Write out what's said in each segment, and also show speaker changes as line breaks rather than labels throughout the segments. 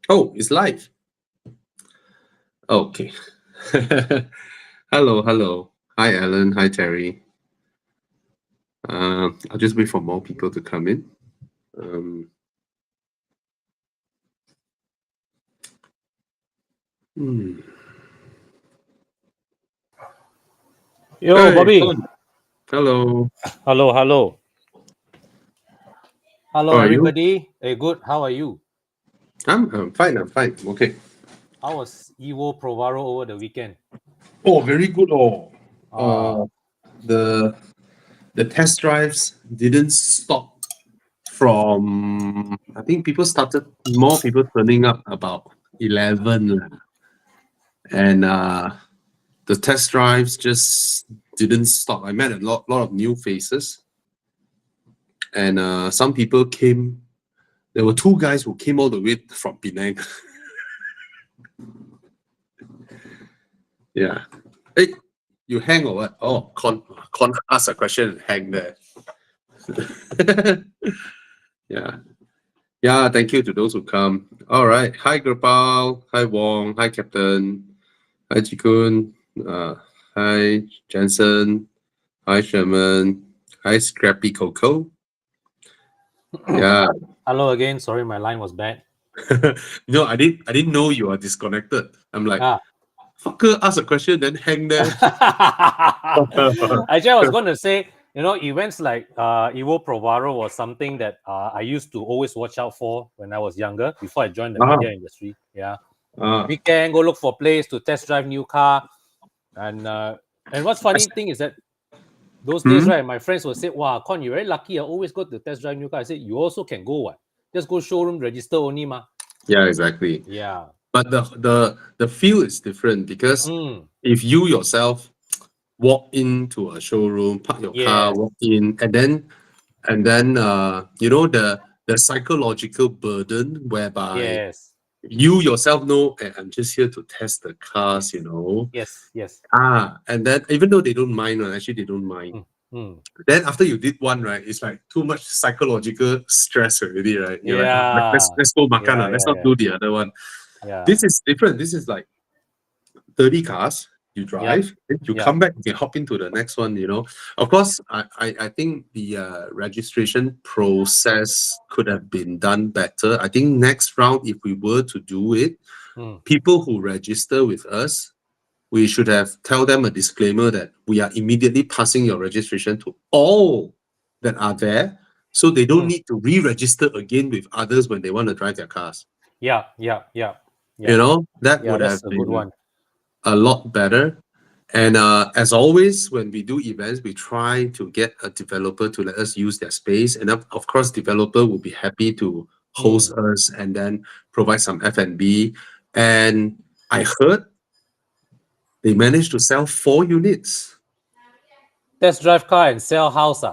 Oh, it's live. Okay. Hello, hello. Hi, Alan. Hi, Terry. I'll just wait for more people to come in. Um, hmm.
Yo,
Hey,
Bobby.
Con. Hello.
Hello, hello.
How
Hello,
are you?
everybody. Hey, good. How are you?
I'm fine. I'm fine. I'm okay.
How was Evo Provaro over the weekend?
Oh, very good. Oh,
Ah,
uh, the the test drives didn't stop from. I think more people turning up about 11 lah. And the test drives just didn't stop. I met a lot of new faces, and some people came. There were two guys who came all the way from Penang. Yeah. Hey, you hang or what? Oh, Con ask a question and hang there. Yeah. Yeah, thank you to those who come. All right. Hi, Gopal. Hi, Wong. Hi, Captain. Hi, Jikun. Hi, Jensen. Hi, Sherman. Hi, Scrappy Coco. Yeah.
hello again. Sorry, my line was bad.
No, I didn't know you are disconnected. I'm like,
Ah.
fucker, ask a question, then hang there.
Actually, I was going to say, events like Evo Provaro was something that I used to always watch out for when I was younger, before I joined the
Ah,
media industry. Yeah.
ah.
Weekend, go look for place to test drive new car. And what's funny thing is that those days,
Hmm?
right, my friends will say, wow, Con, you're very lucky. I always go to test drive new car. I said, you also can go, what? Just go showroom, register only, ma.
Yeah, exactly.
Yeah.
But the feel is different because
Mm.
if you yourself walk into a showroom, park your car,
Yes.
walk in, and then the psychological burden whereby
Yes.
you yourself know, "Eh, I'm just here to test the cars.
Yes. Yes.
And then even though they don't mind, actually they don't mind.
Mm. Mm.
Then after you did one, right, it's like too much psychological stress already, right? You're like, "Ah,
Yeah.
let's go makan,
Yeah.
let's
Yeah.
not
Yeah.
do the other one."
Yeah.
This is different. This is like 30 cars you
Yep.
drive, then you
Yep.
come back, you can hop into the next one. Of course, I think the registration process could have been done better. I think next round, if we were to do it,
Mm.
people who register with us, we should have tell them a disclaimer that we are immediately passing your registration to all that are there, so they don't
Mm.
need to re-register again with others when they want to drive their cars.
Yeah. Yeah. Yeah.
You
Yeah.
know, that
Yeah.
would
That's
have
a good
been
one.
a lot better. And as always, when we do events, we try to get a developer to let us use their space. And of course, developer will be happy to host
Mm.
us and then provide some F&B. And I heard they managed to sell 4 units.
Test drive car and sell house.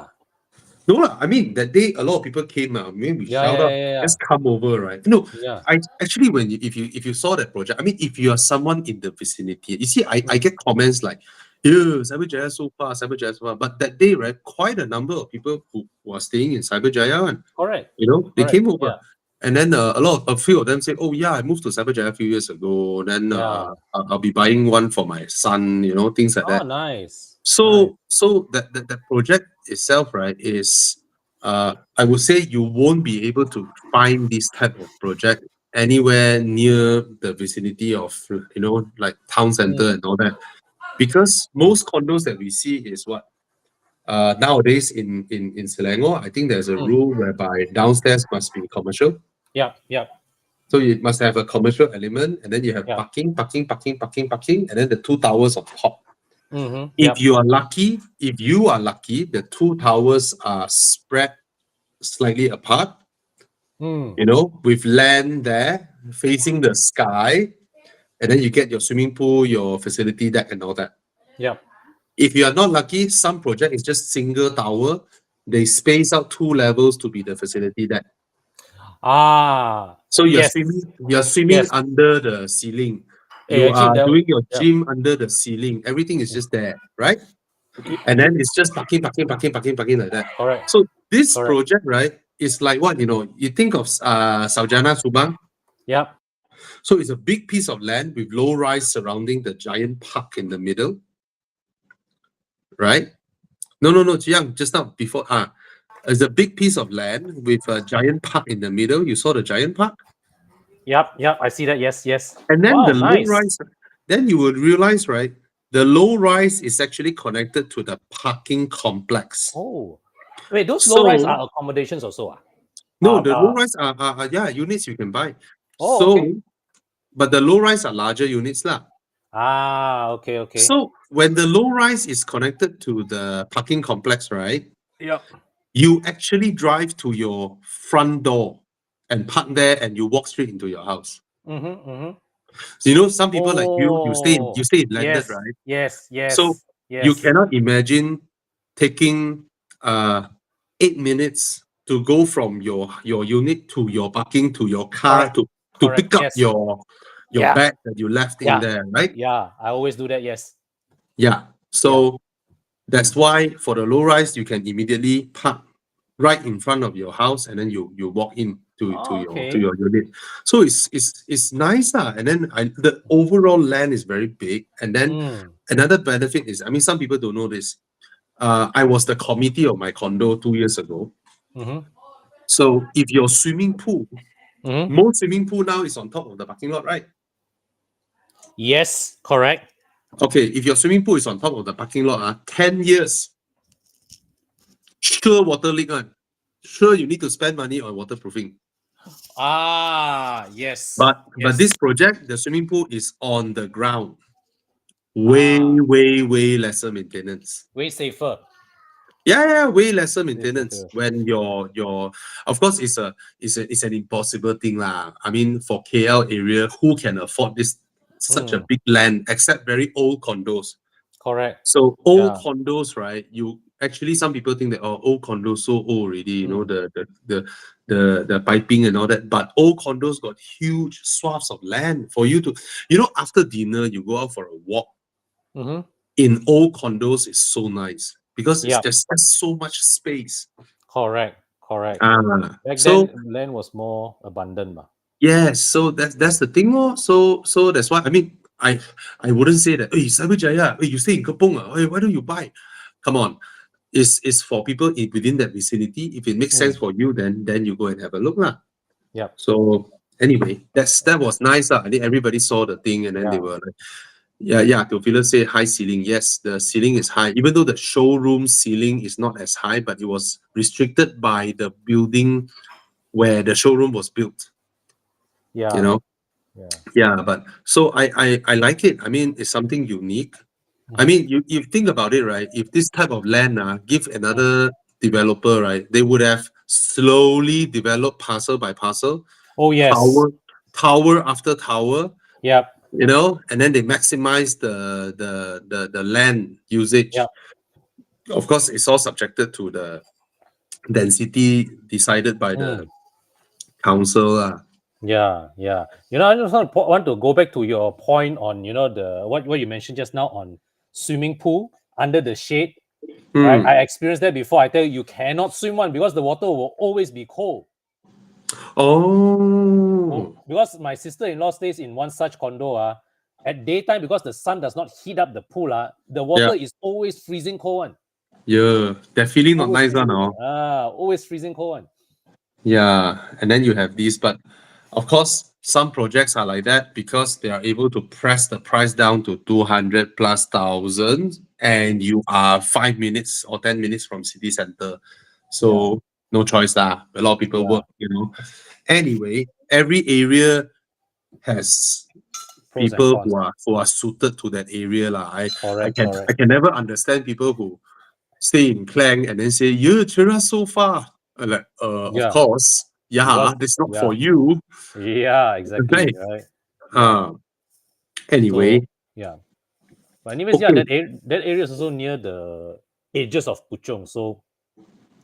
No, lah, I mean, that day a lot of people came out. I mean, we
Yeah.
shout
Yeah.
out,
Yeah. Yeah.
just come over, right? No,
Yeah.
I actually if you saw that project, I mean, if you are someone in the vicinity, you see, I get comments like, "Yeah, Cyberjaya so far, Cyberjaya so far." But that day, right, quite a number of people who are staying in Cyberjaya, and
Correct.
they
Correct.
came over.
Yeah.
And then a few of them say, "Oh yeah, I moved to Cyberjaya a few years ago. Then
Yeah.
I'll be buying one for my son. Things like
Oh,
that."
nice. Nice.
So that project itself, right, is I would say you won't be able to find this type of project anywhere near the vicinity of like town center
Mm.
and all that, because
Mm.
most condos that we see is what nowadays in Selangor, I think there's a
Mm.
rule whereby downstairs must be commercial.
Yep. Yep.
So you must have a commercial element, and then you have
Yep.
parking, and then the two towers on top.
Mm-hmm.
If
Yep.
you are lucky, the two towers are spread slightly apart,
Mm.
with land there facing the sky, and then you get your swimming pool, your facility deck, and all that.
Yep.
If you are not lucky, some project is just single tower. They space out two levels to be the facility deck.
Ah.
So
Yes.
you're swimming
Yes.
under the ceiling.
Hey,
You
actually,
are
that.
doing your
Yep.
gym under the ceiling. Everything is just there, right? And then it's just parking like that.
Correct.
So this
Correct.
project, right, is like what you think of Saujana Subang.
Yep.
So it's a big piece of land with low rise surrounding the giant park in the middle, right? No, Jiang, just now before it's a big piece of land with a giant park in the middle. You saw the giant park,
Yep, I see that. Yes.
and then
Wow,
the low
nice.
rise. Then you will realize, right? The low rise is actually connected to the parking complex.
Oh, wait, those
So-
low rise are accommodations also.
No, the low rise are units you can buy.
Oh,
So,
okay.
but the low rise are larger units lah.
Okay.
So when the low rise is connected to the parking complex, right?
Yep.
You actually drive to your front door and park there, and you walk straight into your house.
Mm-hmm.
So, you know, some people like you stay
Oh,
in landed,
yes,
right?
Yes.
So you cannot imagine taking 8 minutes to go from your unit to your parking to your car
Correct.
to
Correct,
pick up
yes.
your
Yeah.
bag that you left in
Yeah.
there, right?
Yeah, I always do that. Yes.
Yeah. So that's why for the low rise, you can immediately park right in front of your house, and then you walk in to
Okay.
your unit. So it's nice, and then the overall land is very big. And then
Mm.
another benefit is, I mean, some people don't know this. I was the committee of my condo 2 years ago.
Mm-hmm.
So if your swimming pool,
Mm-hmm.
most swimming pool now is on top of the parking lot, right?
Yes, correct.
Okay, if your swimming pool is on top of the parking lot, 10 years, sure water leak on. Sure, you need to spend money on waterproofing.
Yes.
But
yes.
this project, the swimming pool is on the ground. Way lesser maintenance.
Way safer.
Yeah, way lesser maintenance.
safer.
When your of course it's an impossible thing lah. I mean, for KL area, who can afford such a big land except very old condos?
Correct.
So old
Yeah.
condos, right? You actually, some people think that old condos so old already, you know, the piping and all that. But old condos got huge swaths of land for you to, you know, after dinner you go out for a walk.
Mm-hmm.
In old condos is so nice because it's
Yeah.
just so much space.
Correct. Back
So
then, land was more abundant.
yes, so that's the thing, So that's why, I mean, I wouldn't say that, hey, Cyberjaya, hey, you stay in Kepong, hey, why don't you buy? Come on. It's for people within that vicinity. If it makes sense for you, then you go and have a look lah.
Yep.
So anyway, that was nice. I think everybody saw the thing, and then they were like, yeah. Teofilo said high ceiling. Yes, the ceiling is high, even though the showroom ceiling is not as high, but it was restricted by the building where the showroom was built.
Yeah.
You know.
Yeah.
But so I like it. I mean, it's something unique. I mean, you think about it, right? If this type of land give another developer, right, they would have slowly developed parcel by parcel.
Oh yes.
Tower after tower.
Yep.
You know, and then they maximize the land usage.
Yep.
Of course, it's all subjected to the density decided by the council.
Yeah. You know, I just want to go back to your point on, you know, what you mentioned just now on swimming pool under the shade. Right? I experienced that before. I tell you cannot swim one because the water will always be cold. Because my sister-in-law stays in one such condo. At daytime, because the sun does not heat up the pool, the water is always freezing cold one.
Yeah, that feeling not nice one.
Always freezing cold one.
Yeah, and then you have these, but of course, some projects are like that because they are able to press the price down to 200,000+, and you are 5 minutes or 10 minutes from city center. So no choice lah. A lot of people work, you know. Anyway, every area has people who are suited to that area lah. I can never understand people who stay in Klang and then say, "Yeah, Chira so far." Like, of course, it's not for you.
Yeah, exactly. Right.
Anyway.
So, but anyways, that area is also near the edges of Puchong. So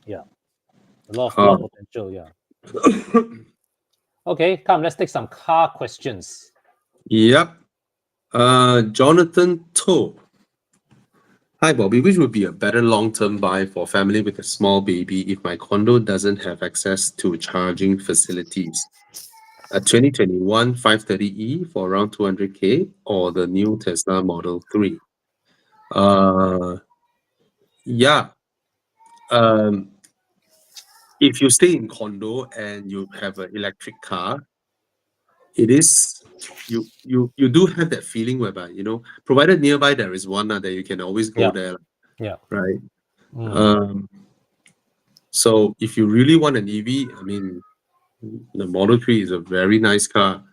a lot of potential. Okay, come, let's take some car questions.
Yep. Jonathan To. Hi, Bobby. Which would be a better long-term buy for family with a small baby if my condo doesn't have access to charging facilities? a 2021 530e for around 200K or the new Tesla Model 3. Yeah. If you stay in condo and you have an electric car, it is you do have that feeling whereby, provided nearby there is one that you can always go
Yeah.
there,
Yeah.
right?
Mm.
So if you really want an EV, I mean, the Model 3 is a very nice car.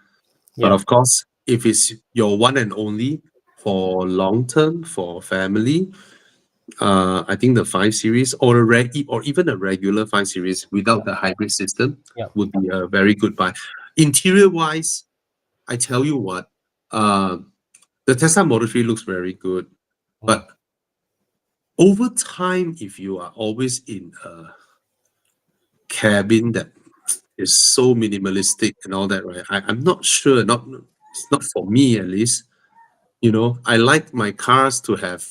But
Yeah.
of course, if it's your one and only for long term, for family, I think the 5 Series or or even a regular 5 Series without the hybrid system
Yeah.
would be a very good buy. Interior wise, I tell you what, the Tesla Model 3 looks very good, but over time, if you are always in a cabin that is so minimalistic and all that, right? I'm not sure, it's not for me at least. I like my cars to have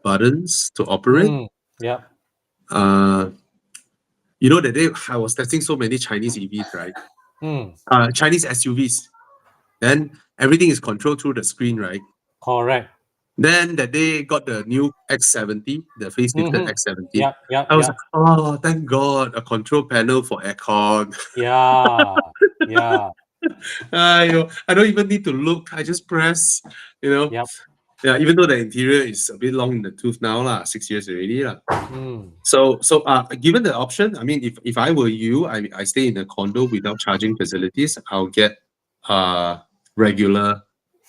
buttons to operate.
Yeah.
The day I was testing so many Chinese EVs, right? Chinese SUVs. Then everything is controlled through the screen, right?
Correct.
Then that day got the new X70, the facelifted X70.
Yeah. Yeah.
I was
Yeah.
like, oh, thank God, a control panel for aircon.
Yeah. Yeah.
I don't even need to look. I just press,
Yep.
Yeah, even though the interior is a bit long in the tooth now, 6 years already.
Mm.
So given the option, I mean, if I were you, I stay in a condo without charging facilities, I'll get regular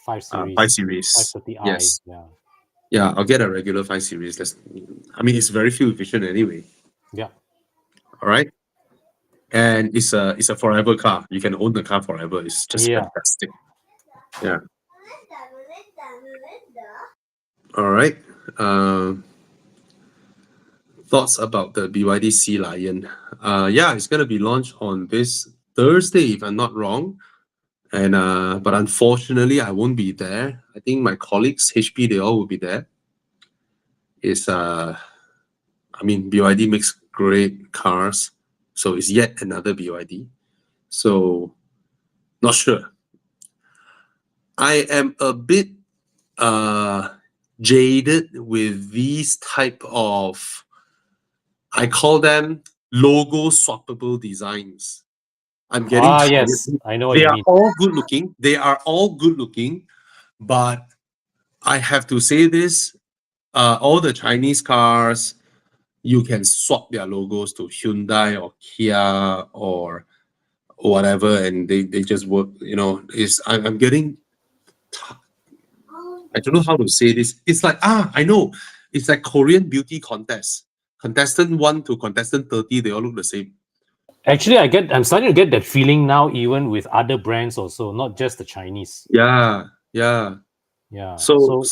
5 Series.
5 Series.
530i.
Yes.
Yeah.
Yeah, I'll get a regular 5 Series. It's very fuel efficient anyway.
Yeah.
All right. And it's a forever car. You can own the car forever. It's just fantastic. Yeah. All right. Thoughts about the BYD Sea Lion? Yeah, it's gonna be launched on this Thursday, if I'm not wrong. And but unfortunately, I won't be there. I think my colleagues, HP, they all will be there. BYD makes great cars, so it's yet another BYD. So, not sure. I am a bit jaded with these type of, I call them logo swappable designs. I'm getting tired.
Yes, I know what
They
you
are
mean.
all good looking. They are all good looking, but I have to say this: all the Chinese cars, you can swap their logos to Hyundai or Kia or whatever, and they just work. I'm getting. I don't know how to say this. It's like I know. It's like Korean beauty contest. Contestant 1 to contestant 30, they all look the same.
Actually, I'm starting to get that feeling now, even with other brands also, not just the Chinese.
Yeah.
Yeah.
So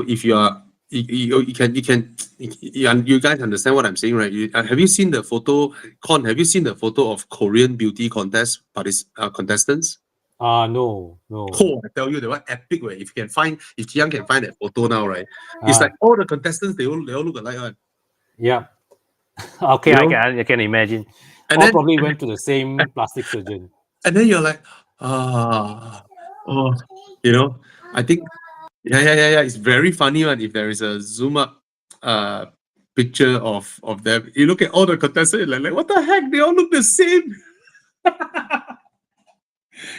if you are, you guys understand what I'm saying, right? Have you seen the photo, Con? Have you seen the photo of Korean beauty contest contestants?
No.
Oh, I tell you, the one epic way. If Jiang can find that photo now, right? It's like all the contestants, they all look alike, right?
Yeah. Okay, I can imagine.
And
All
then
probably went to the same plastic surgeon.
and then you're like, I think, yeah. It's very funny one if there is a zoom up picture of them. You look at all the contestants, you're like, what the heck? They all look the same.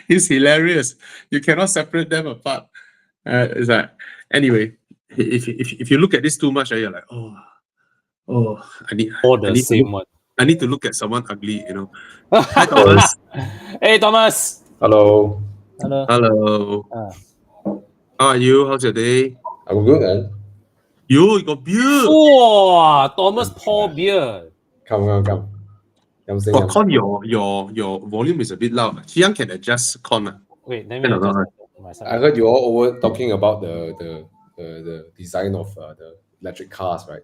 It's hilarious. You cannot separate them apart. It's like, anyway, if you look at this too much, you're like, I need I need to look at someone ugly, Hi, Thomas.
Hey, Thomas.
Hello.
Hello. How are you? How's your day?
I'm good, man.
You got beard.
Wow, Thomas Paul beard.
Come.
Con, your volume is a bit loud. Chiang can adjust Con.
Wait, let me adjust my side.
I heard you all over talking about the design of the electric cars, right?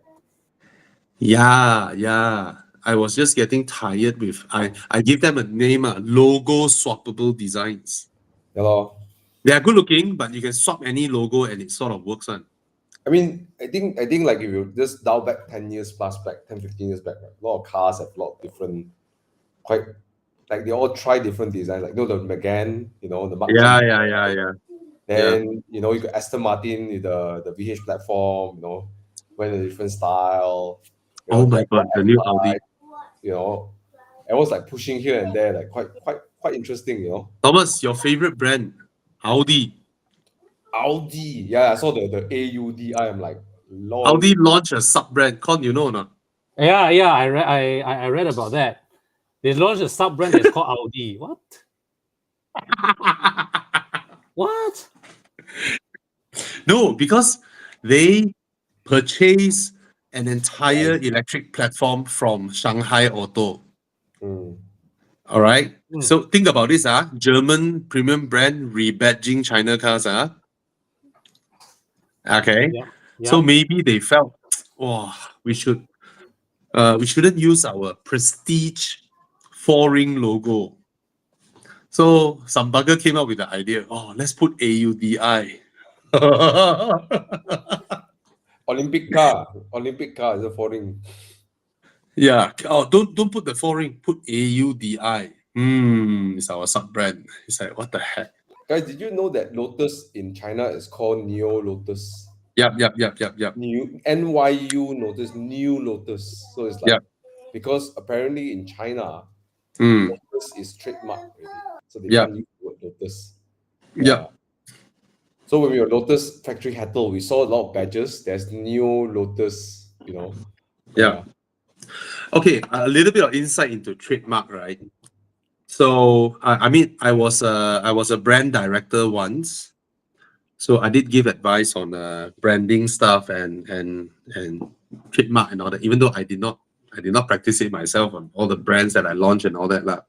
Yeah. I was just getting tired with I give them a name, logo swappable designs.
Yeah.
They are good looking, but you can swap any logo and it sort of works on.
I mean, I think like if you just dial back 10 years plus back, 10, 15 years back, right? A lot of cars have a lot of different, quite like they all try different designs, like the Megane, the Mark
Yeah,
II.
yeah.
Then you got Aston Martin with the VH platform, went a different style.
Oh my
Jaguar
god, the new
F5,
Audi.
everyone's like pushing here and there, like quite interesting,
Thomas, your favorite brand? Audi.
Audi, yeah, I saw the AUDI. I'm like, lol.
Audi launched a sub brand called, you know or not?
Yeah. I read about that. They launched a sub brand that's called Audi. What? What?
No, because they purchase an entire electric platform from Shanghai Auto.
Mm.
All right.
Hmm.
So think about this, German premium brand rebadging China cars, Okay.
Yeah.
So
Yeah.
maybe they felt, oh, we shouldn't use our prestige four-ring logo. So some bugger came up with the idea, let's put AUDI.
Olympic car is a foreign.
Yeah. Oh, don't put the four-ring, put AUDI. It's our sub-brand. It's like, what the heck?
Guys, did you know that Lotus in China is called Neo Lotus?
Yep.
New NYU Lotus, New Lotus. So it's like,
Yep.
because apparently in China,
Mm.
Lotus is trademark already. So they
Yep.
can't use the word Lotus.
Yep.
So when we were Lotus Factory Hattle, we saw a lot of badges. There's Neo Lotus,
Yeah. Okay, a little bit of insight into trademark, right? So I mean, I was a brand director once, so I did give advice on branding stuff and trademark and all that. Even though I did not practice it myself on all the brands that I launched and all that lah.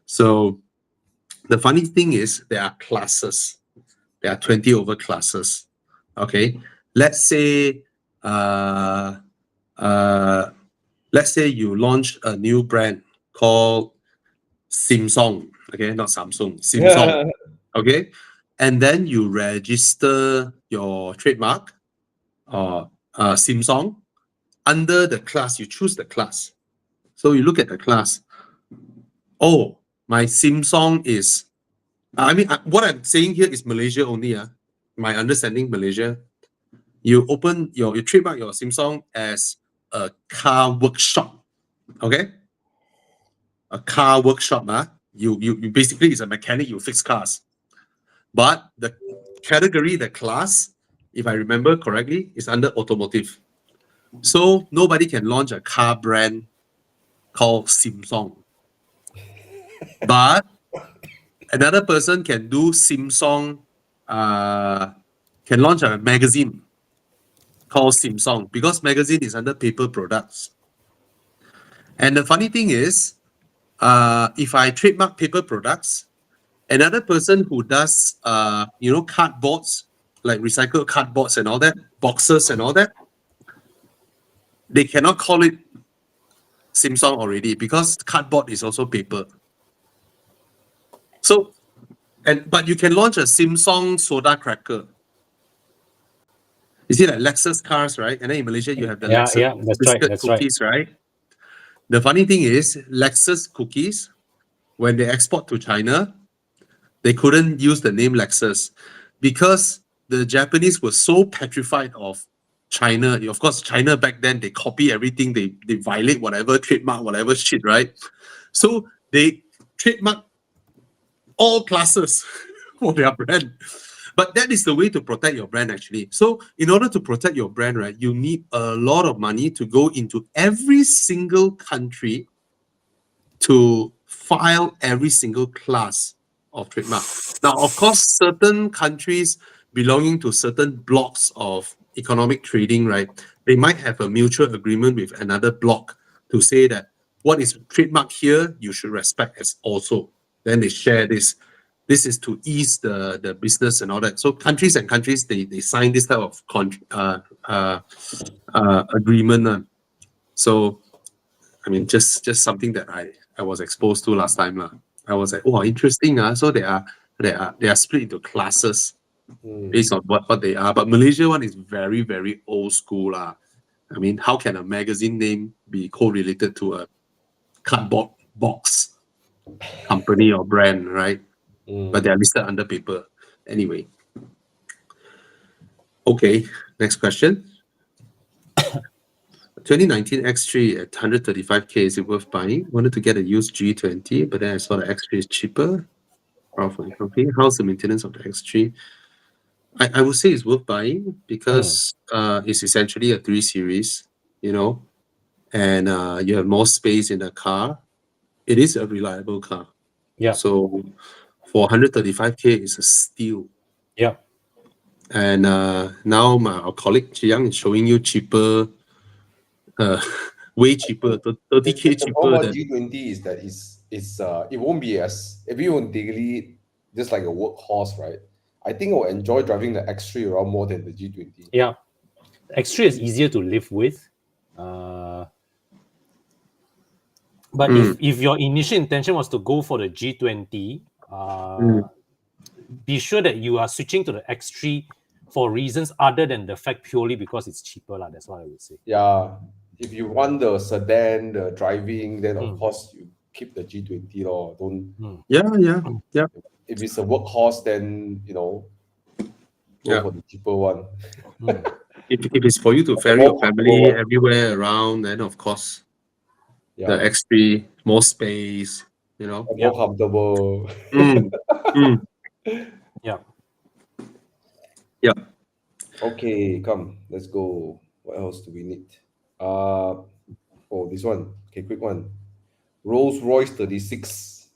So the funny thing is there are classes. There are 20 over classes. Okay, let's say you launch a new brand called Samsung. Okay, not Samsung, Samsung. Okay, and then you register your trademark or Samsung under the class. You choose the class. So you look at the class. Oh, my Samsung is. I mean, what I'm saying here is Malaysia only. My understanding, Malaysia. You open you trademark your Samsung as a car workshop. Okay, a car workshop. You basically is a mechanic. You fix cars. But the category, the class, if I remember correctly, is under automotive. So nobody can launch a car brand called Samsung. But another person can do Samsung, can launch a magazine called Samsung because magazine is under paper products. And the funny thing is, if I trademark paper products, another person who does, cardboards, like recycled cardboards and all that, boxes and all that, they cannot call it Samsung already because cardboard is also paper. So, but you can launch a Samsung soda cracker. You see, like Lexus cars, right? And then in Malaysia, you have the
Yeah,
Lexus
yeah, that's right,
biscuit
that's right.
cookies, right? The funny thing is, Lexus cookies, when they export to China, they couldn't use the name Lexus because the Japanese were so petrified of China. Of course, China back then, they copy everything, they violate whatever, trademark whatever shit, right? So they trademark all classes for their brand. But that is the way to protect your brand, actually. So in order to protect your brand, right, you need a lot of money to go into every single country to file every single class of trademark. Now, of course, certain countries belonging to certain blocks of economic trading, right, they might have a mutual agreement with another block to say that what is trademark here, you should respect as also. Then they share this. This is to ease the business and all that. So countries and countries, they sign this type of agreement. So, I mean, just something that I was exposed to last time. I was like, oh, interesting. So they are split into classes based on what they are. But Malaysia one is very, very old school. I mean, how can a magazine name be correlated to a cardboard box? company or brand, right?
Mm.
But they are listed under paper. Anyway. Okay, next question. 2019 X3 at 135K, is it worth buying? Wanted to get a used G20, but then I saw the X3 is cheaper. Okay, how's the maintenance of the X3? I would say it's worth buying because it's essentially a 3 Series, you know, and you have more space in the car. It is a reliable car.
Yeah.
So for 135K, it's a steal.
Yeah.
And now our colleague Chiang is showing you cheaper, way cheaper, 30K
The problem
cheaper
about
than.
G20 is that it won't be as if you want daily just like a workhorse, right? I think I'll enjoy driving the X3 around more than the G20.
Yeah. X3 is easier to live with. But if your initial intention was to go for the G20, be sure that you are switching to the X3 for reasons other than the fact purely because it's cheaper. That's what I would say.
Yeah. If you want the sedan, the driving, then of course you keep the G20 or don't.
Yeah.
If it's a workhorse, then go for the cheaper one.
If it's for you to ferry your family everywhere around, then of course the X3, more space,
more comfortable.
Yeah.
Okay, come, let's go. What else do we need? This one. Okay, quick one. Rolls-Royce 36.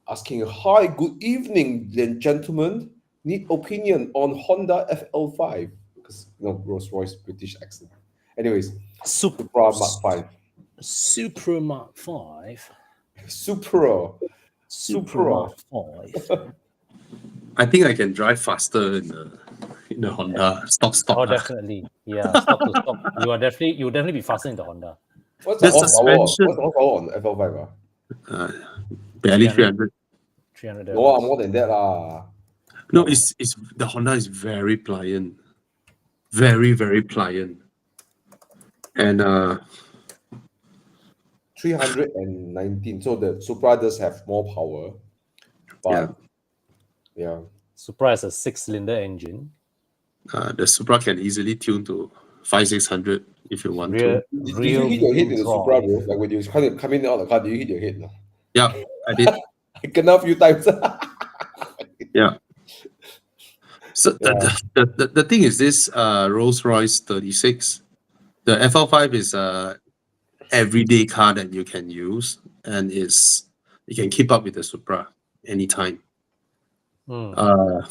Asking, hi, good evening, gentlemen. Need opinion on Honda FL5 because Rolls-Royce British accent. Anyways, Supra Mark 5.
Supra Mark 5.
Supra
Mark 5.
I think I can drive faster in the Honda stock.
Oh, definitely. Yeah, stock to stock. You'll definitely be faster in the Honda.
What's
The
the
suspension?
horsepower on FL5?
Barely 300.
300.
No, more than that lah.
No, it's the Honda is very pliant, very very pliant, and
319. So the Supra does have more power, but yeah.
Supra has a 6-cylinder engine.
The Supra can easily tune to 500-600 if you want to.
Did you hit your head in the Supra, bro? Like when you come in out of the car, did you hit your head? No?
Yeah, I did.
I kena a few times.
Yeah. So the thing is this Rolls-Royce 36, the FL5 is a everyday car that you can use, and you can keep up with the Supra anytime. The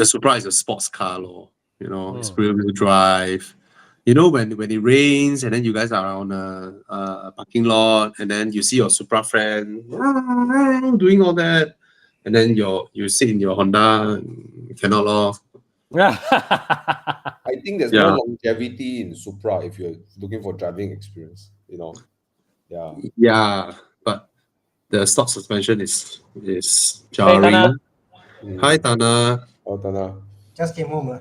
Supra is a sports car, it's rear-wheel drive. When it rains and then you guys are on a parking lot and then you see your Supra friend doing all that, and then you sit in your Honda, you cannot laugh.
I think there's more longevity in Supra if you're looking for driving experience.
Yeah, but the stock suspension is jarring. Hi, Tana.
Oh, Tana.
Just came home.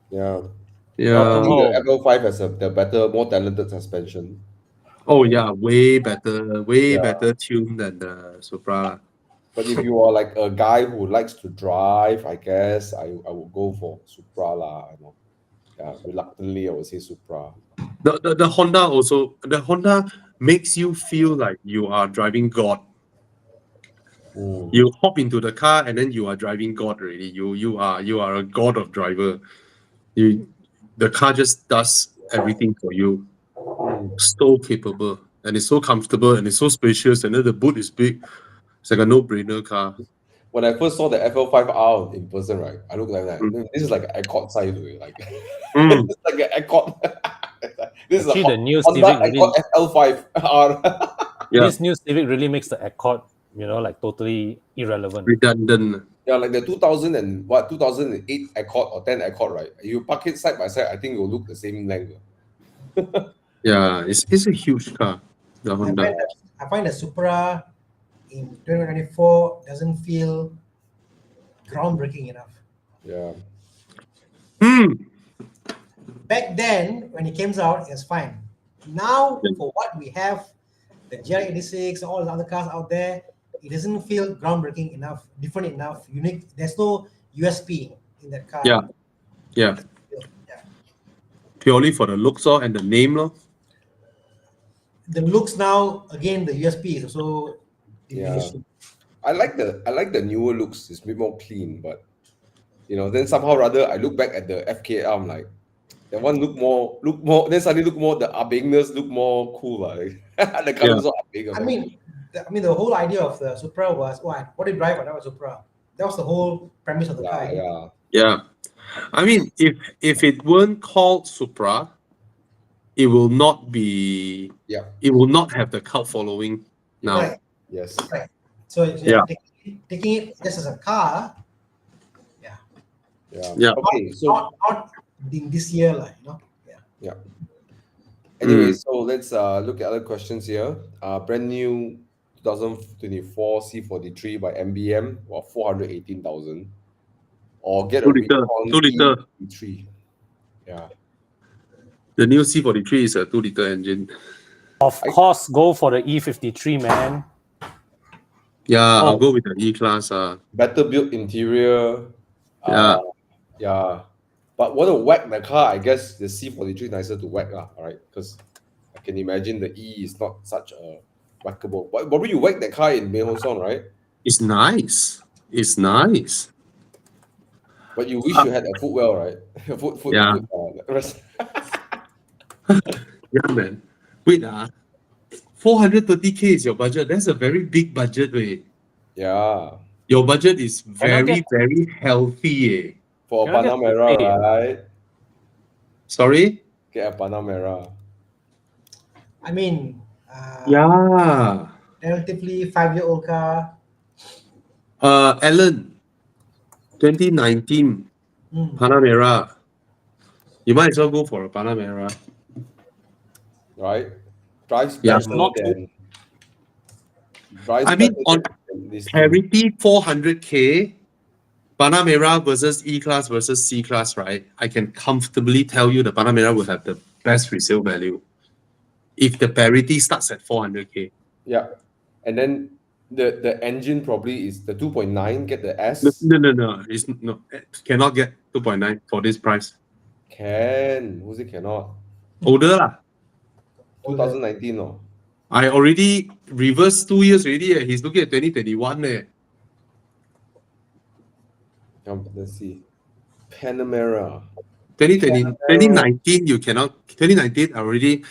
Yeah.
Yeah.
I think the FL5 has the better, more talented suspension.
Oh yeah, way better tuned than the Supra.
But if you are like a guy who likes to drive, I guess I would go for Supra lah. Yeah, reluctantly I would say Supra.
The Honda makes you feel like you are driving God. You hop into the car and then you are driving God already. You are a god of driver. The car just does everything for you. So capable, and it's so comfortable, and it's so spacious, and then the boot is big. It's like a no-brainer car.
When I first saw the FL5R in person, right, I looked like that. This is like an Accord size, like it's like an Accord. This
Actually,
is
the new
Honda
Civic
Accord FL5R.
This new Civic really makes the Accord, like totally irrelevant.
Redundant.
Yeah, like the 2008 Accord or 10 Accord, right? You park it side by side, I think it will look the same length.
Yeah, it's a huge car, the Honda.
I find the Supra in 2024 doesn't feel groundbreaking enough.
Yeah.
Back then, when it came out, it was fine. Now,
Yeah.
for what we have, the GR86, all the other cars out there, it doesn't feel groundbreaking enough, different enough, unique. There's no USP in that car.
Yeah. Yeah.
Yeah.
Purely for the looks and the name.
The looks now, again, the USP is also diminishing.
I like the newer looks. It's a bit more clean, but then somehow or other I look back at the FKR, I'm like, that one look more. Then suddenly look more. The Abengness look more cool, like. The colors
Yeah.
are Abeng.
I mean, the whole idea of the Supra was, what do you drive? That was Supra. That was the whole premise of the car.
yeah.
Yeah. I mean, if it weren't called Supra, it will not be.
Yeah.
It will not have the cult following now.
Right.
Yes.
Right. So
Yeah.
taking it just as a car,
Yeah.
Yeah.
Okay. So
not in this year,
anyway,
Mm.
so let's look at other questions here. Brand new 2024 C43 by MBM, or 418,000, or get a
2 liter,
Recon
2 liter.
E3. Yeah.
The new C43 is a 2 liter engine.
Of course, go for the E53, man.
Yeah,
Oh.
I'll go with the E class.
Better built interior.
Yeah.
Yeah. But want to whack the car, I guess the C43 nicer to whack, all right? Because I can imagine the E is not such a whackable. But probably you whack that car in Mei Hong Song, right?
It's nice. It's nice.
But you wish you had a footwell, right?
Yeah.
Rest.
Yeah, man. Wait, 430K is your budget. That's a very big budget, wait.
Yeah.
Your budget is very,
get-
very healthy, eh?
For a
Can I get
Panamera,
a-
right?
Sorry?
Get a Panamera.
I mean,
Yeah.
relatively 5-year-old car.
Alan, 2019
Mm.
Panamera. You might as well go for a Panamera.
Right? Drives
Yeah.
better
Not
than. Drives
I mean,
better
on
than this thing.
parity 400K, Panamera versus E-Class versus C-Class, right? I can comfortably tell you the Panamera will have the best resale value if the parity starts at 400K.
Yeah. And then the engine probably is the 2.9, get the S.
No. It's no, it cannot get 2.9 for this price.
Can. Who's it cannot?
Older lah.
2019 no.
I already reversed 2 years already. He's looking at 2021.
Let's see. Panamera.
2019, you cannot. 2019,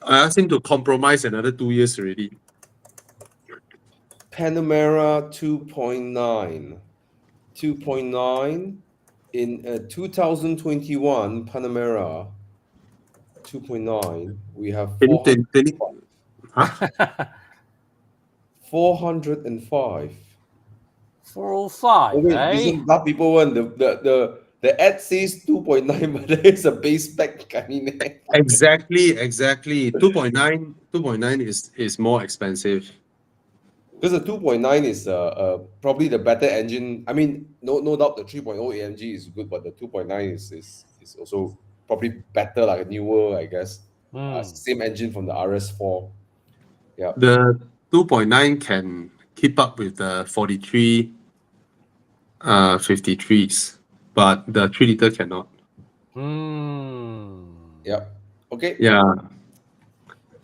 I asked him to compromise another 2 years already.
Panamera 2.9. 2.9 in 2021 Panamera 2.9. We have 405.
405,
Oh, wait,
right?
isn't that people want the ad says 2.9, but there is a base spec coming in.
Exactly. 2.9 is more expensive.
Because the 2.9 is probably the better engine. I mean, no doubt the 3.0 AMG is good, but the 2.9 is also probably better, like newer, I guess. Same engine from the RS4. Yeah.
The 2.9 can keep up with the 43 53s, but the 3 liter cannot.
Yeah. Okay.
Yeah.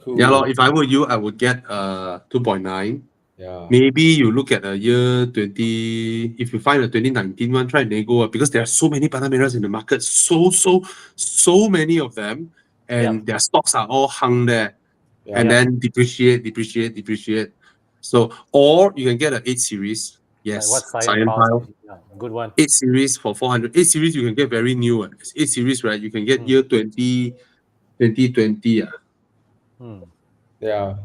Cool.
Yeah, lor, if I were you, I would get 2.9.
Yeah.
Maybe you look at a year 20. If you find a 2019 one, try and nego because there are so many Panameras in the market, so many of them, and their stocks are all hung there, and then depreciate. So, or you can get an 8 series. Yes,
Like what
Cyan Pile.
Yeah, good one.
8 series for 400. 8 series you can get very new. 8 series, right? You can get year 2020.
Yeah.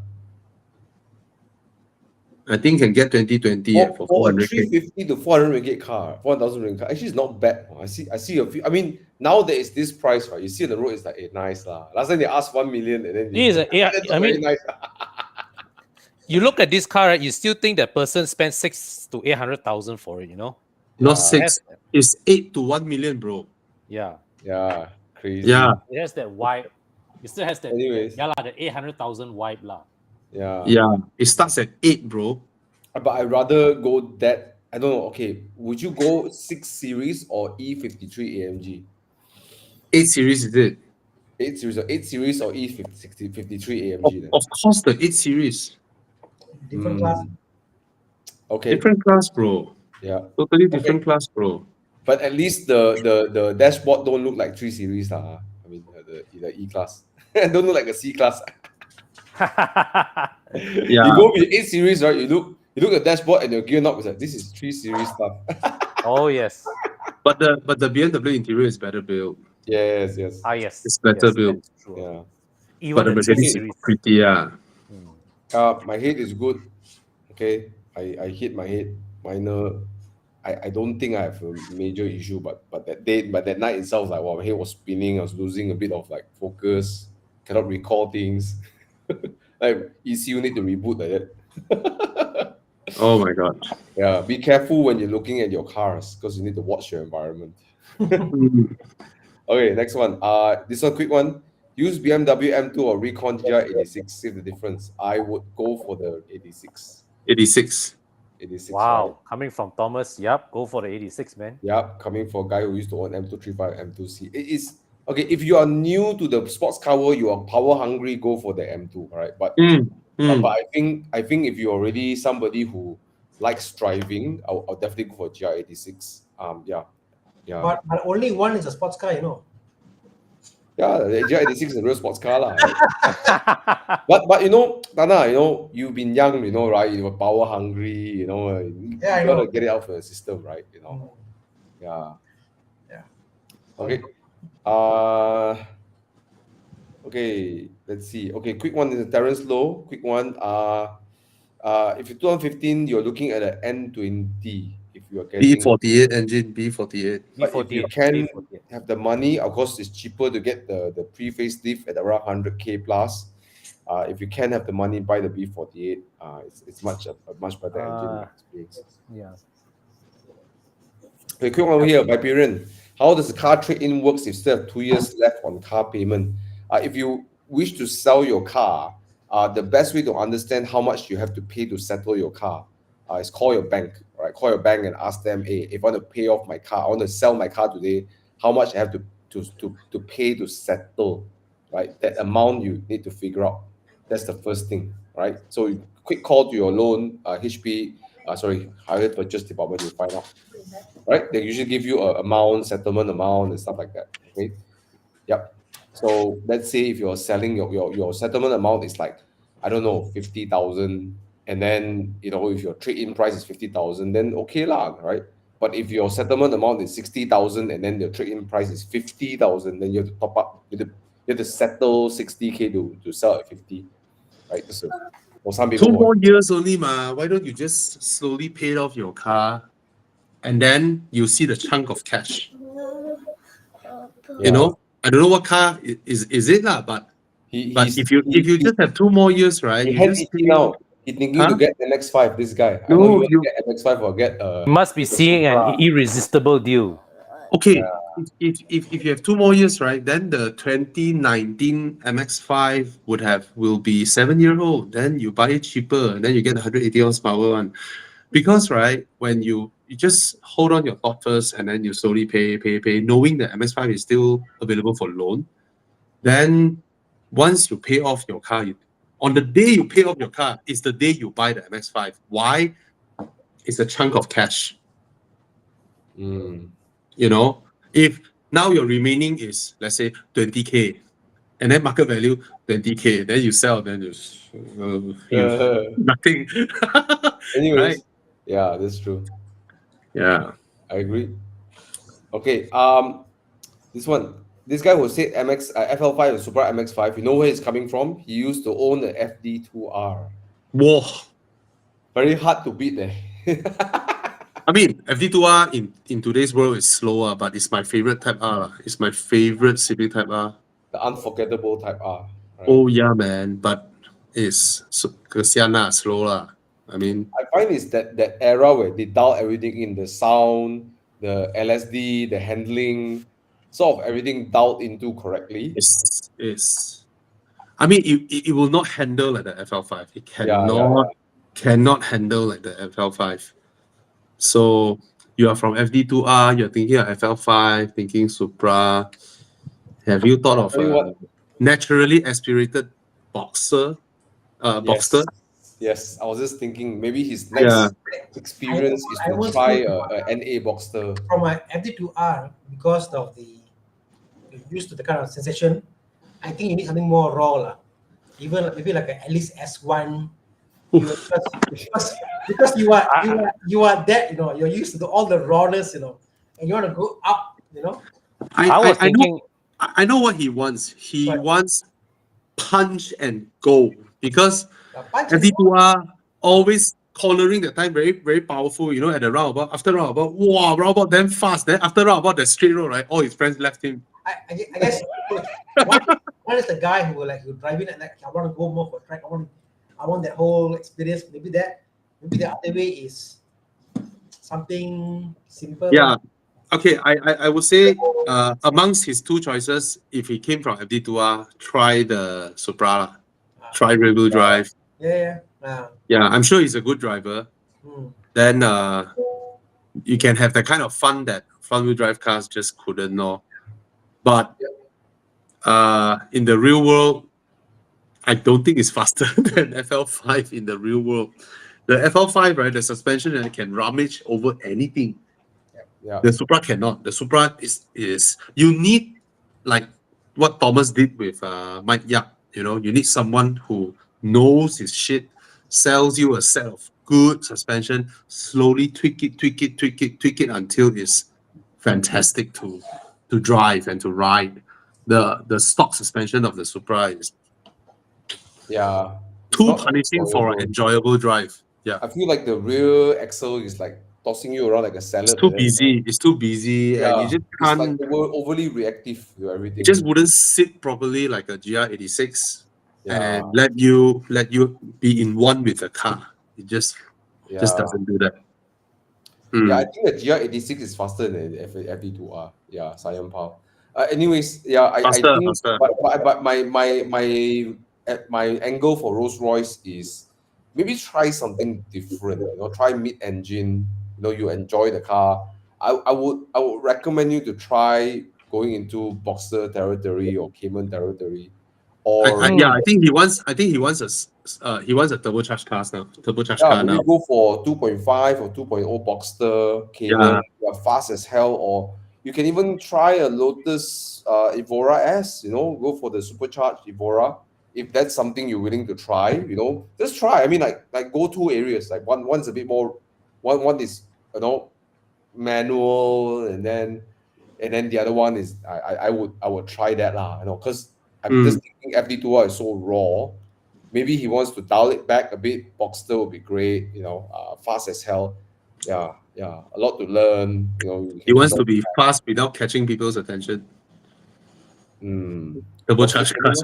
I think can get 2020 for
For a
400K.
350 to 400 ringgit car, 4,000 ringgit car, actually it's not bad. I see a few. I mean, now there is this price, right? You see on the road, it's like, nice lah. Last time they asked 1 million, and then
I mean,
nice.
you look at this car, right? You still think that person spent 600,000 to 800,000 for it,
Not
Yeah.
6, it's 8 to 1 million, bro.
Yeah,
Yeah, crazy.
Yeah.
it has that wide, It still has that,
Anyways.
the 800,000 wipe lah.
Yeah.
Yeah, it starts at 8, bro.
But I'd rather go that. I don't know. Okay, would you go 6 series or E53 AMG?
8 series is it?
8 series or E53
Of,
AMG then?
of course, the 8 series.
Different class.
Okay.
Different class, bro.
Yeah.
Totally different class, bro.
But at least the dashboard don't look like 3 series lah. I mean the E class. Don't look like a C class.
Yeah.
You go with 8 series, right? You look at the dashboard and your gear knob is like, this is 3 series stuff.
Oh yes.
But the BMW interior is better built.
Yes.
Ah yes.
It's better
yes,
built.
that's true.
Yeah.
Even
But the
the 3
Mercedes is
series.
pretty, yeah.
My head is good. Okay. I hit my head. Minor. I don't think I have a major issue, but that night itself, like, wow, my head was spinning. I was losing a bit of like focus. Cannot recall things. Like ECU need to reboot like that.
Oh my god.
Yeah, be careful when you're looking at your cars because you need to watch your environment.
Mm.
Okay, next one. This one quick one. Use BMW M2 or Recon GR86. See the difference. I would go for the 86.
86.
86.
Wow,
Right?
coming from Thomas. Yep, go for the 86, man.
Yep, coming for a guy who used to own M235, M2C. It is okay. If you are new to the sports car world, you are power hungry, go for the M2, right? But I think if you're already somebody who likes driving, I'll definitely go for GR86. Yeah.
But only one is a sports car, you know.
Yeah, the GR86 is a real sports car, lah. Right? But you know, Tana, you've been young, right? You were power hungry, you
Yeah, I
gotta
know.
get it out of the system, right? Yeah.
Yeah.
Okay. Okay, let's see. Okay, quick one is Terence Low. Quick one. If you're 2015, you're looking at an N20. If you're getting,
B48 engine, B48.
but if you can have the money, of course, it's cheaper to get the pre-facelift at around 100K plus. If you can have the money, buy the B48. It's a much better engine experience.
Yeah.
Okay, quick one over here, Viperian. How does the car trade-in works if you still have 2 years left on car payment? If you wish to sell your car, the best way to understand how much you have to pay to settle your car is call your bank. Right? Call your bank and ask them, hey, if I want to pay off my car, I want to sell my car today, how much I have to pay to settle, right? That amount you need to figure out. That's the first thing, right? So quick call to your loan, hire purchase department to find out. Right? They usually give you a settlement amount and stuff like that. Okay. Yep. So let's say if you're selling your settlement amount is like, I don't know, 50,000, and then if your trade-in price is 50,000, then okay lah, right? But if your settlement amount is 60,000 and then your trade-in price is 50,000, then you have to top up. You have to settle 60K to sell at 50, right? So for some people,
2 more years only, ma. Why don't you just slowly pay off your car, and then you see the chunk of cash?
Yeah.
I don't know what car is it lah, but
he's
if you just have 2 more years, right?
he
You
had
just
80 now. He's thinking to get an MX-5. This guy. I know you want to get MX-5 or get
Must be seeing an irresistible deal.
Okay. If you have 2 more years, right? Then the 2019 MX-5 will be 7-year old. Then you buy it cheaper, and then you get 180 horsepower one. Because right, when you just hold on your thought first, and then you slowly pay, knowing that MX-5 is still available for loan. Then once you pay off your car, on the day you pay off your car is the day you buy the MX-5. Why? It's a chunk of cash. If now your remaining is, let's say, 20K, and then market value 20K, then you sell, then you nothing.
Anyways,
right?
Yeah, that's true.
Yeah.
I agree. Okay, this guy who said FL5 and Supra MX-5, you know where he's coming from? He used to own the FD2R.
Whoa.
Very hard to beat there.
I mean, FD2R in today's world is slower, but it's my favorite Type R. It's my favorite Civic Type R.
The unforgettable Type R. Right?
Oh yeah, man. But it's slow lah. I mean,
I find it's that era where they dial everything in, the sound, the LSD, the handling, sort of everything dialed into correctly.
it's I mean, it will not handle like the FL5. It cannot handle like the FL5. So you are from FD2R, you're thinking of FL5, thinking Supra. Have you thought of
Tell you
a
what.
naturally aspirated Boxster?
Yes.
Boxster?
Yes, I was just thinking maybe his
Yeah.
next experience is
I
to
was
try
thinking
a NA Boxster.
from my FD2R because of the you're used to the kind of sensation. I think you need something more raw, lah. Even maybe like at least S1. Because you are that, you know, you're used to all the rawness, you know, and you want to go up, you know.
I was thinking,
I know what he wants. He
Right.
wants punch and go because
The punch and
FD2R always cornering the time very, very powerful, you know, at the roundabout. After roundabout, wow, roundabout damn fast. Then after roundabout, the straight road, right? All his friends left him.
I guess one is the guy who will drive in and like, I want to go more for track. I want that whole experience. Maybe the other way is something simple.
Yeah. Okay, I would say amongst his two choices, if he came from FD2R, try the Supra, lah. Try rear wheel drive.
Yeah.
Yeah, I'm sure he's a good driver. Then you can have the kind of fun that front wheel drive cars just couldn't know. But in the real world, I don't think it's faster than FL5 in the real world. The FL5, right, the suspension can rummage over anything.
Yeah.
The Supra cannot. The Supra is you need like what Thomas did with Mike Yap. You know, you need someone who knows his shit, sells you a set of good suspension, slowly tweak it until it's fantastic to drive and to ride. The stock suspension of the Supra is
Yeah. It's
too
not
punishing for an enjoyable drive. Yeah.
I feel like the rear axle is like tossing you around like a salad.
It's too
like that.
busy. It's too busy, and you just
It's like
can't.
overly reactive to everything.
It just wouldn't sit properly like a GR86
Yeah.
and let you be in one with the car. It just doesn't do that.
Yeah, I think the GR86 is faster than the FD2R. Yeah, Siam Pao. Anyways, yeah, I think,
Faster.
but my angle for Rolls Royce is maybe try something different. You know, try mid-engine. You know, you enjoy the car. I would recommend you to try going into Boxster territory or Cayman territory, or
I think he wants a turbocharged car now. Turbocharged car
maybe
now.
go for 2.5 or 2.0 Boxster Cayman. You are fast as hell, or you can even try a Lotus Evora S. You know, go for the supercharged Evora if that's something you're willing to try. You know, just try. I mean, like go two areas. Like one's a bit more. One is, you know, manual, and then the other one is I would try that lah. You know, because I'm just thinking FD2R is so raw. Maybe he wants to dial it back a bit. Boxster would be great. You know, fast as hell. Yeah, a lot to learn. You know,
He wants to be fast without catching people's attention. Turbocharged cars.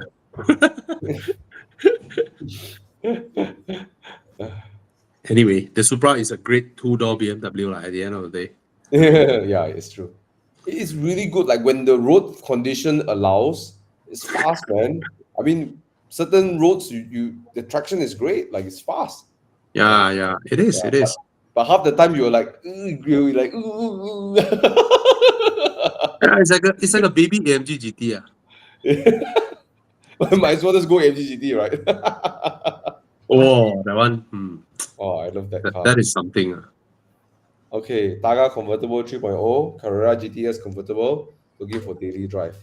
Anyway, the Supra is a great two-door BMW at the end of the day.
Yeah, it's true. It's really good. Like when the road condition allows, it's fast, man. I mean, certain roads, the traction is great. Like it's fast.
Yeah, it is.
But half the time you're like, you're like,
Yeah, it's like a baby AMG GT.
Might as well just go AMG GT, right?
Oh, that one.
Oh, I love that car.
That is something.
Okay, Targa convertible 3.0, Carrera GTS convertible, looking for daily drive.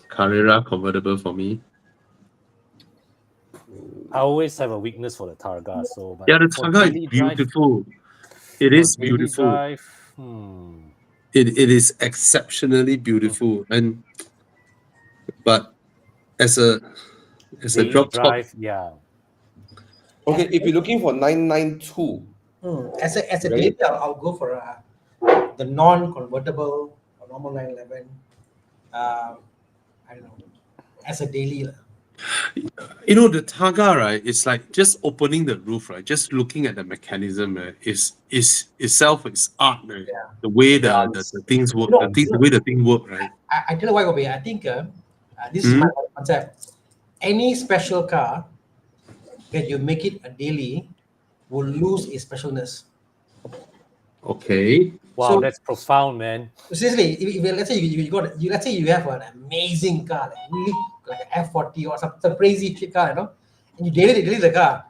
Carrera convertible for me.
I always have a weakness for the Targa. So, but
Yeah, the
for
Targa
daily
is beautiful. It
for
is
daily
beautiful.
drive,
It is exceptionally beautiful, but as a
daily
drop top,
drive, yeah.
Okay, if you're looking for 992,
As a
Right.
daily, I'll go for the non-convertible or normal 911. I don't know. As a daily,
you know, the Targa, right? It's like just opening the roof, right? Just looking at the mechanism, right? Is itself is art, right?
Yeah.
The way the things work,
No,
the way the thing work, right?
I tell you why, Gobi. I think This is my concept. Any special car that you make it a daily will lose its specialness.
Okay.
Wow,
So-
that's profound, man.
Seriously, if let's say let's say you have an amazing car, like really like an F40 or some crazy car, and you daily the car,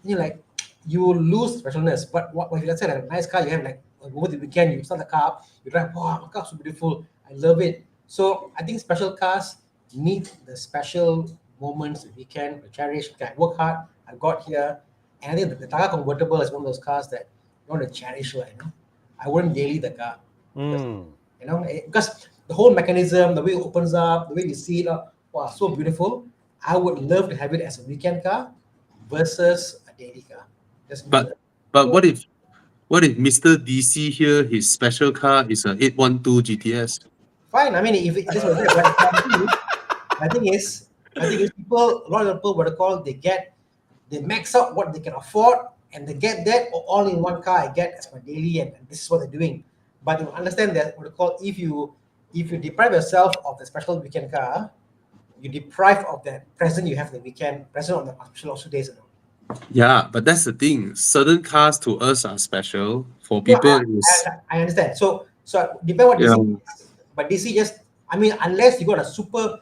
and you're like, you will lose specialness. But what if let's say like a nice car you have, like over the weekend you start the car up, you drive, wow, my car's so beautiful, I love it. So I think special cars need the special moments that we can cherish. Okay, I work hard, I got here, and I think the Targa convertible is one of those cars that you want to cherish, I wouldn't daily the car. Because the whole mechanism, the way it opens up, the way you see it, wow, so beautiful. I would love to have it as a weekend car versus a daily car. Just
But what if Mr. DC here, his special car is a 812 GTS?
fine. I mean, if it, this was it, but I think is people, a lot of people, what they call, they max out what they can afford, and they get that all in one car. I get as my daily, and this is what they're doing. But you understand that what they call, if you deprive yourself of the special weekend car, you deprive of that present you have the weekend, present on the special also days.
Yeah, but that's the thing. Certain cars to us are special. For people, it's
I understand. So depend what DC
Yeah.
is. But DC just, I mean, unless you got a super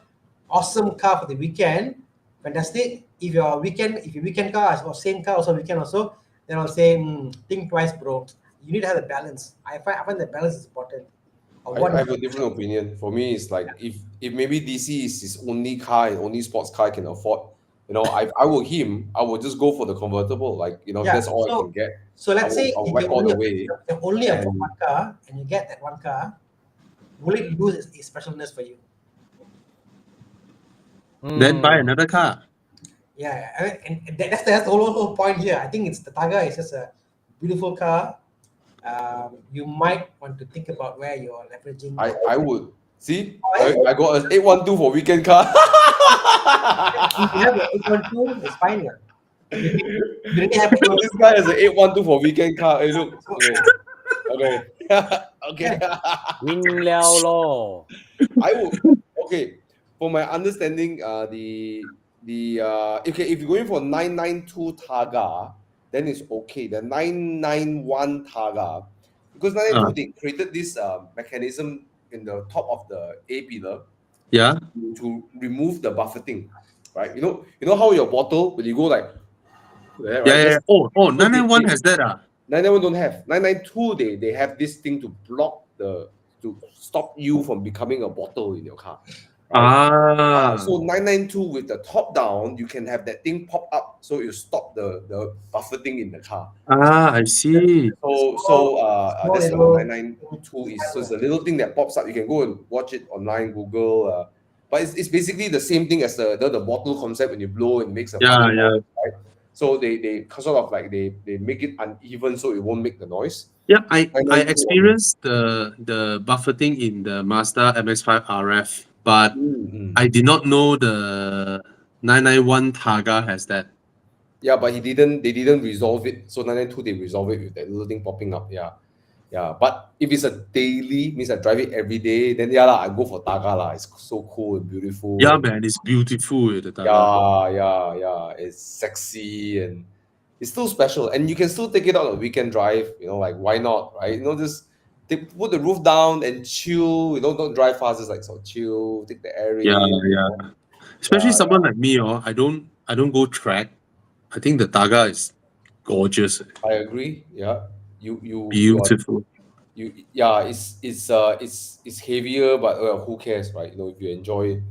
awesome car for the weekend, fantastic. If your weekend car is or same car also weekend also, then I'll say think twice, bro. You need to have the balance. I find the balance is important.
I have a different opinion. For me, it's like if maybe DC is his only car and only sports car I can afford, I were him, I would just go for the convertible. Like,
Yeah,
that's all I can get.
So let's say
I'll
if
whack
you
all
only,
the way.
you're only afford
And-
one car and you get that one car, will it lose its specialness for you?
then buy another car.
Yeah, and that's the whole point here. I think it's the Targa is just a beautiful car. You might want to think about where you're leveraging.
I would see. I got an 812 for weekend car.
If you have your 812, it's fine. Yeah. You really have
So this guy has an 812 for weekend car. Hey, look. Okay. Okay.
Win liao lo.
I would. Okay. For my understanding, okay, if you're going for 992 Targa, then it's okay. The 991 Targa, because 992 they created this mechanism in the top of the A pillar
Yeah.
to remove the buffeting, right? You know how your bottle when you go like that, right?
Yeah.
Just-
Oh,
because
991
they-
has that.
991 don't have. 992 they have this thing to block to stop you from becoming a bottle in your car.
Ah.
So 992 with the top down, you can have that thing pop up, so you stop the buffeting in the car.
I see.
So that's
little-
what 992 is. So it's a little thing that pops up. You can go and watch it online, Google. But it's basically the same thing as the bottle concept when you blow and makes a
Yeah,
funny
yeah.
noise, right? So they sort of like they make it uneven so it won't make the noise.
Yeah, I
992.
experienced the buffeting in the Mazda MX-5 RF, but I did not know the 991 Targa has that.
Yeah, but they didn't resolve it. So 992 they resolve it with that little thing popping up. Yeah. Yeah. But if it's a daily, means I drive it every day, then I go for Targa lah. It's so cool and beautiful.
Yeah, man, it's beautiful, the Targa.
Yeah. It's sexy and it's still special. And you can still take it on a weekend drive, like why not? Right? Just put the roof down and chill, don't drive fast, just like so chill, take the air in.
Yeah. Especially someone like me, I don't go track. I think the Targa is gorgeous.
I agree. Yeah. You
Beautiful.
it's heavier, but who cares, right? If you enjoy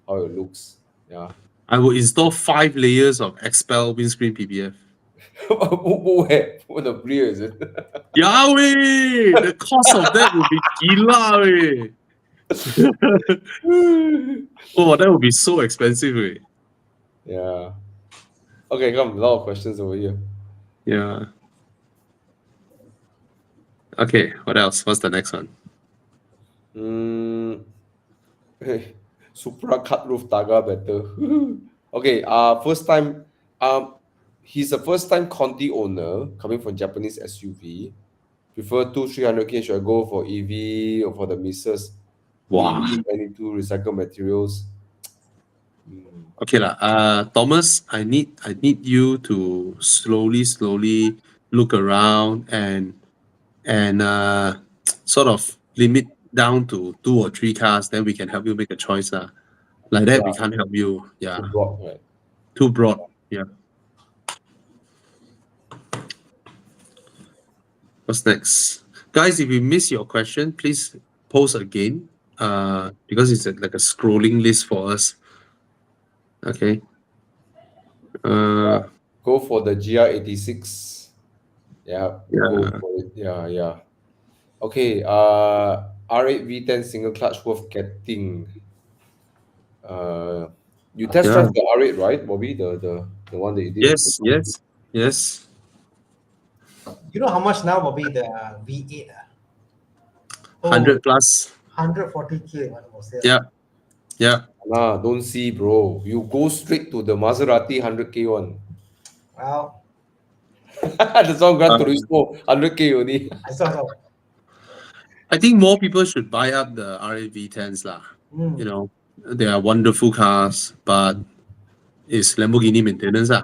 how it looks. Yeah.
I will install 5 layers of Expel windscreen PPF.
Where the rear is it?
Yahweh! The cost of that would be gila, Oh, that would be so expensive,
Yeah. Okay, come. A lot of questions over here.
Yeah. Okay, what else? What's the next one?
Supra cut roof Targa better. Okay. First time. He's a first time Conti owner coming from Japanese SUV. Prefer 200-300K. Should I go for EV or for the missus?
Wow.
EV 92 recycled materials.
Okay lah. Thomas, I need you to slowly look around and sort of limit down to 2 or 3 cars. Then we can help you make a choice lah. Like that, we
Yeah.
can't help you. Yeah,
Too broad, right?
too broad. Yeah. What's next, guys? If you miss your question, please post again. Because it's like a scrolling list for us. Okay.
Go for the GR86. Yeah, go
Yeah.
for it. Yeah. Okay, R8 V10 single clutch worth getting. You test
Yeah.
drive the R8, right, Bobby? The one that you did.
Yes.
You know how much now will be the V8?
100 plus.
140K one was there.
Yeah.
Nah, don't see, bro. You go straight to the Maserati 100K one.
Well,
The song Gran Turismo 100K only.
I saw.
I think more people should buy up the R8 V10s lah. You know, they are wonderful cars, but it's Lamborghini maintenance lah.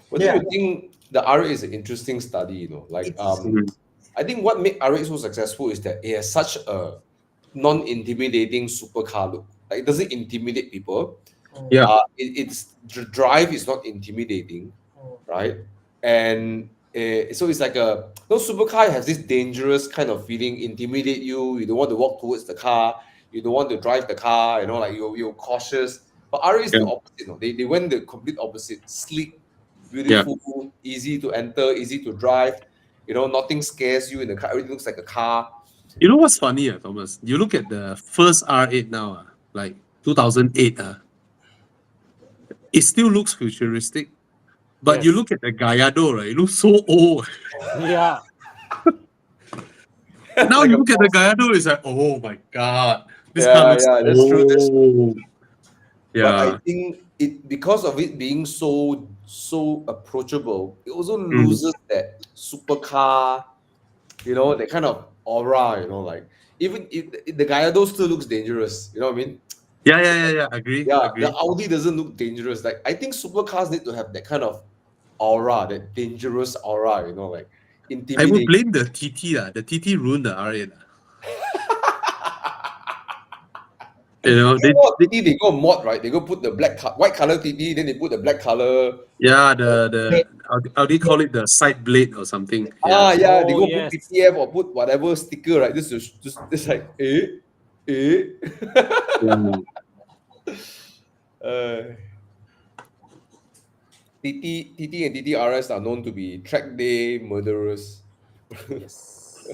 What
Yeah.
do you think the R8 is an interesting study, you know? Like
It's-
I think what made R8 so successful is that it has such a non-intimidating supercar look. Like it doesn't intimidate people.
Yeah.
It's the drive is not intimidating, right? And so it's like no supercar has this dangerous kind of feeling, intimidate you. You don't want to walk towards the car. You don't want to drive the car. You know, like you're cautious. But R8 is the opposite. You know? They went the complete opposite. Sleek, beautiful, easy to enter, easy to drive. You know, nothing scares you in the car. Everything looks like a car.
You know what's funny, Thomas? You look at the first R8 now, like 2008. It still looks futuristic. But
Yes.
you look at the Gallardo, right? It looks so old.
Yeah.
Now
Like
you
a
look at the Gallardo, it's like, oh my god, this
Yeah,
car looks
yeah, that's true, that's
old.
But I
Yeah,
think it because of it being so approachable, it also loses that supercar, you know, that kind of aura, you know, like even if the Gallardo still looks dangerous, you know what I mean?
yeah. Agree.
Yeah, the Audi doesn't look dangerous. Like I think supercars need to have that kind of aura, that dangerous aura, you know, like
I would
intimidating.
blame the TT. The TT ruined the R8. You know,
You know what, TT, they go mod, right? They go put the white color TT, then they put the black color.
the how do you call it, the side blade or something? Yeah.
Yeah, they
Oh,
go
yes.
put PTF or put whatever sticker, right? This is just like
Yeah.
TT and TTRS are known to be track day murderers.
Yes.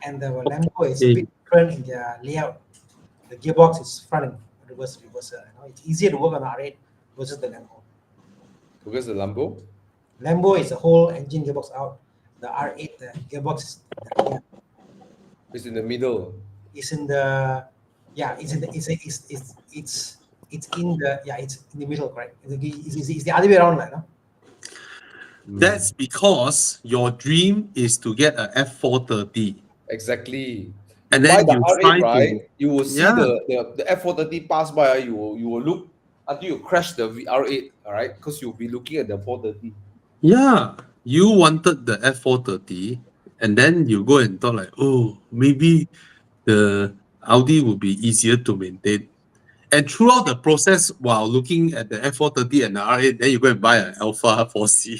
and the Lambo is a bit different in their layout. The gearbox is front and reverse. You know, it's easier to work on R8 versus the Lambo.
Because the Lambo?
Lambo is the whole engine gearbox out. The R8, the gearbox
It's in the middle.
is in the it's in the it's in the middle, correct? It's the other way around, like, no?
That's because your dream is to get a F430.
Exactly.
And
By
then
the
you
R8,
try
right?
to,
You will see
Yeah.
the F430 pass by. You will look until you crash the R8, all right? Because you'll be looking at the 430.
yeah, you wanted the F430, and then you go and thought like, oh, maybe the Audi would be easier to maintain. And throughout the process, while looking at the F430 and the R8, then you go and buy an Alpha 4C.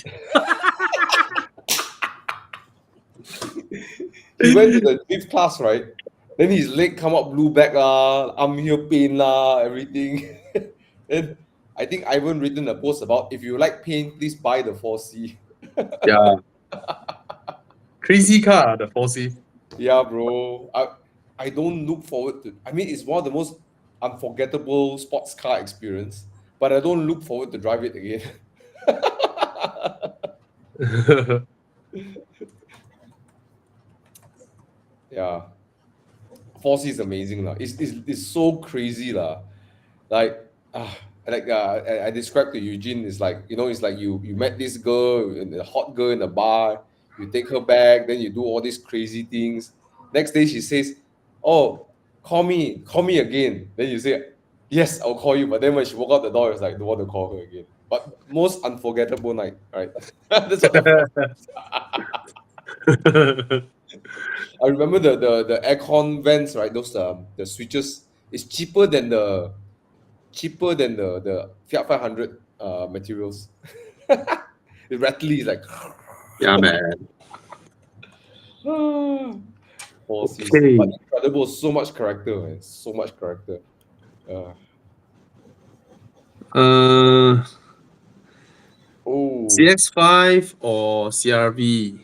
He went to the fifth class, right? Then his leg come up blue back lah, arm here pain lah, everything. Then I think Ivan written a post about if you like pain, please buy the 4C.
Yeah. Crazy car, the 4C.
Yeah, bro. I don't look forward to. I mean, it's one of the most unforgettable sports car experience, but I don't look forward to drive it again. Yeah, 4C is amazing lah. It's so crazy lah. Like I described to Eugene. It's like, you know, it's like you met this girl, a hot girl in a bar. You take her back, then you do all these crazy things. Next day she says, "Oh, call me again. Then you say, yes, I'll call you. But then when she walked out the door, it's like, don't want to call her again. But most unforgettable night, right? That's what I remember the aircon vents, right? Those the switches is cheaper than the Fiat 500 materials. It rattly is like
Yeah, man.
Horses.
Okay.
But incredible, so much character, man. So much character.
Uh,
Oh,
CX5 or CRV?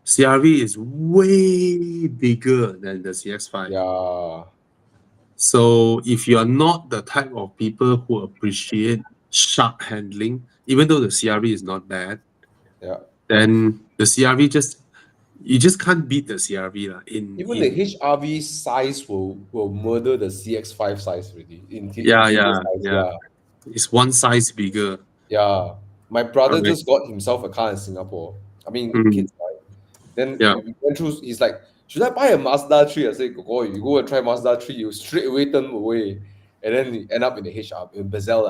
CRV is way bigger than the CX5.
yeah.
So if you are not the type of people who appreciate sharp handling, even though the CRV is not bad,
Yeah.
then the CRV you just can't beat the CRV lah.
Even the HRV size will murder the CX5 size already.
Yeah,
interior
yeah,
size,
yeah. It's one size bigger.
Yeah. My brother
Alright.
just got himself a car in Singapore. I mean,
Mm.
kids, right? Then
Yeah.
we went through, he's like, should I buy a Mazda 3? I said, go, you go and try Mazda 3, you straight away turn away. And then you end up in the HRV, in Bezel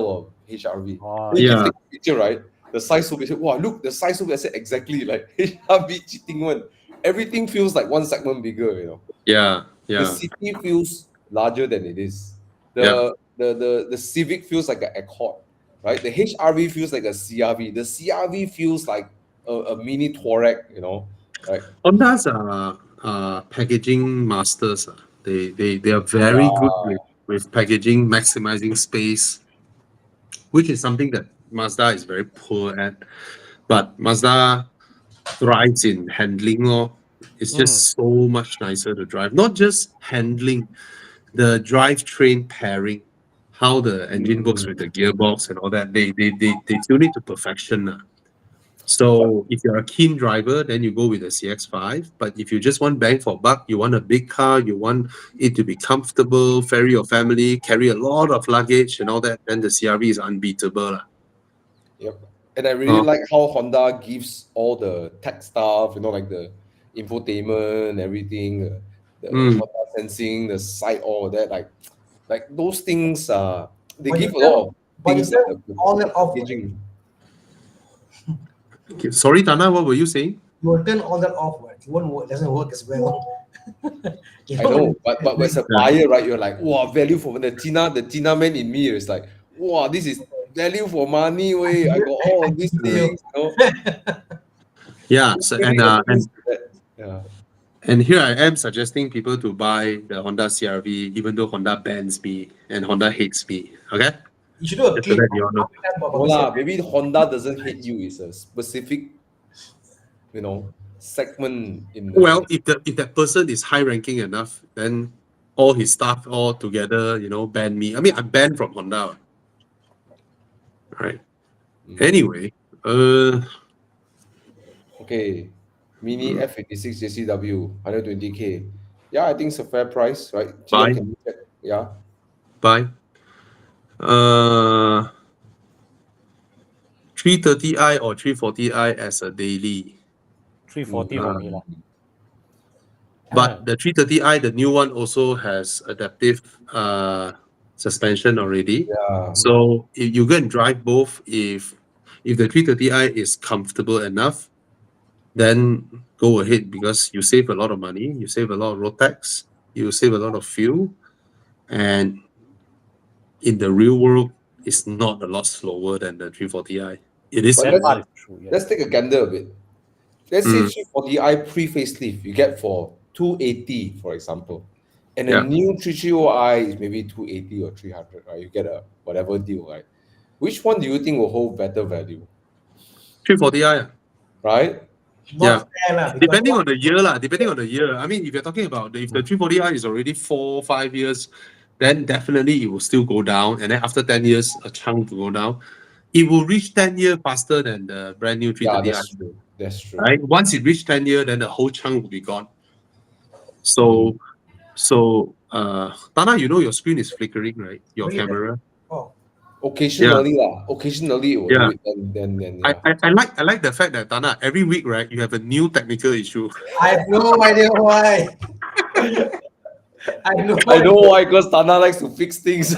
or HRV.
Oh,
Then you
Yeah.
can take a picture, right? The size so big. Wow, look, the size so big. I said, exactly like HRV cheating one. Everything feels like one segment bigger, you know.
Yeah,
The
yeah.
city feels larger than it is.
Yeah.
The Civic feels like an Accord, right? The HRV feels like a CRV. The CRV feels like a mini Touareg, you know, right?
Hondas are packaging masters. They are very good with packaging, maximizing space, which is something that Mazda is very poor at. But Mazda thrives in handling. Lor. It's just so much nicer to drive. Not just handling, the drivetrain pairing, how the engine works with the gearbox and all that. They tune it to perfection. lah. So if you're a keen driver, then you go with the CX5. But if you just want bang for buck, you want a big car, you want it to be comfortable, ferry your family, carry a lot of luggage and all that, then the CRV is unbeatable. lah.
Yep. And I really
Oh.
like how Honda gives all the tech stuff, you know, like the infotainment, everything, the
Mm.
Honda sensing, the sight, all of that. Like those things, they
But
give
you
a lot of
but you
things that
turn all that off.
packaging.
Okay, sorry, Tana, what were you saying?
You will turn all that off, right? It won't work, doesn't work as well. You
I know, but as a
Yeah.
buyer, right, you're like, wow, value for the Tina man in me is like, wow, this is value for money, way. I got all of these things, you know.
Yeah, so,
Really appeals to that. Yeah.
and here I am suggesting people to buy the Honda CRV, even though Honda bans me and Honda hates me. Okay?
You should do a
Just to
clip.
let you all know.
No lah, maybe Honda doesn't hate you. It's a specific, you know, segment in the
Well, if that person is high ranking enough, then all his staff all together, ban me. I mean, I'm banned from Honda. Right.
Mm.
Anyway,
Okay, Mini F86 JCW 120K. Yeah, I think it's a fair price, right?
Buy.
Can you check? Yeah.
buy. 330i or 340i as a daily.
340 for me lah.
But the 330i, the new one, also has adaptive suspension already.
Yeah.
So if you go and drive both, if the 330i is comfortable enough, then go ahead because you save a lot of money, you save a lot of road tax, you save a lot of fuel, and in the real world, it's not a lot slower than the 340i. It is.
But
That part is true. Yeah.
Let's take a gander a bit. Let's say
Mm.
340i pre-facelift you get for 280, for example. And
Yeah.
a new 330i is maybe 280 or 300, right? You get a whatever deal, right? Which one do you think will hold better value,
340i.
right?
Not fair lah, because
Depending on the year, lah. Depending on the year. I mean, if you're talking about if the 340i is already 4-5 years, then definitely it will still go down. And then after 10 years, a chunk will go down. It will reach 10 years faster than the brand new
Yeah,
330i.
that's true. That's true.
Right? Once it reaches 10 years, then the whole chunk will be gone. So, Tana, your screen is flickering, right? Your
Really?
camera.
oh,
Occasionally, occasionally it will
Yeah.
do it, then yeah.
I like the fact that Tana, every week, right, you have a new technical issue.
I have no idea why. I know.
I know why, because Tana likes to fix things.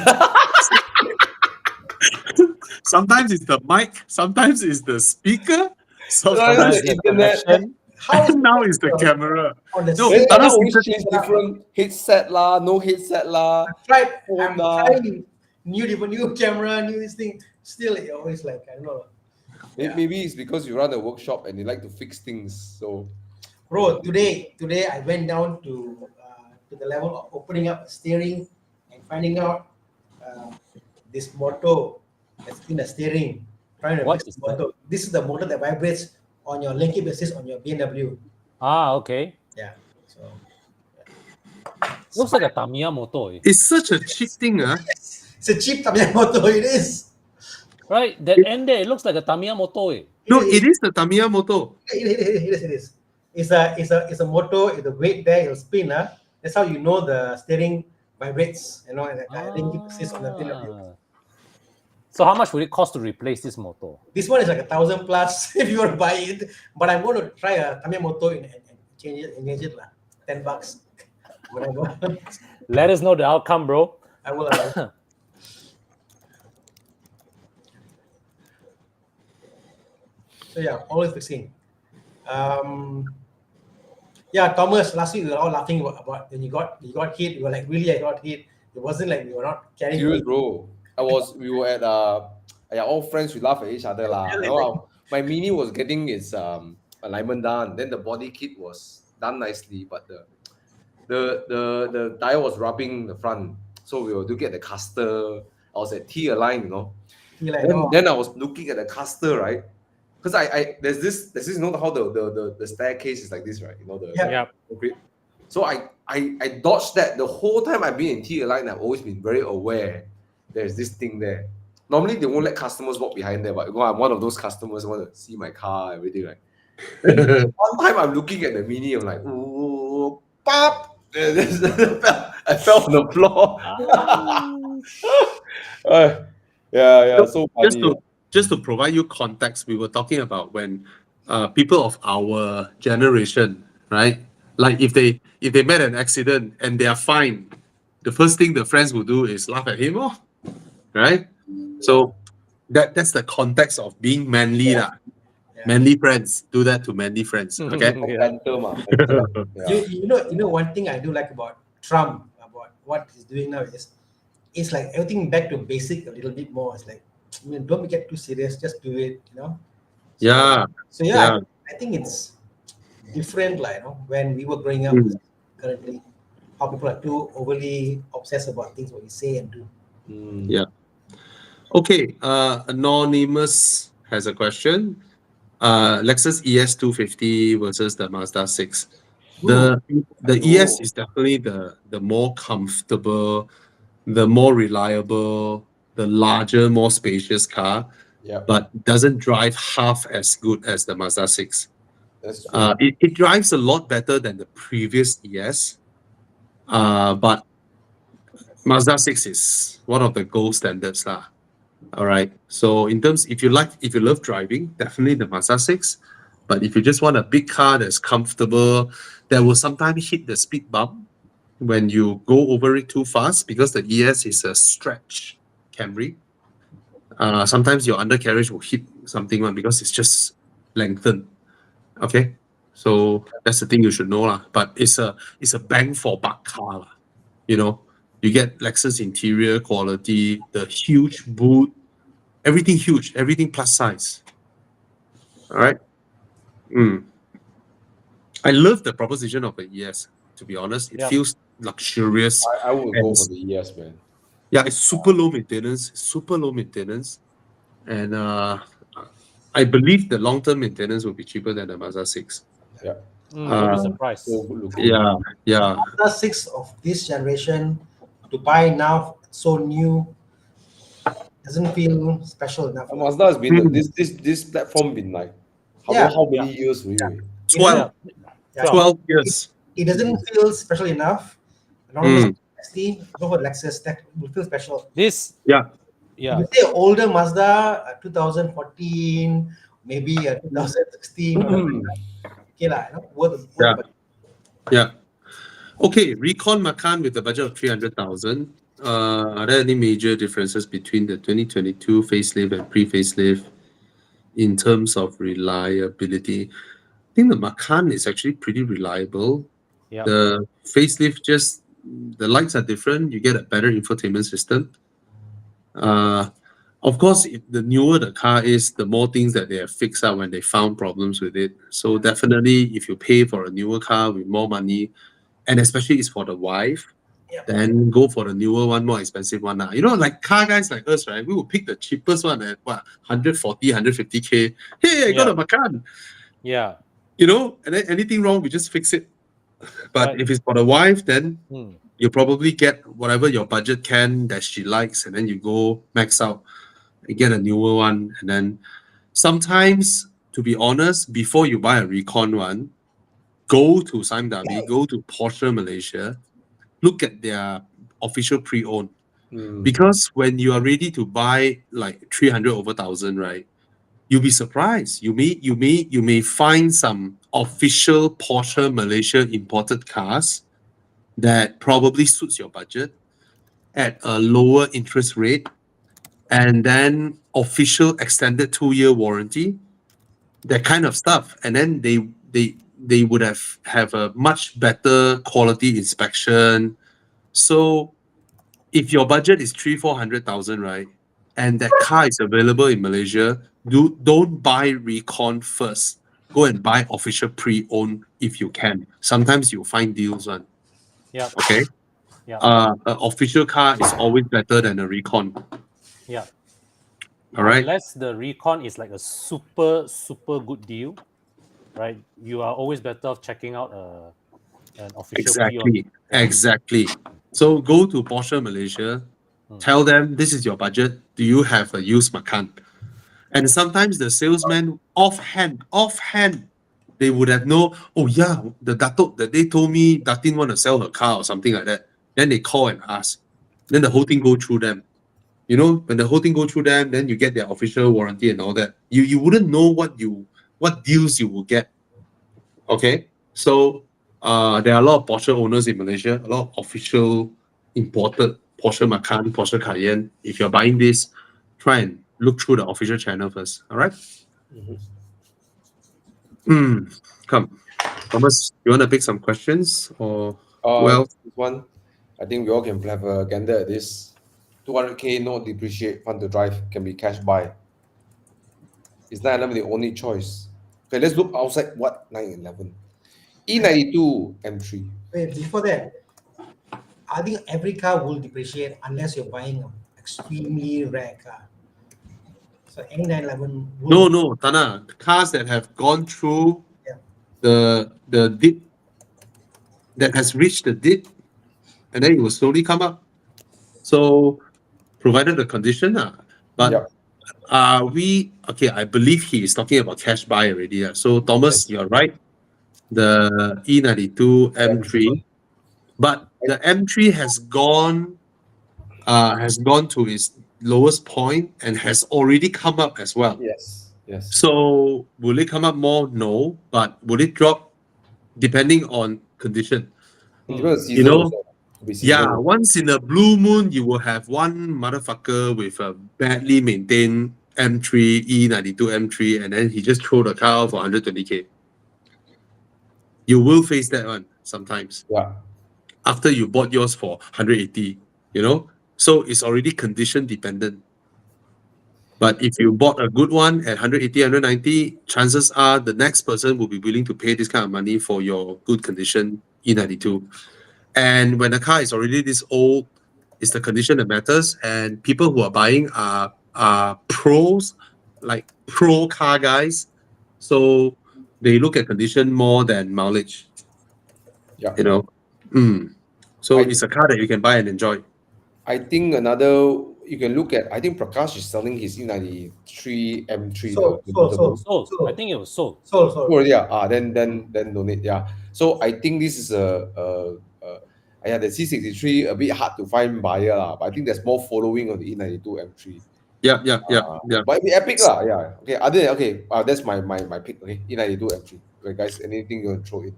Sometimes it's the mic, sometimes it's the speaker,
Sometimes
the
the
internet.
connection.
How is
now it's the camera.
on the
No,
Then
same?
Tana
Tana's
always
internet-
change different headset lah, no headset lah.
I'm
Nah.
trying new camera, new this thing. Still, it always like I don't know. Yeah.
Maybe it's because you run a workshop and you like to fix things. So
Bro, today I went down to the level of opening up the steering and finding out this motor that's in the steering. Trying to
What
fix
is
the motor. This is the motor that vibrates on your linkage assist on your BMW.
Okay.
Yeah. So
Looks like a Tamiya motor.
It's such a cheap thing, huh?
it's a cheap Tamiya motor. It is.
Right? That end there, it looks like a Tamiya motor.
No, it is the Tamiya motor.
It is. It's a motor. It's a weight there. It'll spin. That's how you know the steering vibrates. You know, and the linkage assist on the BMW.
So how much would it cost to replace this motor?
This one is like 1,000 plus if you want to buy it. But I'm going to try a Tamiya motor and change it, engage it lah. $10. Whatever.
Let us know the outcome, bro.
I will. So yeah, always fixing. Yeah, Thomas. Last week we were all laughing about when you got hit. You were like, really, I got hit. It wasn't like we were not carrying.
serious, bro. We were at all friends. We laugh at each other lah. You know, my Mini was getting its alignment done. Then the body kit was done nicely, but the tire was rubbing the front. So we were looking at the caster. I was at T-align, you know.
You're like,
Then I was looking at the caster, right? Because there's this you know how the staircase is like this, right? You know the
Yeah.
Yeah.
concrete. So I dodged that the whole time I've been in T-align. I've always been very aware there's this thing there. Normally they won't let customers walk behind there, but I'm one of those customers who want to see my car, everything, right? One time I'm looking at the Mini, I'm like, ooh, pop! I fell on the floor. Yeah, so funny.
Just to provide you context, we were talking about when people of our generation, right? Like if they met an accident and they are fine, the first thing the friends will do is laugh at him, right? So that's the context of being manly, lah.
Yeah.
Manly friends do that to manly friends. Okay.
Banter, ma. Yeah.
you know one thing I do like about Trump, about what he's doing now is it's like everything back to basic a little bit more. It's like, I mean, don't get too serious, just do it, you know.
Yeah.
So
Yeah.
I think it's different, like, you know, when we were growing up. Currently, how people are too overly obsessed about things what you say and do.
Yeah. Okay. Anonymous has a question. Lexus ES250 versus the Mazda 6. The ES is definitely the more comfortable, the more reliable, the larger, more spacious car,
Yeah,
but doesn't drive half as good as the Mazda 6.
that's true.
It drives a lot better than the previous ES, but Mazda 6 is one of the gold standards lah. All right. So in terms, if you love driving, definitely the Mazda 6. But if you just want a big car that's comfortable, that will sometimes hit the speed bump when you go over it too fast, because the ES is a stretch Camry. Sometimes your undercarriage will hit something because it's just lengthened. Okay. So that's the thing you should know lah. But it's a bang for buck car lah. You know, you get Lexus interior quality, the huge boot, everything huge, everything plus size. All right. I love the proposition of the ES. To be honest, it
Yeah.
feels luxurious.
I would go
And
for the ES, man.
yeah, it's super low maintenance, and I believe the long-term maintenance will be cheaper than the Mazda 6.
Don't be surprised.
So good looking.
Yeah.
Mazda 6 of this generation to buy now, so new, doesn't feel special enough.
Mazda has been this platform been like how many years really?
12
Yeah.
12 years.
It doesn't feel special enough. Normal XT, go for Lexus, that will feel special.
This,
Yeah.
yeah.
If you say older Mazda, 2014, maybe 2016, okay lah, you know, worth.
Yeah. Okay, Recon Macan with a budget of 300,000. Are there any major differences between the 2022 facelift and pre-facelift in terms of reliability? I think the Macan is actually pretty reliable.
Yeah.
The facelift just the lights are different. You get a better infotainment system. Of course, the newer the car is, the more things that they have fixed out when they found problems with it. So definitely, if you pay for a newer car with more money, and especially it's for the wife,
Yeah.
then go for the newer one, more expensive one. You know, like car guys like us, right? We will pick the cheapest one at what 140, 150K. Hey, I got
Yeah.
a Macan.
Yeah.
You know, and then anything wrong, we just fix it. But
Right.
if it's for the wife, then
Hmm.
you probably get whatever your budget can that she likes, and then you go max out and get a newer one. And then sometimes, to be honest, before you buy a Recon one, go to Sime Darby, go to Porsche Malaysia, look at their official pre-owned. Because when you are ready to buy like 300 over 1,000, right? You'll be surprised. You may find some official Porsche Malaysia imported cars that probably suits your budget at a lower interest rate, and then official extended 2-year warranty, that kind of stuff. And then they would have a much better quality inspection. So if your budget is 300,000-400,000, right, and that car is available in Malaysia, don't buy Recon first. Go and buy official pre-owned if you can. Sometimes you'll find deals one.
Yeah.
Okay.
Yeah.
An official car is always better than a Recon.
Yeah.
All right.
Unless the Recon is like a super good deal, right? You are always better off checking out an official pre-owned.
Exactly. So go to Porsche Malaysia, tell them this is your budget. Do you have a used Macan? And sometimes the salesman offhand, they would have know, oh yeah, the Dato that they told me Datin want to sell her car or something like that. Then they call and ask. Then the whole thing go through them. You know, when the whole thing go through them, then you get their official warranty and all that. You wouldn't know what deals you will get. Okay. So there are a lot of Porsche owners in Malaysia, a lot of official imported Porsche Macan, Porsche Cayenne. If you're buying this, try and look through the official channel first. All right. Come, Thomas, you want to pick some questions or well?
This one, I think we all can have a gander at this. 200K, no depreciate, fun to drive, can be cash buy. Is 911 the only choice? Okay, let's look outside what 911. E92 M3.
Wait, before that, I think every car will depreciate unless you're buying an extremely rare car. So any 911 will.
No, Tana. Cars that have gone through
Yeah.
the dip, that has reached the dip, and then it will slowly come up. So, provided the condition, but
Yep.
I believe he is talking about cash buy already. So Thomas, you're right. The E92 M3, but the M3 has gone to its lowest point and has already come up as well.
Yes.
So will it come up more? No, but will it drop? Depending on condition.
Because
You know,
seasonal.
yeah, once in a blue moon, you will have one motherfucker with a badly maintained M3, E92 M3, and then he just throw the car out for 120K. You will face that one sometimes.
Yeah.
After you bought yours for 180, you know? So it's already condition dependent. But if you bought a good one at 180, 190, chances are the next person will be willing to pay this kind of money for your good condition E92. And when the car is already this old, it's the condition that matters. And people who are buying are pros, like pro car guys. So they look at condition more than mileage.
Yeah.
You know. So it's a car that you can buy and enjoy.
I think another you can look at. I think Prakash is selling his E93 M3.
Sold.
I think it was sold.
Sold.
Oh yeah. Then donate. Yeah. So I think this is the C63 a bit hard to find buyer lah. But I think there's more following on the E92 M3.
Yeah.
But it'd be epic lah. Yeah. Okay. That's my pick. Okay. E92 M3. Okay, guys. Anything you want to throw in?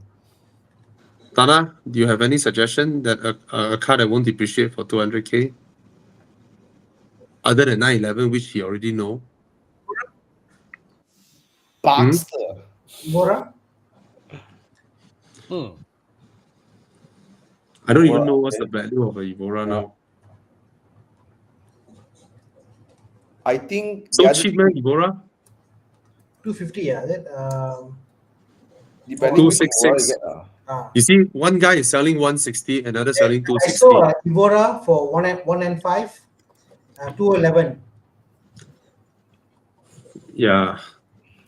Tana, do you have any suggestion that a car that won't depreciate for 200K? Other than 911, which he already know.
Boxster.
Evora?
Hmm.
I don't even
Evora,
know what's the
okay.
value of a Evora now.
I think
So
the other
cheap, man, Evora?
250, yeah. That,
depending which
266.
Evora you get.
You see, one guy is selling 160, another selling
I
260.
saw Evora for 195, 211.
Yeah.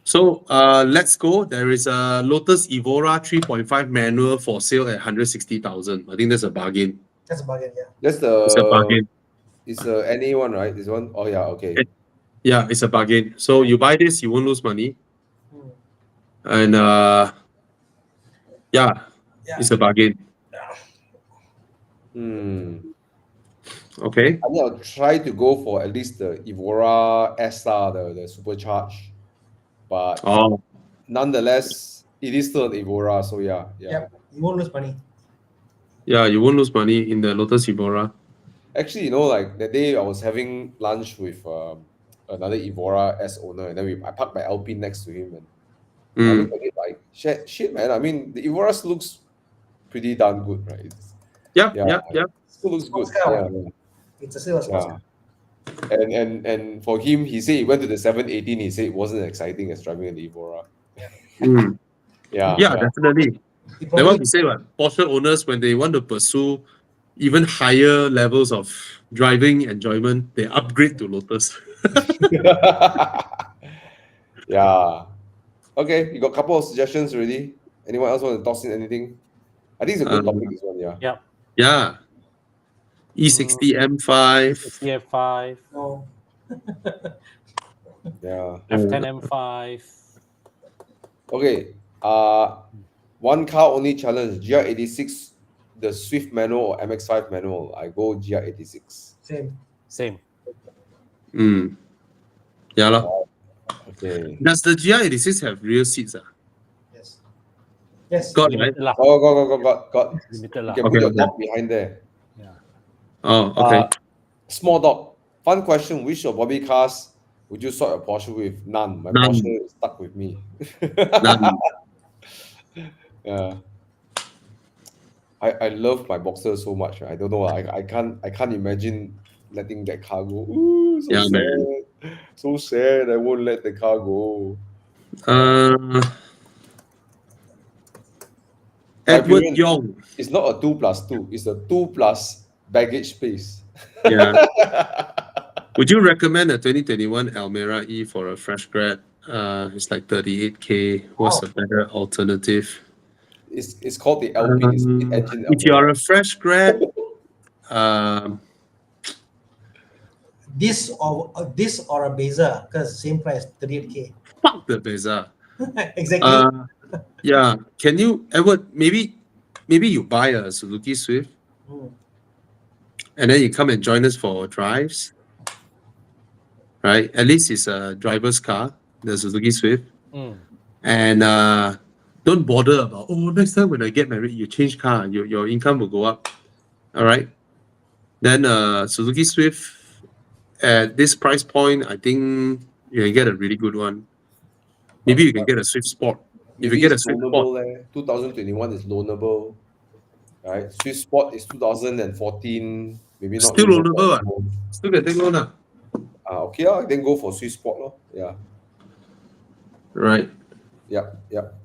So let's go. There is a Lotus Evora 3.5 manual for sale at 160,000. I think that's a bargain.
That's a bargain, yeah.
That's
It's a bargain.
it's a NA one, right? This one? Oh yeah, okay.
Yeah, it's a bargain. So you buy this, you won't lose money.
Hmm.
And yeah,
Yeah.
it's a bargain. Okay.
I think I'll try to go for at least the Evora SR, the supercharged. But
Oh,
nonetheless, it is still an Evora, so yeah.
Yep. You won't lose money.
yeah, you won't lose money in the Lotus Evora.
Actually, like that day I was having lunch with another Evora S owner, and then I parked my Alpine next to him, and I look at it like shit, man. I mean, the Evora still looks pretty darn good, right?
Yeah.
Still looks good.
Sports car.
Yeah.
It's a silver sports
Yeah.
car.
And for him, he said he went to the 718. He said it wasn't as exciting as driving an Evora.
Mm.
Yeah.
Yeah, definitely.
He
Like what
probably,
we say, what Porsche owners, when they want to pursue even higher levels of driving enjoyment, they upgrade to Lotus.
Yeah. Okay, you got a couple of suggestions already. Anyone else want to toss in anything? I think it's a good topic, this one. Yeah.
Yeah. E60 M5.
CF5,
no.
Yeah.
F10 M5.
Okay. One car only challenge, GR86, the Swift manual or MX5 manual. I go GR86.
Same.
Mm. Yeah. lah.
Okay.
Does the GR86 have rear seats?
Yes. Yes.
Got right?
Limited lah.
Got.
Limited
You
lah.
can
Okay,
put your
okay.
dog behind there.
Oh, okay.
Small dog. Fun question. Which of Bobby cars would you swap your Porsche with? None. My
None.
Porsche is stuck with me.
None.
Yeah. I love my Boxer so much. I don't know. I can't imagine letting that car go. Ooh, so
Yeah,
sad.
man.
So sad. I won't let the car go.
Edward
Hyperion.
Yong.
It's not a 2+2. It's a 2+ baggage space.
Yeah. Would you recommend a 2021 Almera E for a fresh grad? It's like 38K. What's a better alternative?
It's called the Alpine. It's the engine
If you
Almera.
are a fresh grad,
This or a Beza, because same price, 38K.
fuck the Beza.
Exactly.
Yeah. Can you, Edward, maybe you buy a Suzuki Swift
Hmm.
and then you come and join us for drives, right? At least it's a driver's car, the Suzuki Swift.
Mm.
And don't bother about, next time when I get married, you change car, your income will go up. All right. Then Suzuki Swift at this price point, I think you can get a really good one. Maybe you can get a Swift Sport. If
Maybe
you get a
it's
Swift
loanable.
Sport,
2021 is loanable. Right? Swift Sport is 2014. Maybe not
still
loanable
loanable.
anymore.
Still can take loan.
Okay, then go for Swift Sport. Lor. Yeah.
Right.
Yep.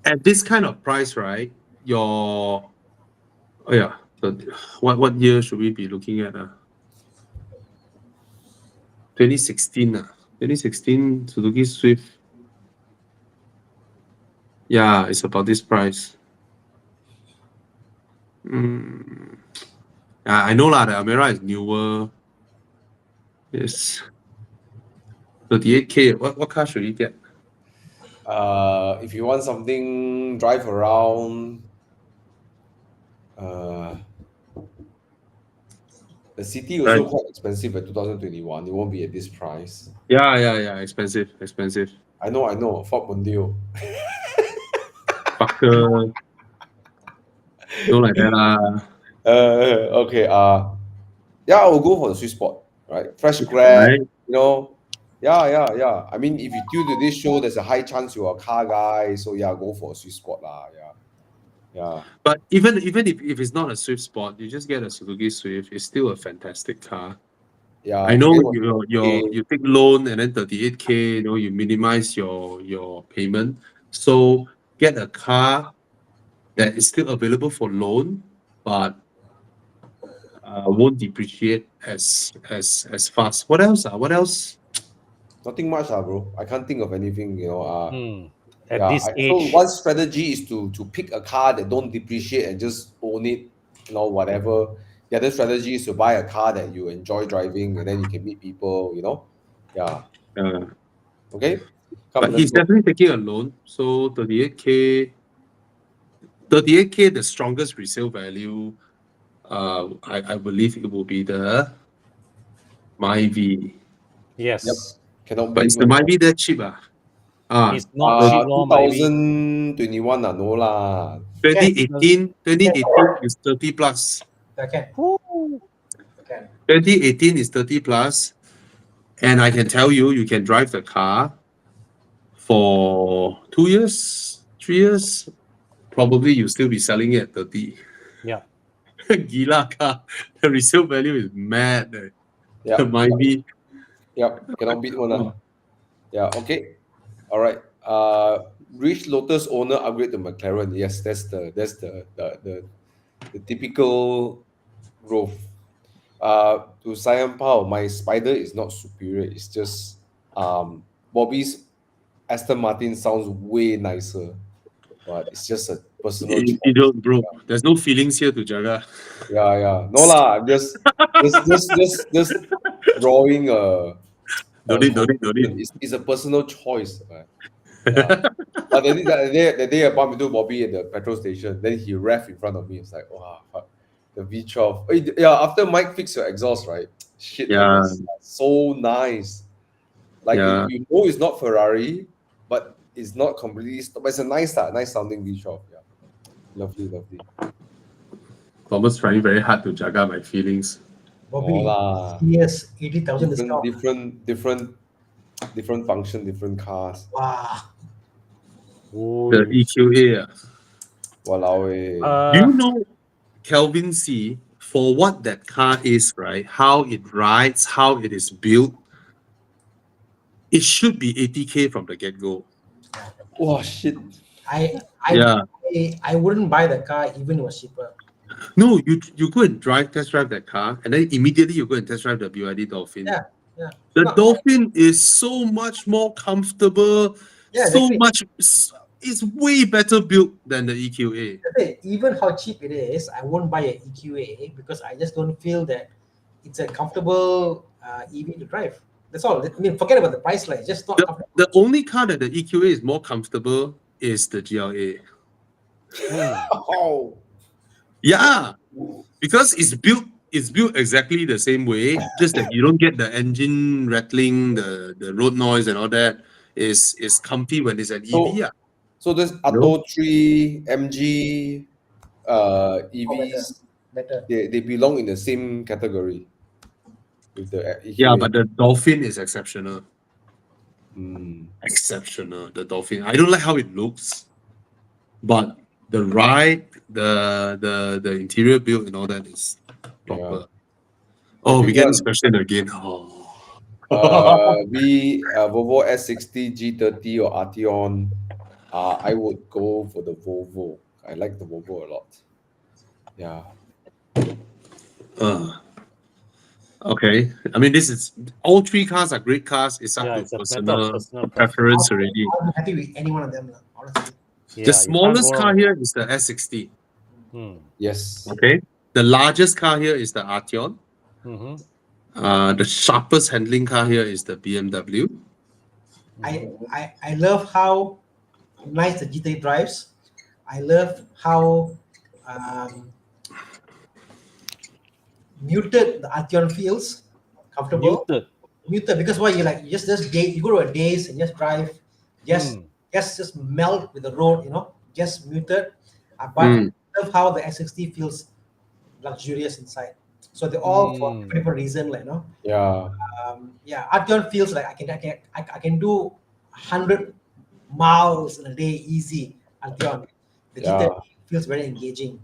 At this kind of price, right? So what year should we be looking at? 2016. 2016 Suzuki Swift. Yeah, it's about this price. Yeah, I know lah. The Almera is newer. Yes. 38K. What car should you get?
If you want something drive around, the city also
Right.
quite expensive at 2021. It won't be at this price.
Yeah. Expensive.
I know. Ford Mondeo.
Fucker. Don't like that lah.
Okay. Yeah, I will go for the sweet spot. Right, fresh grad.
Right?
You know. Yeah. I mean, if you tune to this show, there's a high chance you're a car guy. So yeah, go for a sweet spot lah. Yeah.
But even if it's not a Swift spot, you just get a Suzuki Swift. It's still a fantastic car.
Yeah.
I know
forget about
you take loan and then 38K. You know, you minimize your payment. So get a car that is still available for loan, but won't depreciate as fast. What else? What else?
nothing much, bro. I can't think of anything. You know.
At
Yeah,
this
so
age,
one strategy is to pick a car that don't depreciate and just own it, you know, whatever. The other strategy is to buy a car that you enjoy driving and then you can meet people, you know. Yeah. Okay. Come,
But
let's
he's
go.
definitely taking a loan. So 38K, the strongest resale value. I believe it will be the Myvi.
yes,
Cannot
But
beat
is the
one.
Myvi that cheap?
it's not cheap, lor, maybe.
2021 no lah.
2018 is 30 plus.
I can.
Woo.
I can.
2018 is 30 plus. And I can tell you, you can drive the car for 2 years, 3 years. Probably you'll still be selling it at 30.
Yeah.
Gila car. The resale value is mad.
Yeah.
The Myvi.
Yep, cannot beat one. Yeah, okay. All right. Rich Lotus owner upgrade to McLaren. Yes, that's the typical growth. To Siam Pao, my Spider is not superior. It's just Bobby's Aston Martin sounds way nicer, but it's just a personal choice.
You don't, bro. There's no feelings here to Jaga.
Yeah. No lah, I'm just drawing a.
Don't need.
It's a personal choice. Right? Yeah. But the day I bumped into Bobby at the petrol station, then he revved in front of me. It's like, wow, fuck. The V12. Yeah, after Mike fixed your exhaust, right? Shit,
Yeah.
that's so nice. Like
Yeah.
you know, it's not Ferrari, but it's not completely. But it's a nice sounding V12. Yeah, lovely.
Thomas trying very hard to jaga my feelings.
Bobby,
lah.
yes, 80,000 discount.
Different function, different cars.
Wow.
The EQA.
Walao eh.
Do you know, Kelvin C, for what that car is, right? How it rides, how it is built, it should be 80K from the get-go.
Oh shit.
I wouldn't buy the car even if it was cheaper.
No, you go and test drive that car, and then immediately you go and test drive the BYD Dolphin.
Yeah.
The
No.
Dolphin is so much more comfortable.
Yeah,
so
exactly.
much. It's way better built than the EQA.
Okay, even how cheap it is, I won't buy an EQA because I just don't feel that it's a comfortable EV to drive. That's all. I mean, forget about the price, like just not comfortable.
The only car that the EQA is more comfortable is the GLA.
Oh.
Yeah, because it's built exactly the same way, just that you don't get the engine rattling, the road noise and all that. Is comfy when it's an EV.
So there's Atto 3, MG, EVs.
Better.
They belong in the same category with the EQA.
Yeah, but the Dolphin is exceptional.
Mm.
Exceptional. The Dolphin. I don't like how it looks, but the ride, the interior build and all that is proper.
Yeah.
Oh, we get this question again. Oh.
Volvo S60, G30 or Arteon. I would go for the Volvo. I like the Volvo a lot. Yeah.
Okay. I mean, this is all three cars are great cars. It's up
Yeah,
to
it's a
personal
personal
preference already.
I'm happy with any one of them, honestly.
Yeah,
The
you
smallest
can't go
car
wrong.
here is the S60.
Yes.
Okay. The largest car here is the Arteon.
Mhm.
The sharpest handling car here is the BMW.
I love how nice the GT drives. I love how muted the Arteon feels. Comfortable. Muted because why you just you go to a days and just drive, just melt with the road, just muted. But love how the S60 feels luxurious inside. So they're all for different reason, like
Yeah.
Arteon feels like I can do 100 miles in a day easy. Arteon, the
Yeah.
G30 feels very engaging,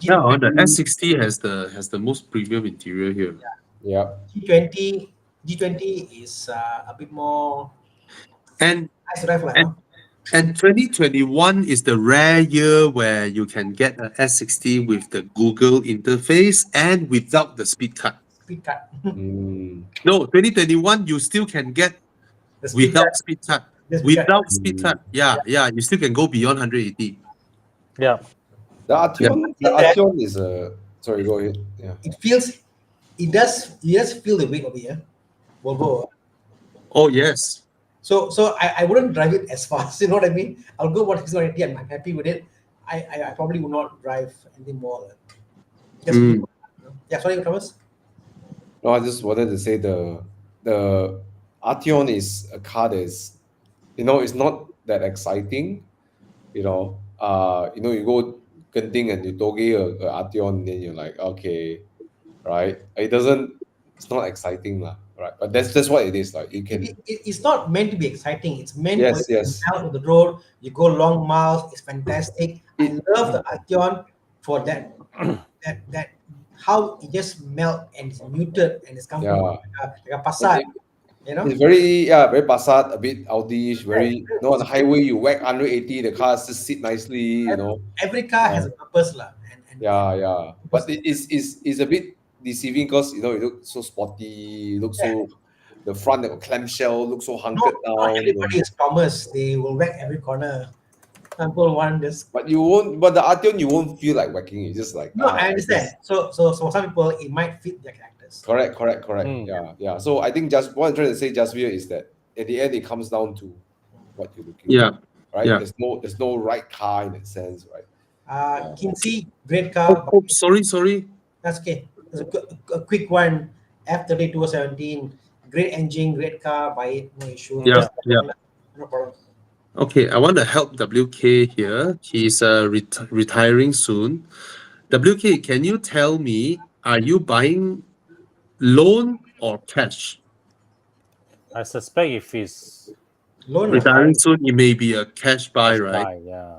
Yeah, the S60 has the most premium interior here.
Yeah.
G20 is a bit more
And
nice to drive, like,
and and 2021 is the rare year where you can get a S60 with the Google interface and without the speed cut.
speed cut.
Mm.
No, 2021 you still can get
The speed
without
cut.
speed cut.
The speed cut.
Without speed cut, yeah, you still can go beyond 180.
Yeah.
The Arteon,
Yeah.
is a. Sorry, go ahead. Yeah.
It does feel the weight of it, Volvo.
Oh yes.
So I wouldn't drive it as fast, you know what I mean? I'll go 180 and I'm happy with it. I probably would not drive anything more. Just yeah, sorry, Thomas.
No, I just wanted to say the Arteon is a car that is, it's not that exciting. You go Genting and you toge a Arteon, then you're like, okay, right? It's not exciting, lah, right? But that's what it is. Like you can,
It's not meant to be exciting. It's meant for
yes,
you to
yes,
out of the road. You go long miles. It's fantastic. I love the Arteon for that. that how it just melt and it's muted and it's comfortable, like a Passat.
It's very Passat, a bit Audi-ish, very. On the highway you whack 180, the cars just sit nicely.
Every car has a purpose, lah.
Yeah. But it's a bit deceiving because it looks so sporty, the front the clamshell looks so hunkered down.
Not everybody is Thomas. They will whack every corner. People want this.
But you won't. But the Arteon you won't feel like whacking it. Just like
No, I understand. So for some people it might fit their characters.
Correct. Yeah. So I think just what I'm trying to say just here is that at the end it comes down to what you're looking at. Right.
Yeah.
There's no right car in that sense, right?
Kinsey, great car.
Oh, sorry.
That's okay. It's a quick one. F32 2017, great engine, great car. Buy it, no issue.
Yeah.
No problem.
Okay, I want to help WK here. He's retiring soon. WK, can you tell me, are you buying loan or cash?
I suspect if it's
Loan.
Retiring soon, it may be a cash buy, right?
buy, yeah.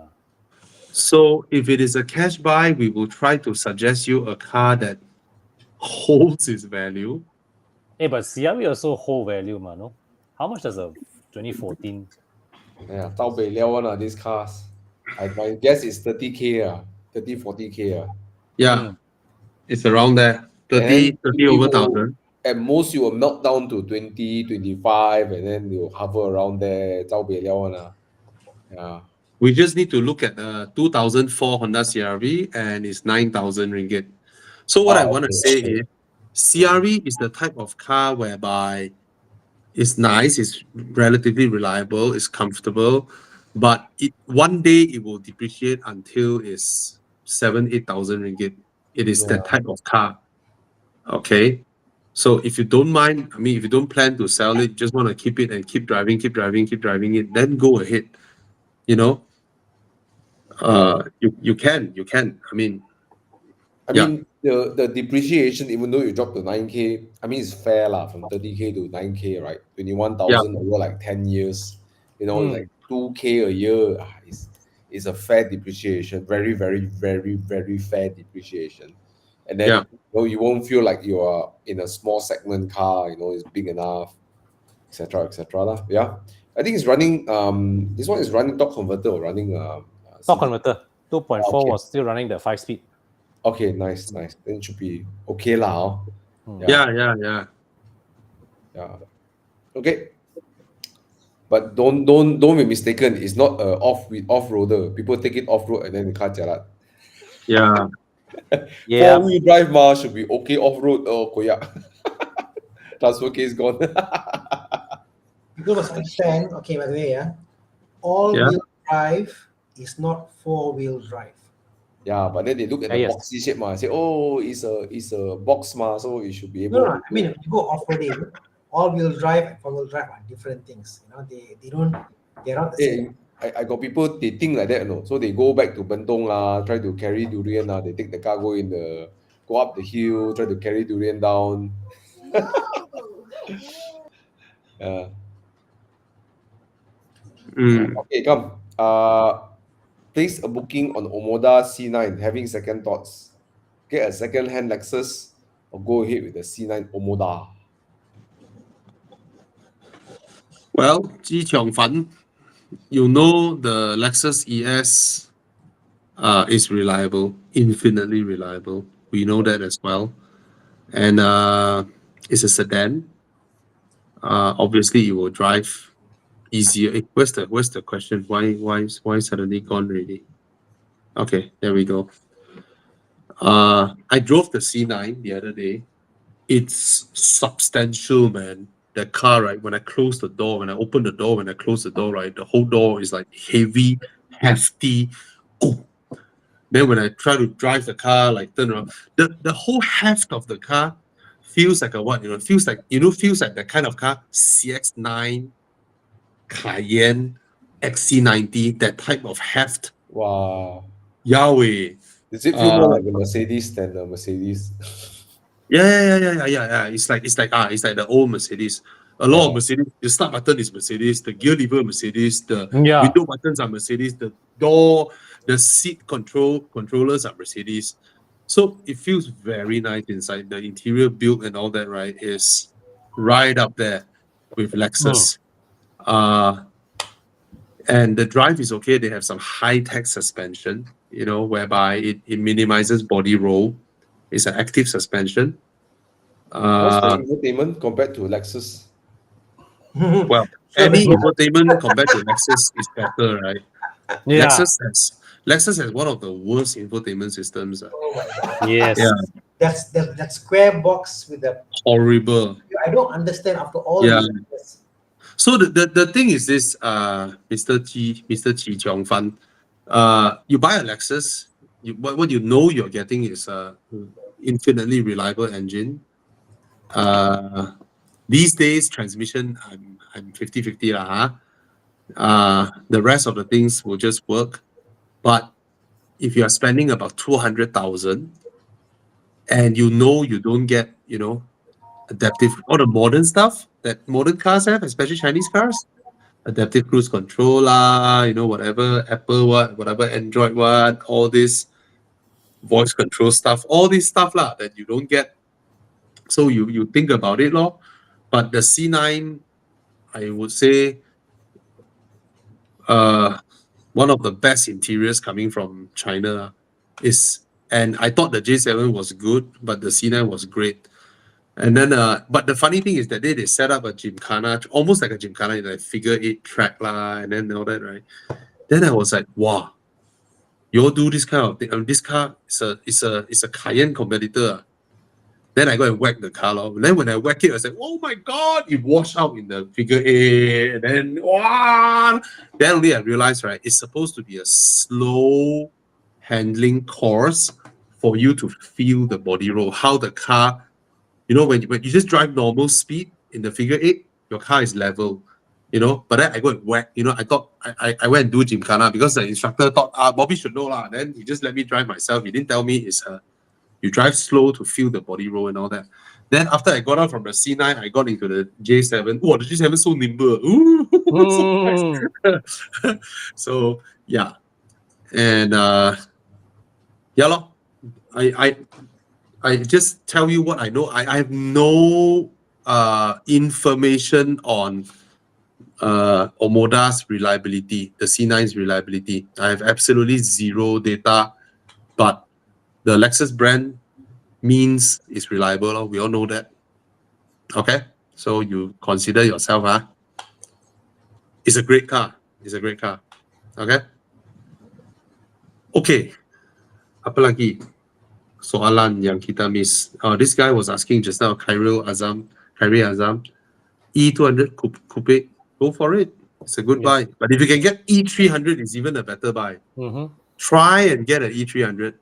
So if it is a cash buy, we will try to suggest you a car that holds its value.
Hey, but CRV also hold value, man. No? How much does a 2014?
Yeah, 到北了 one these cars. I guess it's 30K 30, 40K
Yeah, it's around there. 30 over 1,000.
At most you will melt down to 20, 25, and then you'll hover around there. 到北了 one Yeah.
We just need to look at the 2004 Honda CRV and it's 9,000 ringgit. So what I want to say is, CRV is the type of car whereby it's nice, it's relatively reliable, it's comfortable, but one day it will depreciate until it's 7,000-8,000 ringgit. It is that type of car. Okay. So if you don't mind, if you don't plan to sell it, just want to keep it and keep driving it, then go ahead. You can.
I mean, the depreciation, even though you drop to 9K, it's fair from 30K to 9K, right? 21,000 over like 10 years, like 2K a year is a fair depreciation, very, very, very, very fair depreciation. And then you won't feel like you are in a small segment car, it's big enough, etc. Yeah, I think it's running. This one is running torque converter or running
Torque converter 2.4
okay.
was still running the 5-speed.
Okay, nice. Then it should be okay lah.
Yeah.
Okay. But don't be mistaken. It's not a off-roader. People take it off-road and then the car jalat.
Yeah.
Yeah.
4-wheel drive should be okay off-road. Oh, koyak. Transfer case gone.
People must understand, okay, by the way, all-wheel drive is not 4-wheel drive.
Yeah, but then they look at the boxy shape say, oh, it's a box so it should be able.
No, I mean, if you go off-roading, all-wheel drive and 4-wheel drive are different things. They're not the same.
I got people they think like that, you know. So they go back to Bentong try to carry durian They take the car, go up the hill, try to carry durian down. Uh, okay, come. Place a booking on Omoda C9, having second thoughts. Get a second-hand Lexus or go ahead with the C9 Omoda.
Well, Ji Chiong Fan, you know the Lexus ES is reliable, infinitely reliable. We know that as well. And it's a sedan. Obviously, it will drive easier. Where's the question? Why suddenly gone already? Okay, there we go. I drove the C9 the other day. It's substantial, man. That car, right? When I close the door, when I open the door, when I close the door, right? The whole door is like heavy, hefty. Oh. Then when I try to drive the car, like turn around, the whole heft of the car feels like a what? Feels like that kind of car, CX9, Cayenne, XC90, that type of heft.
Wow.
Yahweh.
Does it feel more like a Mercedes than a Mercedes?
Yeah. It's like the old Mercedes. A lot of Mercedes. The start button is Mercedes. The gear lever Mercedes. The
Yeah.
window buttons are Mercedes. The door, the seat controllers are Mercedes. So it feels very nice inside. The interior build and all that, right, is right up there with Lexus. And the drive is okay. They have some high-tech suspension, whereby it minimizes body roll. It's an active suspension.
What's the infotainment compared to Lexus?
Well, any infotainment compared to Lexus is better, right?
Yeah.
Lexus has one of the worst infotainment systems.
Oh my God.
Yes.
Yeah,
That's that square box with the.
horrible.
I don't understand after all
Yeah.
these years.
So the thing is this, Mr. Chi Chiong Fan, you buy a Lexus, what you know you're getting is a infinitely reliable engine. These days transmission, I'm 50-50 lah. The rest of the things will just work, but if you are spending about 200,000 and you don't get adaptive, all the modern stuff that modern cars have, especially Chinese cars, adaptive cruise control lah, whatever Apple whatever Android all this voice control stuff, all this stuff lah that you don't get. So you think about it lor. But the C9, I would say, one of the best interiors coming from China and I thought the J7 was good, but the C9 was great. And then, but the funny thing is that they set up a gymkhana, almost like a gymkhana, like figure 8 track lah, and then all that, right? Then I was like, wow, you all do this kind of thing. This car is a Cayenne competitor. Then I go and whack the car lor. Then when I whack it, I was like, oh my God, it washed out in the figure 8. And then, wow. Then only I realized, right, it's supposed to be a slow handling course for you to feel the body roll, how the car, when you just drive normal speed in the figure 8, your car is level, but then I go and whack, I thought I went and do gymkhana because the instructor thought, Bobby should know lah. Then he just let me drive myself. He didn't tell me you drive slow to feel the body roll and all that. Then after I got out from the C9, I got into the J7. Oh, the J7 is so nimble. Ooh. So yeah. And yeah lor. I just tell you what I know. I have no information on Omoda's reliability, the C9's reliability. I have absolutely zero data, but the Lexus brand means it's reliable. We all know that. Okay, so you consider yourself. It's a great car. Okay. Okay. Apa lagi? Soalan yang kita miss. This guy was asking just now, Khairil Azam, E200 coupe, go for it. It's a good buy. But if you can get E300, it's even a better buy. Try and get an E300.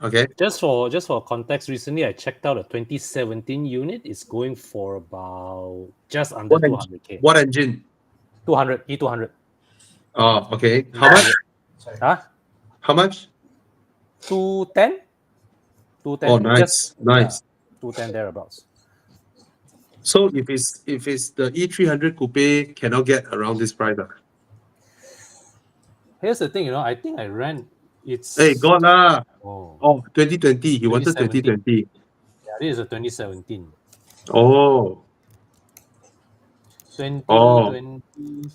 Okay.
Just for context, recently I checked out a 2017 unit. It's going for about just under 200K.
What engine?
200 E200.
Oh, okay. How much?
Sorry.
Huh?
How much?
210? 210.
Oh, nice, nice.
210 thereabouts.
So if it's the E300 coupe, cannot get around this price.
Here's the thing, I think I ran it's
Hey, got lah.
oh,
Oh, 2020. He wanted
2017.
2020.
Yeah, this is a 2017.
Oh,
2020.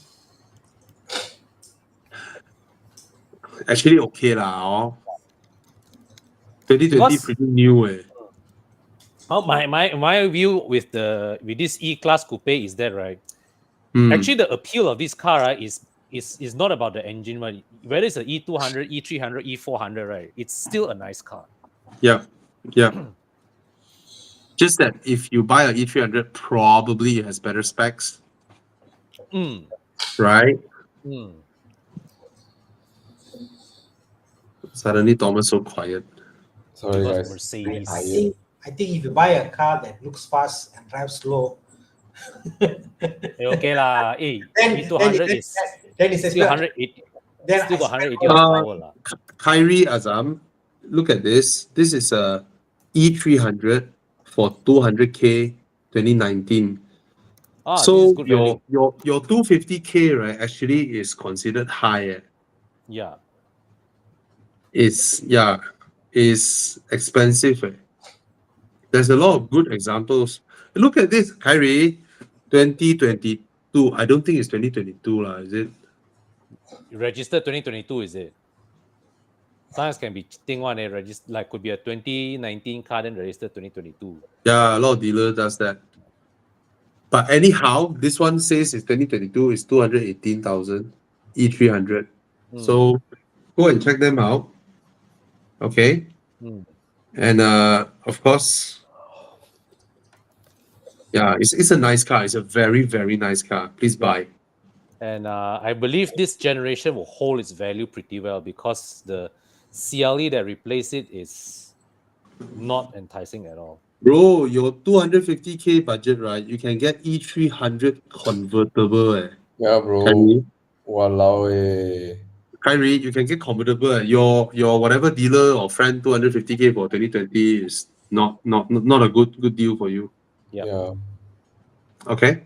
actually okay lah. Oh. 2020
Because-
pretty new eh.
My view with this E-Class coupe is that, right?
Hmm.
Actually, the appeal of this car, right, is not about the engine, right? Whether it's an E200, E300, E400, right? It's still a nice car.
Yeah, yeah. Just that if you buy a E300, probably it has better specs,
Mm,
right?
mm.
Suddenly Thomas so quiet.
Sorry,
Because
guys.
Mercedes.
I think if you buy a car that looks fast and drives slow,
Okay lah.
then
E200 is
it's
still
expect-
180.
then
Still got
I
180
expect-
horsepower lah.
Kyrie Azam, look at this. This is a E300 for 200K 2019.
This
So
is good value.
your 250K, right, actually is considered high.
Yeah.
Is expensive. There's a lot of good examples. Look at this, Kyrie, 2022. I don't think it's 2022 lah, is it?
Registered 2022, is it? Sometimes can be cheating one. Like could be a 2019 car then registered 2022.
Yeah, a lot of dealers does that. But anyhow, this one says it's 2022. It's 218,000 E300. So go and check them out. Okay.
Mm.
And of course, yeah, it's a nice car. It's a very, very nice car. Please buy.
And I believe this generation will hold its value pretty well because the CLE that replaced it is not enticing at all.
Bro, your 250K budget, right? You can get E300 convertible.
Yeah, bro.
Kyrie,
Walao eh.
Kyrie, you can get convertible. Your whatever dealer or friend 250K for 2020 is not a good deal for you.
Yep.
Yeah.
Okay.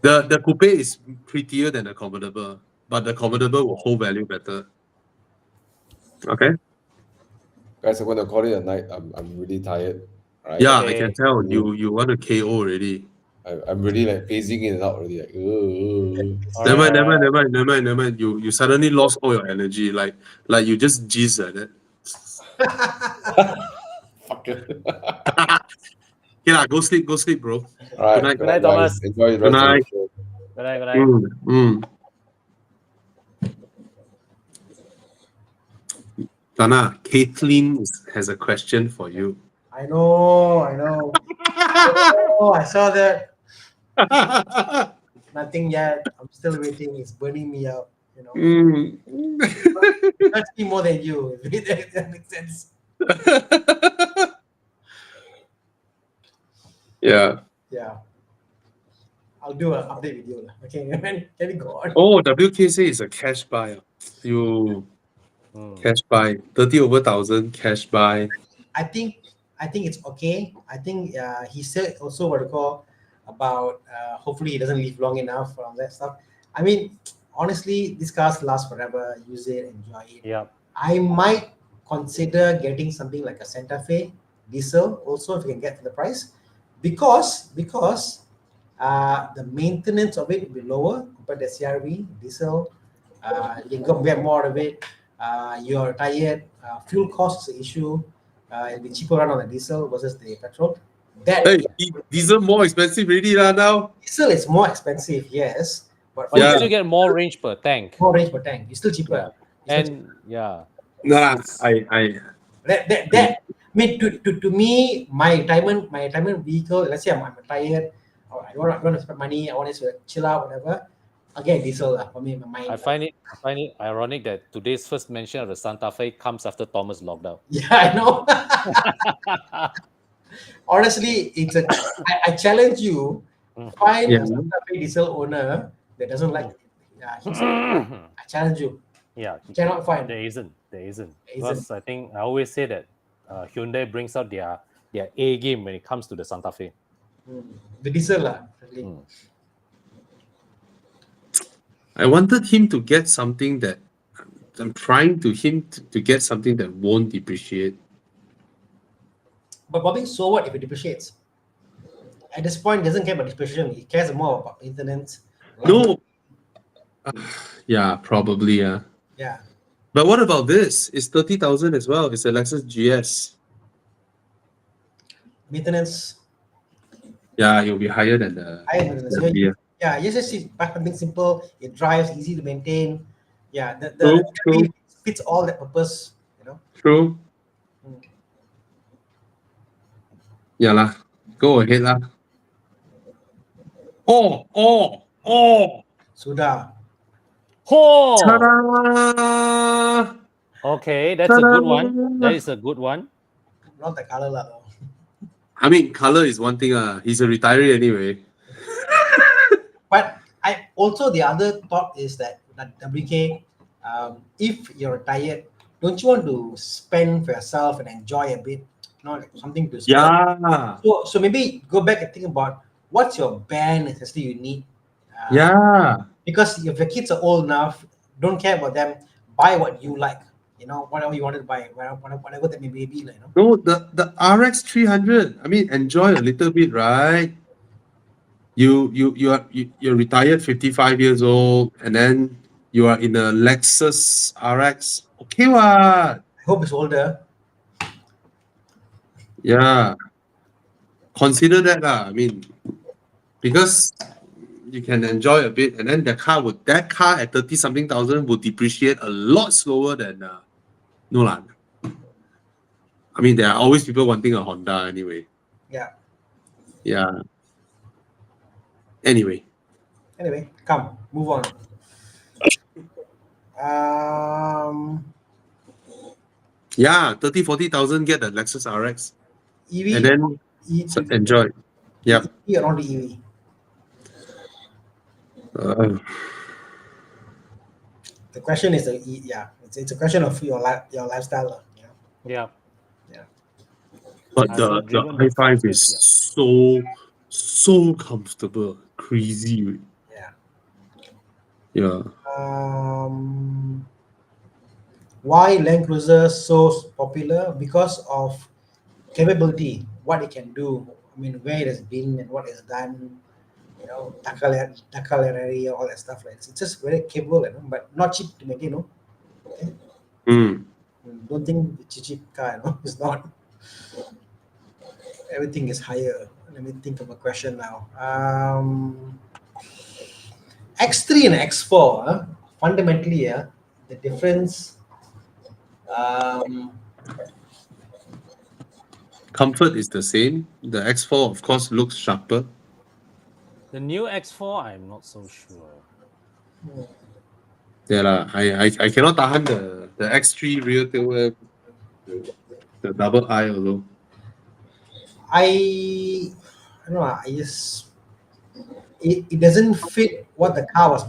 The coupe is prettier than the convertible, but the convertible will hold value better. Okay.
Guys, I'm gonna call it a night. I'm really tired. Right?
Yeah, I
Okay.
can tell you want to KO already.
I'm really like phasing in and out already. Like,
Alright,
Never mind. You suddenly lost all your energy. Like you just jizz like that.
Fuck it.
Yeah, go sleep, bro.
All right.
Good night.
Good night,
guys.
Thomas.
Enjoy the
Good
rest of
night.
the show.
Good night.
Dana, Caitlin has a question for you.
I know. Oh, I saw that. Nothing yet. I'm still waiting. It's burning me out. That's me more than you. That makes sense.
Yeah.
Yeah. I'll do an update video. Okay, can we go on?
Oh, WKC is a cash buy. You cash buy 30/1000 cash buy.
I think it's okay. I think he said also what you call about hopefully he doesn't live long enough for all that stuff. I mean, honestly, these cars last forever. Use it, enjoy it.
Yeah.
I might consider getting something like a Santa Fe diesel also if you can get to the price, because the maintenance of it will be lower compared to CRV diesel. You can get more of it. You're tired. Fuel cost is an issue. It'll be cheaper run on the diesel versus the petrol. That
Hey, diesel more expensive already lah now.
diesel is more expensive, yes, but
But
Yeah.
you still get more range per tank.
more range per tank. It's still cheaper.
Yeah.
It's still
And yeah.
Nah,
It's-
I
that I mean to me my retirement vehicle, let's say I'm retired or I don't want to spend money, I want to chill out, whatever, again diesel for me in my mind.
I find it ironic that today's first mention of the Santa Fe comes after Thomas locked out.
Yeah, I know. Honestly, I challenge you, find
Yeah.
a Santa Fe diesel owner that doesn't like Yeah, I challenge you.
Yeah,
Cannot find.
there isn't.
Isn't.
Because I think I always say that Hyundai brings out their A game when it comes to the Santa Fe.
The diesel lah. Really.
Mm.
I wanted him to get something that I'm trying to get something that won't depreciate.
But Bobby, so what if it depreciates? At this point, he doesn't care about depreciation. He cares more about maintenance.
No. Yeah, probably. Yeah.
Yeah.
But what about this? It's 30,000 as well. It's a Lexus GS.
Maintenance.
Yeah, it'll be higher than the.
Higher maintenance.
the
Yeah,
rear.
yeah, you just see something simple. It drives, easy to maintain. Yeah, the
True.
fits all that purpose. You know.
True.
Mm.
Yeah lah. Go ahead lah. Oh.
Sudah.
Oh,
Ta-da!
okay, that's a good one.
Ta-da!
That is a good one.
Not the color lah.
I mean, color is one thing. He's a retiree anyway.
But I also the other thought is that WK, if you're retired, don't you want to spend for yourself and enjoy a bit? Like something to spend.
Yeah.
So maybe go back and think about what's your band necessarily you need.
Yeah.
Because if your kids are old enough, don't care about them. Buy what you like. You know, whatever you want to buy, whatever that may be. You know.
No, the RX 300. I mean, enjoy a little bit, right? You're retired, 55 years old, and then you are in a Lexus RX. Okay, what?
I hope it's older.
Yeah. Consider that lah. I mean, because you can enjoy a bit, and then that car at 30 something thousand would depreciate a lot slower than no lah. I mean, there are always people wanting a Honda anyway.
Yeah.
Yeah. Anyway.
Anyway, come, move on.
Yeah, 30,000-40,000 get the Lexus RX.
EV.
And then enjoy. Yep.
EV or not EV? The question is, it's a question of your lifestyle.
Yeah.
But
I've
the
not driven the
i5 is so comfortable. Crazy.
Yeah.
Yeah.
Why Land Cruiser so popular? Because of capability, what it can do. I mean, where it has been and what it's done. You know, Dakar area, all that stuff. Right? It's just very capable, but not cheap to maintain. No. Okay? Don't think it's a cheap car. No, it's not. Everything is higher. Let me think of a question now. X3 and X4, fundamentally, the difference.
Comfort is the same. The X4, of course, looks sharper.
The new X4, I'm not so sure.
Yeah, I cannot tahan the X3 rear tail, the double I although.
I don't know. It doesn't fit what the car was.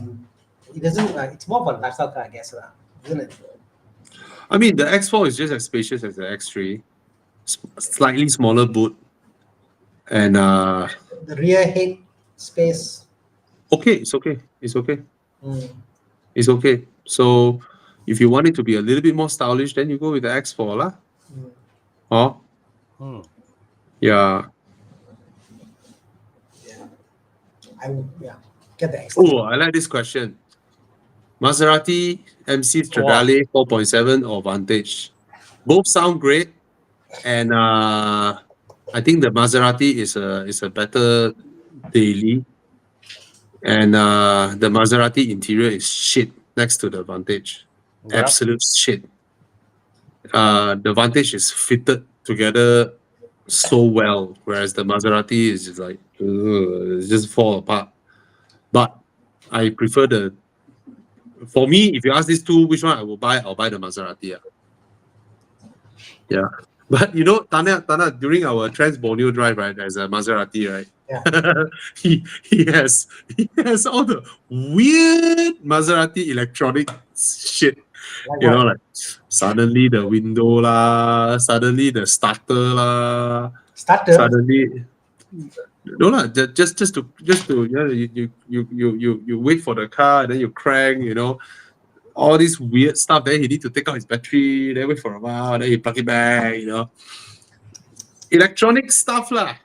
It doesn't. It's more of a lifestyle car, I guess, isn't it?
I mean, the X4 is just as spacious as the X3. Slightly smaller boot. And
The rear head space.
okay, it's okay. It's okay.
Mm.
It's okay. So if you want it to be a little bit more stylish, then you go with the X4 lah.
Mm.
Oh, yeah.
Get the X3.
Oh, I like this question. Maserati MC Stradale 4.7 or Vantage. Both sound great, and I think the Maserati is a better daily, and the Maserati interior is shit next to the Vantage.
Yep.
Absolute shit. The Vantage is fitted together so well, whereas the Maserati is just like it just fall apart. But I prefer for me, if you ask these two, which one I will buy, I'll buy the Maserati. Yeah. But you know, Tana, during our Trans Borneo drive, right, there's a Maserati, right?
Yeah.
he has all the weird Maserati electronic shit.
Like
You
what?
know, like suddenly the window lah, suddenly the starter lah,
Starter.
suddenly no lah, just to you wait for the car and then you crank, you know, all this weird stuff. Then he need to take out his battery, then wait for a while, then he plug it back, you know. Electronic stuff lah.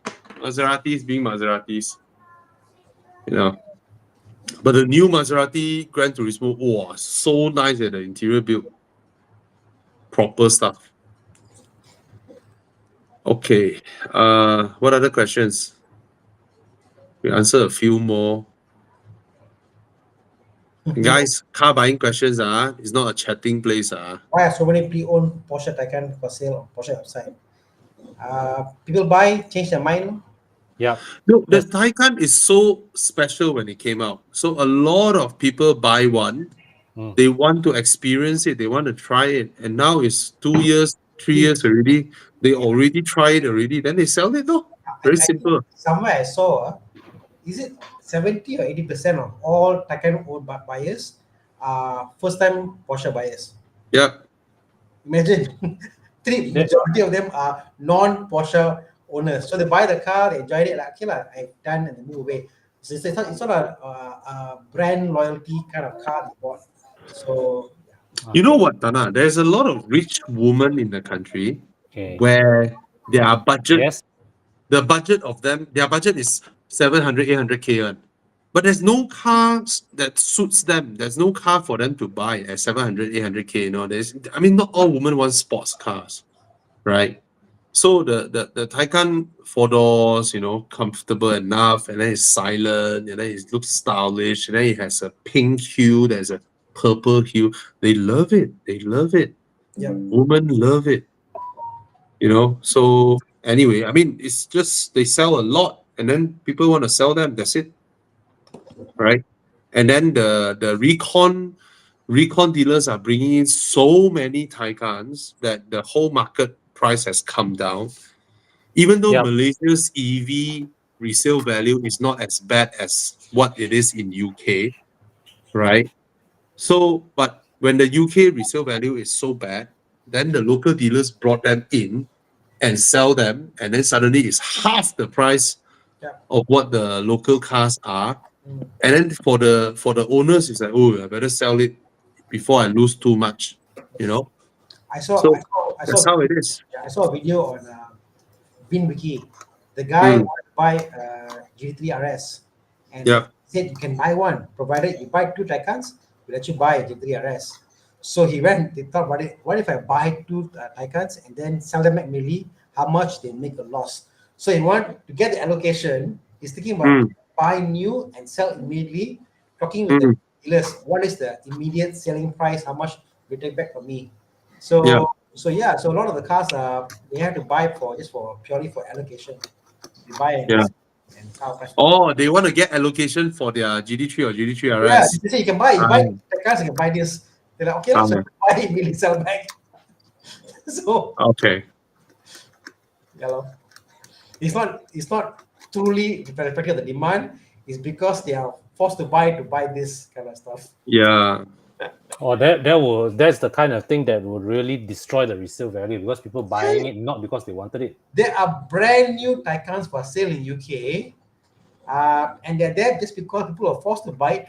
Maseratis being Maseratis. You know. But the new Maserati Gran Turismo, wow, so nice at the interior build. Proper stuff. Okay. What other questions? We answer a few more. Guys, car buying questions it's not a chatting place.
Why are so many pre-owned Porsche Taycan for sale on Porsche website? People buy, change their mind.
Yeah.
No, the
Yes.
Taycan is so special when it came out. So a lot of people buy one.
Mm.
They want to experience it. They want to try it. And now it's 2 years, 3 years already. They already tried it already. Then they sell it. No, very
I think
simple.
somewhere I saw, is it 70 or 80% of all Taycan owned buyers are first-time Porsche buyers?
Yeah.
Imagine, majority of them are non-Porsche owners. So they buy the car, they enjoy it, like, okay, I've done, and they move away. So it's not a brand loyalty kind of car they bought. So
You know what, Tana? There's a lot of rich women in the country
Okay.
where their budget,
Yes.
the budget of them, their budget is 700, 800K. But there's no cars that suits them. There's no car for them to buy at 700, 800K. You know, not all women want sports cars, right? So the Taycan 4 doors, you know, comfortable enough, and then it's silent, and then it looks stylish, and then it has a pink hue, there's a purple hue. They love it. They love it.
yeah,
Women love it. You know, so anyway, it's just they sell a lot, and then people want to sell them. That's it, right? And then the recon dealers are bringing in so many Taycans that the whole market price has come down. Even though
Yep.
Malaysia's EV resale value is not as bad as what it is in UK, right? So, but when the UK resale value is so bad, then the local dealers brought them in and sell them, and then suddenly it's half the price
Yeah.
of what the local cars are.
Mm.
And then for the owners, it's like, oh, I better sell it before I lose too much, you know.
I saw
That's how it is.
I saw a video on VinWiki. The guy wanted to buy GT3 RS, and
Yeah.
said you can buy one provided you buy 2 Taycans. We'll let you buy a GT3 RS. So he went. They thought about it. What if I buy 2 Taycans and then sell them at Millie? How much they make a loss? So he want to get the allocation. He's thinking about buy new and sell immediately. Talking with the dealers, what is the immediate selling price? How much will take back from me? So
Yeah.
so a lot of the cars they have to buy purely for allocation. They buy and car price.
Oh, they want to get allocation for their GD3 or GD3
Yeah,
RS.
they say you buy the cars, you can buy this. They're like, okay, so buy immediately sell back. So
Okay.
it's not truly reflecting the demand. It's because they are forced to buy this kind of stuff.
Yeah.
Or that's the kind of thing that would really destroy the resale value because people buying it not because they wanted it.
There are brand new Taycans for sale in UK, and they're there just because people are forced to buy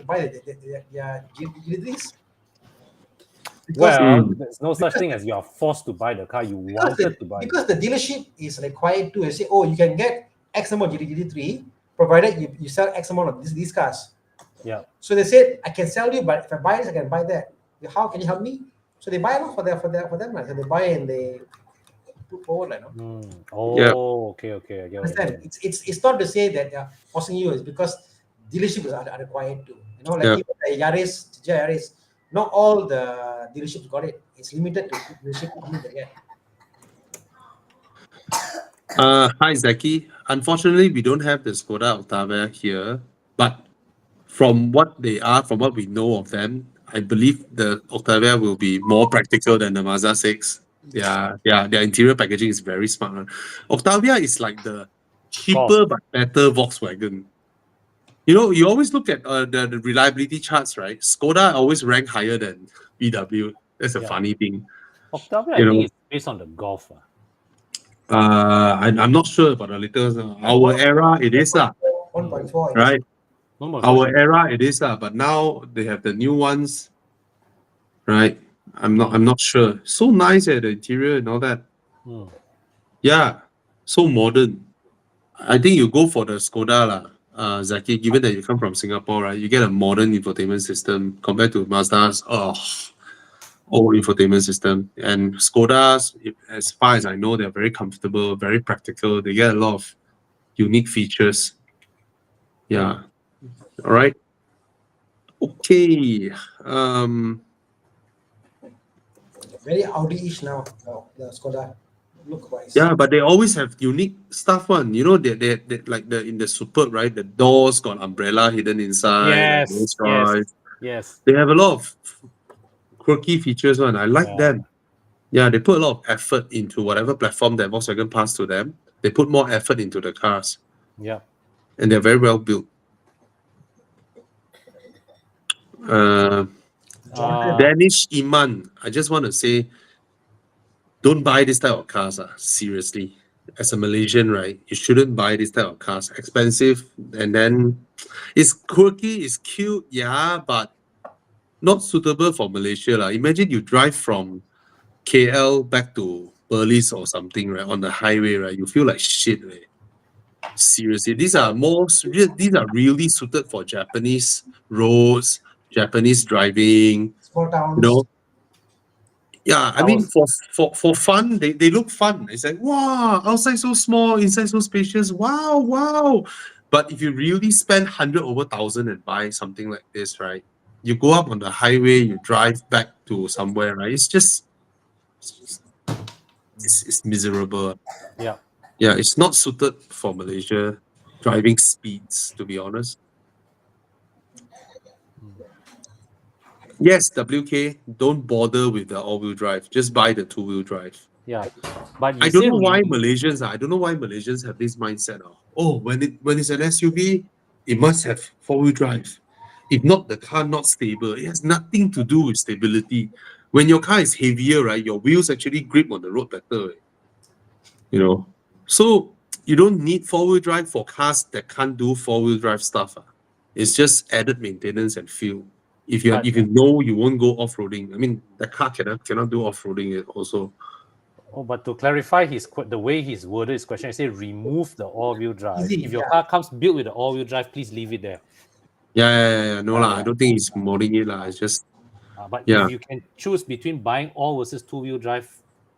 their GT3s.
Well, there's no such thing as you're forced to buy the car you wanted to buy.
Because the dealership is required to say, oh, you can get X amount of GT3 provided you sell X amount of these cars.
Yeah.
So they said, I can sell you, but if I buy this, I can buy that. How can you help me? So they buy it for them. Right? So they buy and they put forward.
Oh,
Yeah.
okay. I get what you
Understand?
mean.
It's not to say that they're forcing you. It's because dealerships are required to. Like
Yeah.
even the Yaris, not all the dealerships got it. It's limited to dealerships that get.
Hi, Zaki. Unfortunately, we don't have the Skoda Octavia here, but from what we know of them, I believe the Octavia will be more practical than the Mazda 6. Yeah, their interior packaging is very smart. Octavia is like the cheaper but better Volkswagen. You know, you always look at the reliability charts, right? Skoda always rank higher than VW. That's a
Yeah.
funny thing.
Octavia, I
You know.
think it's based on the Golf.
I'm not sure about the latest. Our era, it is
1.4.
right.
No more
Our
question.
era, it is but now they have the new ones, right? I'm not sure. So nice the interior and all that.
Hmm.
Yeah, so modern. I think you go for the Skoda lah, Zaki. Given that you come from Singapore, right? You get a modern infotainment system compared to Mazda's old infotainment system. And Skoda's, as far as I know, they're very comfortable, very practical. They get a lot of unique features. Yeah. All right. Okay.
Very Audi-ish now, the Skoda look-wise.
Yeah, but they always have unique stuff. You know, they like in the Superb, right? The doors got umbrella hidden inside.
Yes,
Like those
yes.
guys.
Yes.
They have a lot of quirky features. I like
Yeah.
them. Yeah, they put a lot of effort into whatever platform that Volkswagen passed to them. They put more effort into the cars,
Yeah.
and they're very well built. Danish Iman, I just want to say, don't buy this type of cars. Seriously, as a Malaysian, right, you shouldn't buy this type of cars. Expensive, and then it's quirky, it's cute, yeah, but not suitable for Malaysia. Imagine you drive from KL back to Perlis or something, right, on the highway, right? You feel like shit, right? Seriously, these are really suited for Japanese roads, Japanese driving.
Small towns.
You know, yeah, I mean, for fun, they look fun. It's like, wow, outside so small, inside so spacious. Wow. But if you really spend 100 over 1,000 and buy something like this, right? You go up on the highway, you drive back to somewhere, right? It's miserable.
Yeah.
Yeah, it's not suited for Malaysia driving speeds, to be honest. Yes, WK, don't bother with the all-wheel drive. Just buy the two-wheel drive.
Yeah. But you
I don't
say
know why Malaysians have this mindset. When it's an SUV, it must have four-wheel drive. If not, the car not stable. It has nothing to do with stability. When your car is heavier, right, your wheels actually grip on the road better. You know, so you don't need four-wheel drive for cars that can't do four-wheel drive stuff. It's just added maintenance and fuel. If you know you won't go off-roading, I mean, the car cannot do off-roading also.
Oh, but to clarify the way he's worded his question, I say remove the all-wheel drive.
Easy,
If your
yeah.
car comes built with the all-wheel drive, please leave it there.
Yeah. No
Yeah.
I don't think he's modding it It's just
But
Yeah.
if you can choose between buying all versus two-wheel drive,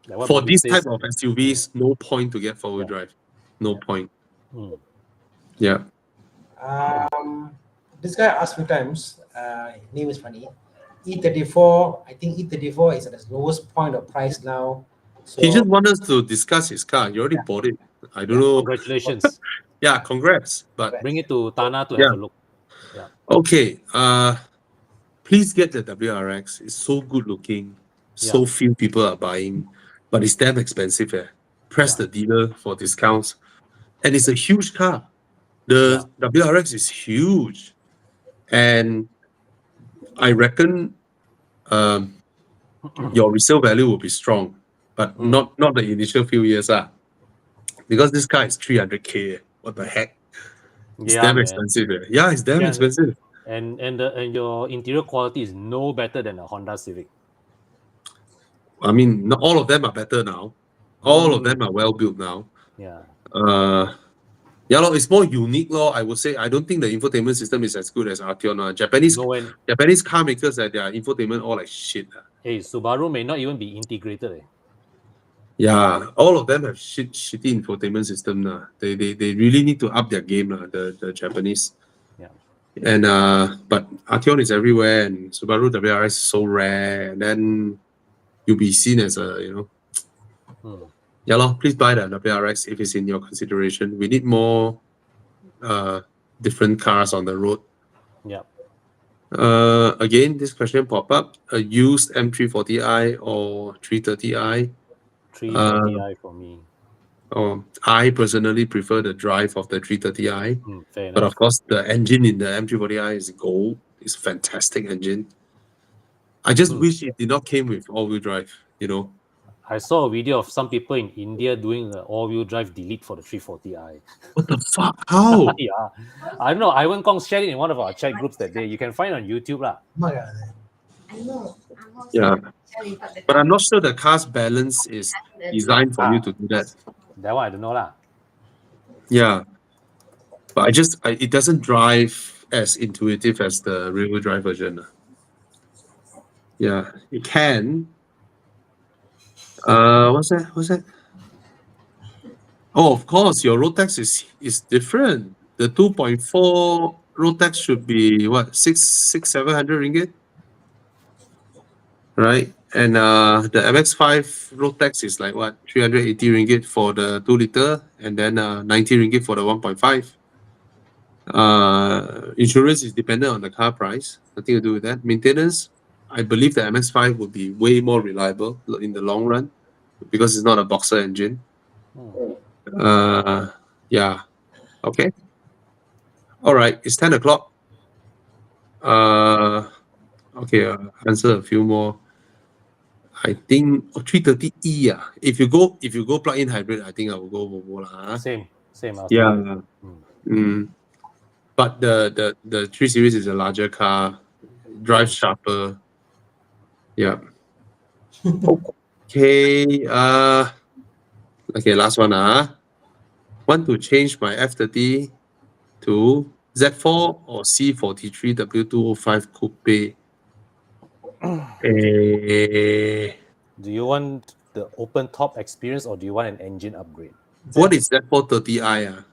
like what
for
Bobby
this
says,
type of SUVs, no point to get four-wheel
Yeah.
drive. No point.
Hmm.
Yeah.
This guy asked me times. His name is funny. E34. I think E34 is at its lowest point of price now. So
He just wanted us to discuss his car. You already bought it. I don't know.
Congratulations.
Yeah, congrats. But
Bring it to Tana to
Yeah.
have a look.
okay. Please get the WRX. It's so good looking. So few people are buying, but it's damn expensive. Press the dealer for discounts. And it's a huge car. The WRX is huge. And I reckon your resale value will be strong, but not the initial few years. Because this car is 300K. What the heck? It's damn
man.
expensive. Yeah, it's damn
Yeah.
expensive.
And your interior quality is no better than a Honda Civic.
I mean, not all of them are better now. All of them are well built now.
Yeah.
It's more unique, I would say. I don't think the infotainment system is as good as Arteon. Japanese car makers, their infotainment all like shit.
Hey, Subaru may not even be integrated.
Yeah, all of them have shitty infotainment system. They really need to up their game, the Japanese.
Yeah.
And but Arteon is everywhere, and Subaru WRX is so rare, and then you'll be seen as a please buy the WRX if it's in your consideration. We need more different cars on the road.
Yeah.
Again, this question pop up: a used M340i or 330i?
330i for me.
I personally prefer the drive of the 330i,
Fair
but
enough.
of course the engine in the M340i is gold. It's a fantastic engine. I just wish it did not came with all-wheel drive.
I saw a video of some people in India doing the all-wheel drive delete for the 340i.
What the fuck? How?
Yeah, I don't know. Ivan Kong shared it in one of our chat groups that day. You can find it on YouTube lah.
Yeah, but I'm not sure the car's balance is designed for you to do that.
That one I don't know lah.
Yeah, but it doesn't drive as intuitive as the rear-wheel drive version. Yeah, it can. What's that? Oh, of course, your road tax is different. The 2.4 road tax should be what, 700 ringgit, right? And the MX-5 road tax is like what, 380 ringgit for the 2 liter, and then 90 ringgit for the 1.5. Insurance is dependent on the car price. Nothing to do with that. Maintenance, I believe the MX-5 would be way more reliable in the long run because it's not a boxer engine. Yeah. Okay. All right. It's 10 o'clock. Okay. Answer a few more. I think 330e. Yeah. If you go plug-in hybrid, I think I will go Volvo lah.
Same.
Yeah. But the 3 Series is a larger car, drives sharper. Yeah. Okay. Okay, last one. Want to change my F30 to Z4 or C43 W205 Coupe?
Do you want the open top experience or do you want an engine upgrade?
What is Z4 30i?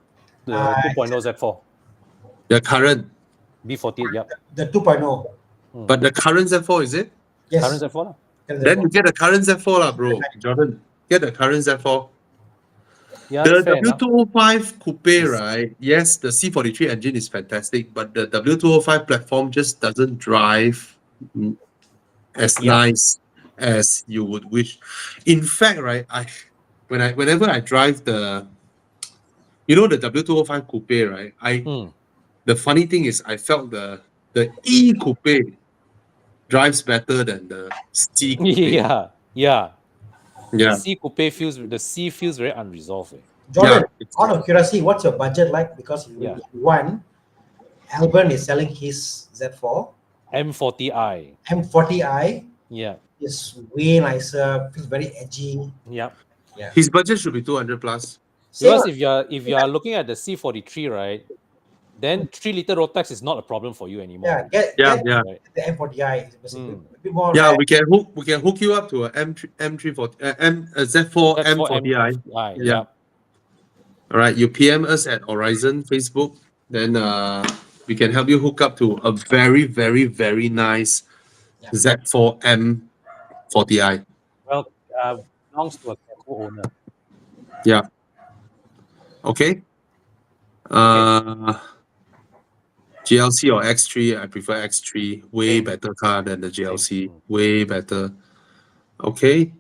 The 2.0 Z4.
The current.
B40, yep.
The 2.0.
But the current Z4, is it?
Yes.
Current Z4 lah.
Then you get the current Z4 lah, bro. Jordan, get the current Z4.
Yeah,
The
fair enough.
W205 Coupe, right? Yes, the C43 engine is fantastic, but the W205 platform just doesn't drive as nice as you would wish. In fact, right, whenever I drive the W205 Coupe, right? The funny thing is, I felt the E Coupe drives better than the C Coupe.
Yeah.
Yeah.
The C feels very unresolved.
Jordan, out of curiosity, what's your budget like? Because if you want, Alban is selling his Z4.
M40i.
M40i.
Yeah.
Is way nicer, feels very edgy.
Yeah.
His budget should be 200 plus.
Because if you are looking at the C43, right, then 3 liter road tax is not a problem for you anymore.
Get the M40i. It's a bit more.
Yeah, we can hook you up to a Z4 M40i.
Yeah.
All right, you PM us at Horizon Facebook, then we can help you hook up to a very, very, very nice Z4 M40i.
Well, belongs to a careful owner.
Yeah. Okay. GLC or X3, I prefer X3. Way better car than the GLC. Way better. Okay.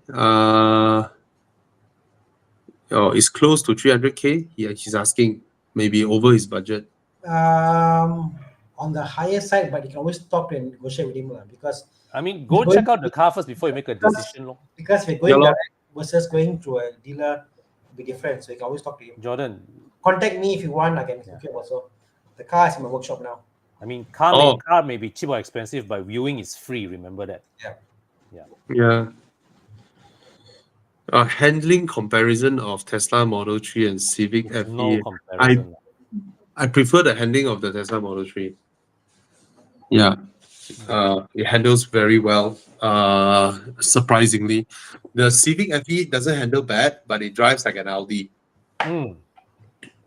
It's close to 300k. Yeah, he's asking maybe over his budget.
On the higher side, but you can always talk and negotiate with him because.
I mean, go check out the car first before you make a decision.
Because we're going direct versus going through a dealer will be different. So you can always talk to him.
Jordan,
contact me if you want. I can hook you also. The car is in my workshop now.
I mean, car may be cheap or expensive, but viewing is free. Remember that.
Yeah. Handling comparison of Tesla Model 3 and Civic FE.
No comparison.
I prefer the handling of the Tesla Model 3. Yeah. It handles very well. Surprisingly, the Civic FE doesn't handle bad, but it drives like an Audi.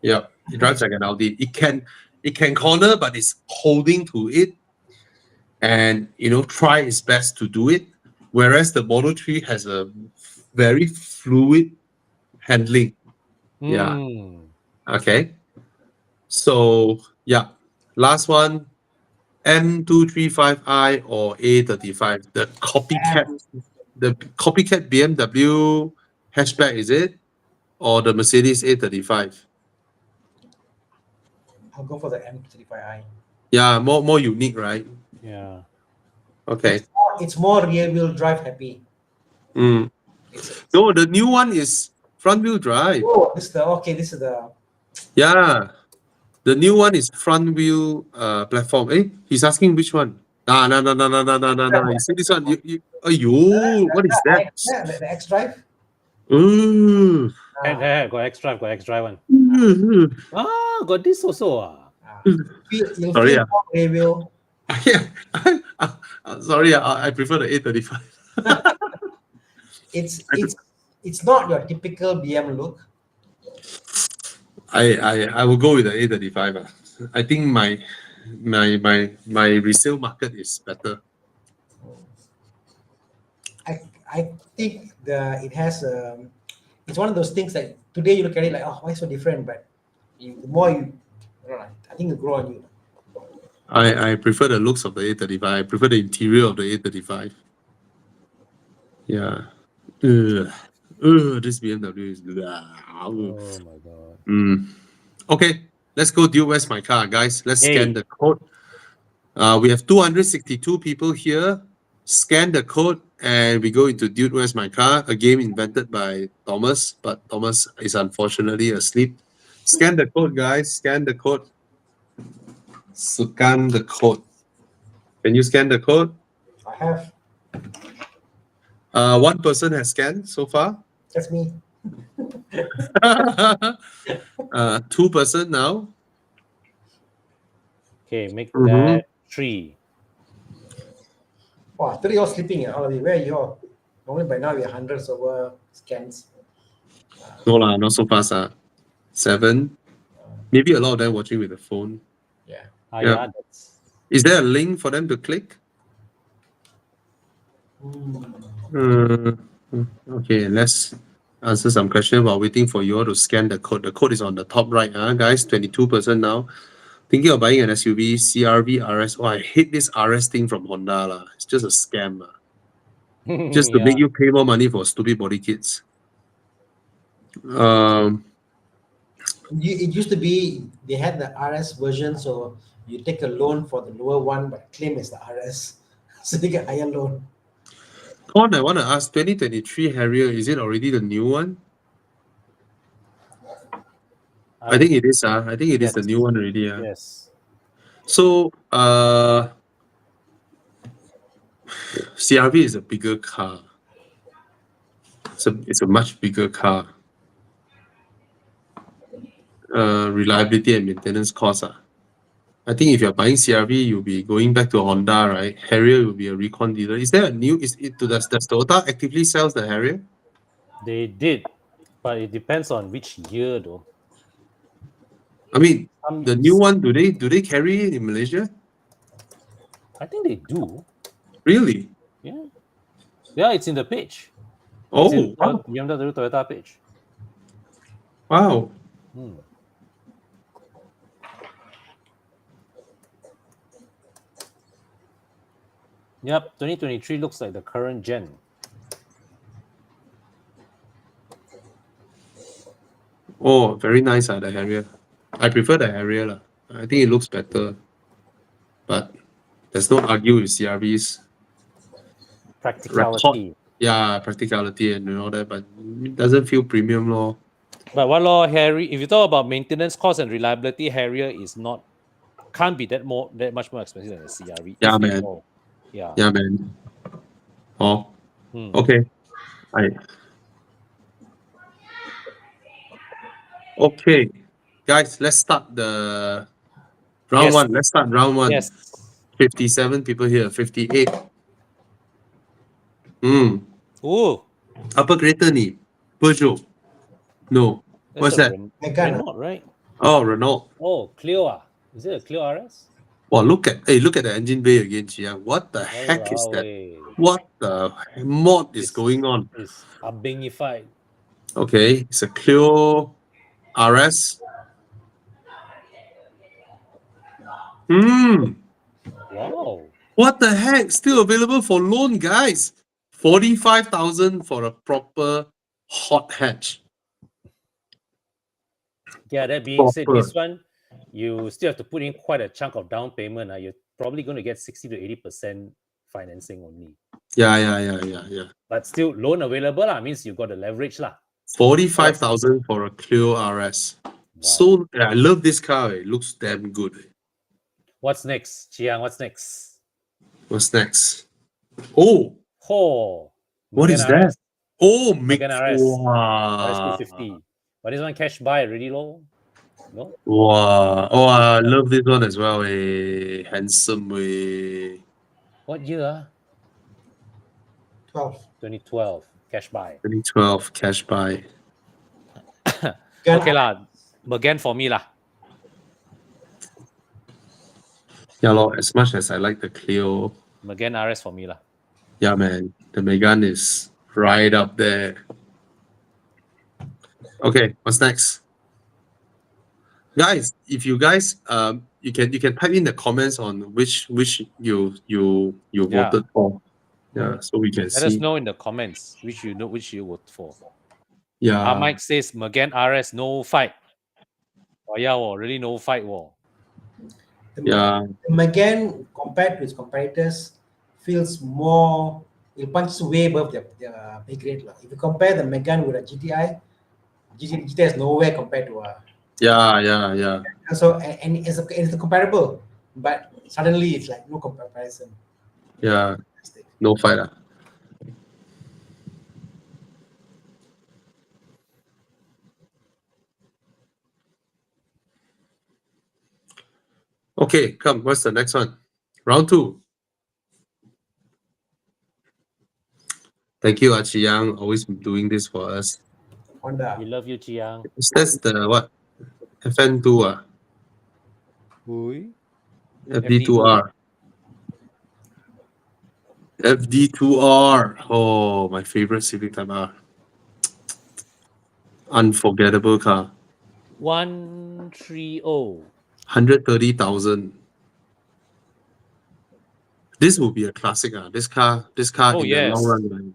Yeah, it drives like an Audi. It can corner, but it's holding to it, and try its best to do it. Whereas the Model 3 has a very fluid handling. Yeah. Okay. So yeah, last one. M235i or A35, the copycat BMW hatchback, is it? or the Mercedes A35?
I'll go for the M35i.
Yeah, more unique, right?
Yeah.
Okay.
It's more rear wheel drive happy.
Mm.
It's
No, the new one is front wheel drive.
oh, this is the okay. This is the
Yeah, the new one is front wheel platform. He's asking which one? No. You see this one? Ayo, what is that?
the X drive.
Ooh.
Got X drive, one.
Ooh.
Got this also.
You'll
Sorry,
feel more rear wheel.
Yeah, sorry, I prefer the A35.
It's not your typical BM look.
I will go with the A35. I think my resale market is better.
I think it has it's one of those things that today you look at it like, oh, why so different? But the more you, I don't know, I think it grow on you.
I prefer the looks of the A35. I prefer the interior of the A35. Yeah. This BMW is.
Oh my god.
Okay, let's go. Dude, where's my car, guys? Let's
Hey.
scan the code. We have 262 people here. Scan the code, and we go into Dude, where's my car? A game invented by Thomas, but Thomas is unfortunately asleep. Scan the code, guys. Scan the code. Scan the code. Can you scan the code?
I have.
One person has scanned so far.
That's me.
2% now.
Okay, make
Mhm.
that 3.
Wow, 3 all sleeping. All of you. Where are you all? Normally by now we have hundreds over scans.
No lah, not so fast. 7. Maybe a lot of them watching with the phone.
Yeah.
Yeah.
Yeah, that's
Is there a link for them to click? Okay, let's answer some questions while waiting for you all to scan the code. The code is on the top right, guys. 22% now. Thinking of buying an SUV, CRV, RS. Oh, I hate this RS thing from Honda lah. It's just a scam just to make you pay more money for stupid body kits.
It used to be they had the RS version, so you take a loan for the lower one, but claim as the RS, so they get higher loan.
Con, I want to ask, 2023 Harrier, is it already the new one? I think it is. I think it is the
Yes.
new one already.
Yes.
So, CRV is a bigger car. It's a much bigger car. Reliability and maintenance costs. I think if you're buying CRV, you'll be going back to Honda, right? Harrier will be a recon dealer. Is there a new? Does Toyota actively sells the Harrier?
They did, but it depends on which year though.
I mean,
Some
the new one, do they carry it in Malaysia?
I think they do.
Really?
Yeah. Yeah, it's in the page.
Oh,
It's in
wow.
BMW Toyota page.
Wow.
Yep, 2023 looks like the current gen.
Oh, very nice, the Harrier. I prefer the Harrier lah. I think it looks better. But there's no argue with CRV's
Practicality.
practicality and all that, but it doesn't feel premium lor.
But one law, Harry, if you talk about maintenance cost and reliability, Harrier can't be that much more expensive than the CRV.
Yeah,
if they
man.
know. Yeah.
Yeah, man. Oh,
Hmm.
okay. Okay, guys, let's start the round
Yes.
one. Let's start round one.
Yes.
57 people here. 58.
Ooh.
Apa kereta ni? Peugeot. No. What's
that's a
that?
Megane.
Renault, right?
Oh, Renault.
Oh, Clio. Is it a Clio RS?
Wow, look at the engine bay again, Chia. What the heck is that?
Walao,
What the mod is going on?
It's Abingified.
Okay, it's a Clio RS.
Wow.
What the heck? Still available for loan, guys. 45,000 for a proper hot hatch.
Yeah, that being said,
Proper.
this one you still have to put in quite a chunk of down payment. You're probably going to get 60 to 80% financing only.
Yeah.
But still loan available means you got the leverage lah.
45,000 for a Clio RS.
Wow.
So I love this car. It looks damn good.
What's next? Chiang, what's next?
What's next? Oh,
Oh,
what
Megane
is that?
RS.
Oh,
Megane RS.
Wow.
RS250. But this one cash buy already low? No?
Wow. Oh, I love this one as well. Handsome.
What year?
12.
2012. Cash buy.
2012 cash buy.
Can
Okay lah. Megane for me lah.
Yeah, lor, as much as I like the Clio,
Megane RS for me lah.
yeah, man, the Megane is right up there. Okay, what's next? Guys, if you guys you can type in the comments on which you
Yeah.
voted for. Yeah, so we can
Let us
see.
know in the comments which you vote for.
Yeah.
Mike says Megane RS no fight. Oh yeah, really no fight.
Yeah.
Megane, compared to its competitors, feels more. It punches way above their pay grade. If you compare the Megane with a GTI, GTI is nowhere compared to a.
Yeah.
So and it's comparable, but suddenly it's like no comparison.
Yeah. No fight. Okay, come. What's the next one? Round 2. Thank you, Archie Yang, always doing this for us.
Honda.
We love you, Chiang.
That's the what? FN2 FD2R. FD2R. Oh, my favorite Civic Type R. Unforgettable car.
130.
130,000. This will be a classic. This car
Oh,
in the
yes.
long run. Right?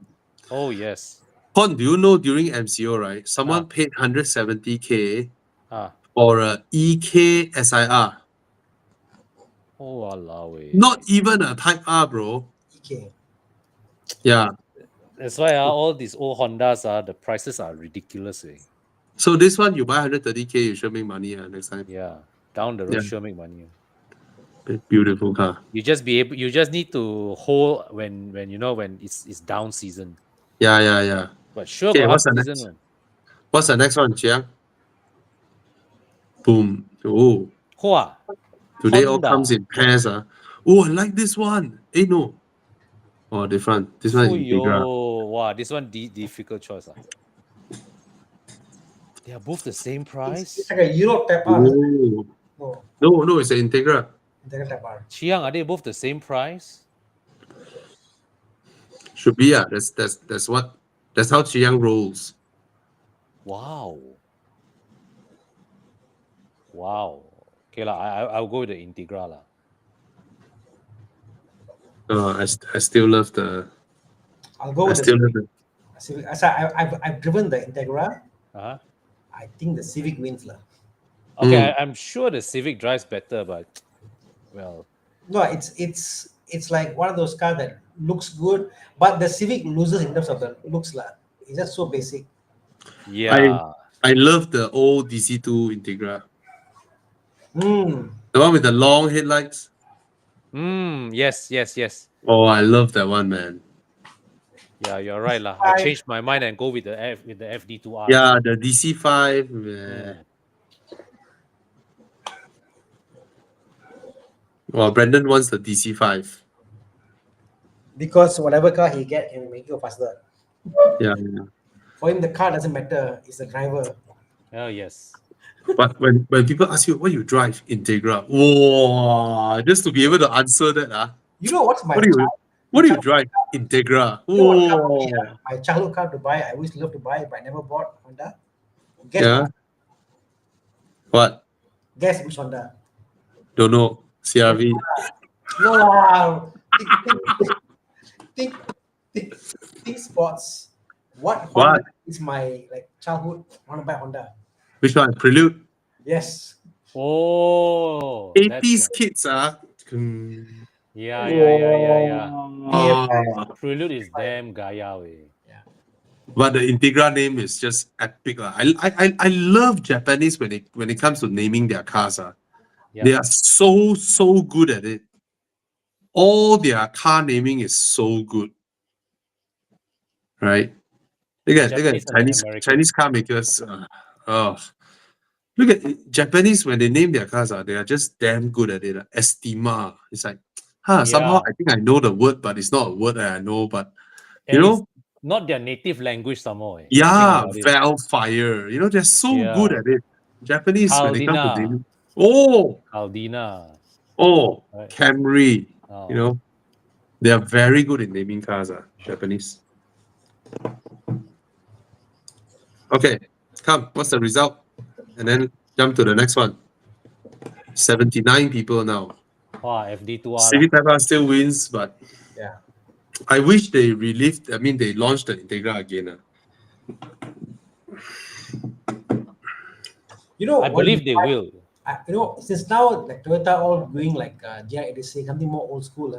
Oh yes.
Pon, do you know during MCO, right? Someone paid 170K for a EK SIR.
Oh Allah.
Not even a Type R, bro.
EK.
Yeah.
That's why all these old Hondas the prices are ridiculous.
So this one you buy 130K, you should make money next time.
Yeah. Down the road,
Yeah.
sure make money.
Beautiful car.
You just need to hold when it's down season.
Yeah.
But sure,
Okay,
got
what's
up
the
season
next?
one.
What's the next one, Chiang? Boom. Oh,
Hua.
today all
Honda.
comes in pairs. Oh, I like this one. No. Oh, different. This one is Integra.
Wow, this one difficult choice. They are both the same price.
It's like a Euro Type R.
No, it's an Integra.
Type R.
Chiang, are they both the same price?
Should be. That's how Chiang rolls.
Wow. Okay lah, I'll go with the Integra lah.
I still love the.
I'll go
I
with
still
the
love the.
Civic. I've driven the Integra. I think the Civic wins lah.
Okay, I'm sure the Civic drives better, but well.
No, it's like one of those cars that looks good, but the Civic loses in terms of the looks lah. It's just so basic.
Yeah.
I love the old DC2 Integra.
Mm.
The one with the long headlights.
Yes.
Oh, I love that one, man.
Yeah, you're right lah. I changed my mind and go with the FD2R.
Yeah, the DC5. Yeah. Well, Brandon wants the DC5.
Because whatever car he get can make you faster.
Yeah.
For him, the car doesn't matter. It's the driver.
Oh yes.
But when people ask you what you drive, Integra. Whoa, just to be able to answer that,
You know what's my
what do you drive? Integra.
You know what car
Whoa.
my childhood car to buy? I always love to buy, but I never bought Honda. Guess
Yeah. What?
Guess which Honda?
Don't know. CRV.
No. Think sports. What Honda is my childhood? I want to buy Honda.
Which one? Prelude.
Yes.
Oh, that's
80s
what.
kids,
Yeah.
Ah,
Prelude is damn Gaia way.
but the Integra name is just epic. I love Japanese when it comes to naming their cars. They
Yeah.
are so good at it. All their car naming is so good. Right? Look at
Japanese and
Chinese
American.
car makers. Look at Japanese when they name their cars. They are just damn good at it. Estima. It's like, somehow
Yeah.
I think I know the word, but it's not a word that I know. But
And it's not their native language some more. If you think
yeah,
about it.
Valfire. They're so good
Yeah.
at it. Japanese when they come to
Caldina.
naming. Oh,
Aldina. Right.
Camry.
Oh.
They are very good in naming cars. Japanese. Okay, come. What's the result? And then jump to the next one. 79 people now.
Wow, FD2R.
Civic Type still wins, but
Yeah.
I wish they they launched the Integra again.
I believe they will.
Since now like Toyota all doing like GR86, something more old school.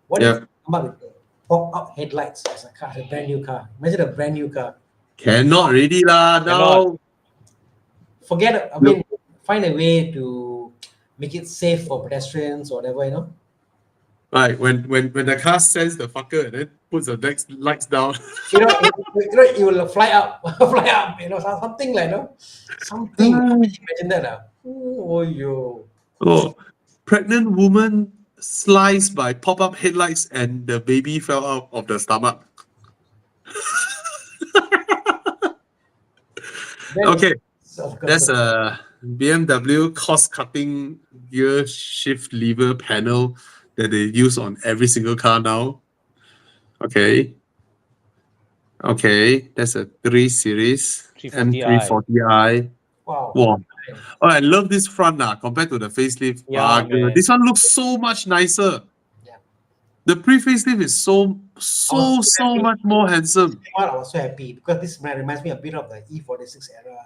What if
Yeah.
come up with pop-up headlights as a car, a brand new car? Imagine a brand new car.
Cannot really lah now.
Forget. I mean, find a way to make it safe for pedestrians or whatever.
Right, when the car sends the fucker and then puts the next lights down.
It will fly up, fly up. Something like something. Imagine that. Oh yo.
Oh, pregnant woman sliced by pop-up headlights and the baby fell out of the stomach. Okay, that's a BMW cost-cutting gear shift lever panel that they use on every single car now. Okay, that's a 3 Series
340i.
M340i.
Wow.
Wow. Oh, I love this front compared to the facelift.
Yeah,
Bugger.
man.
This one looks so much nicer.
Yeah.
The pre-facelift is so much more handsome.
I was so happy because this reminds me a bit of the E46 era.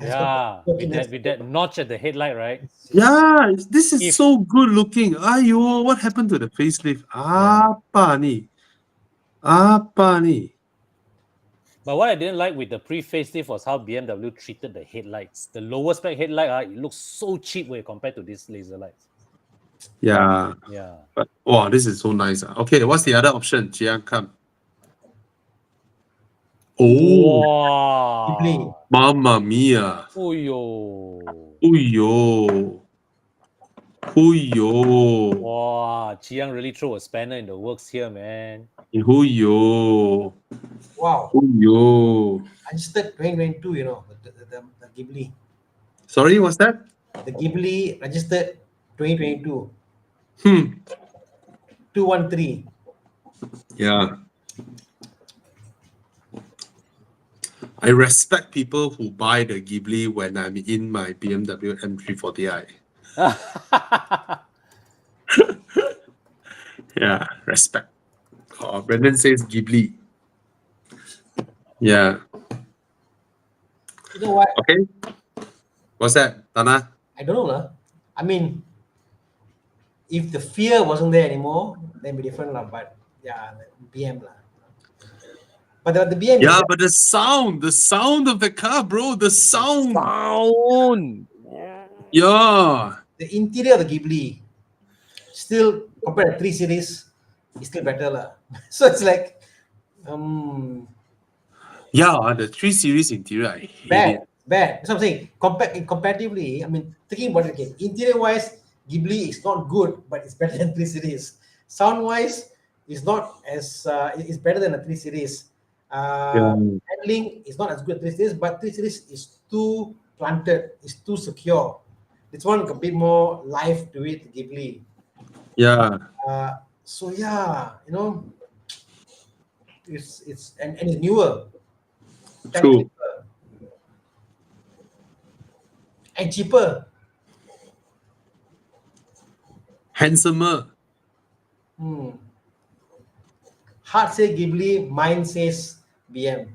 Yeah, with that notch at the headlight, right?
Yeah, this is
If-
so good looking. Ayo, what happened to the facelift? Apa ni?
But what I didn't like with the pre-facelift was how BMW treated the headlights. The lower spec headlight, it looks so cheap when compared to these laser lights.
Yeah.
Yeah.
But wow, this is so nice. Okay, what's the other option? Jiang, come. Oh,
Wow.
Mamma mia.
Uyo.
Huyo.
Wow. Chiang really threw a spanner in the works here, man.
Huyo.
Wow.
Huyo.
Registered 2022, the Ghibli.
Sorry, what's that?
The Ghibli registered 2022. 213.
Yeah. I respect people who buy the Ghibli when I'm in my BMW M340i. Yeah, respect. Oh, Brendan says Ghibli. Yeah.
You know what?
Okay. What's that, Tana?
I don't know. I mean, if the fear wasn't there anymore, then be different. But yeah, BM. But the BM.
Yeah, but the sound of the car, bro, the sound. Yeah.
The interior of the Ghibli, still compared to 3 Series, is still better. So it's like,
Yeah, the 3 Series interior, I hate it.
bad. That's what I'm saying. Comparatively, I mean, thinking about it again, interior-wise, Ghibli is not good, but it's better than 3 Series. Sound-wise, it's not as it's better than a 3 Series. Handling is not as good as 3 Series, but 3 Series is too planted, it's too secure. This one a bit more life to it, Ghibli.
Yeah.
So yeah, it's and it's newer.
True.
And cheaper.
Handsomer.
Heart says Ghibli, mind says BM.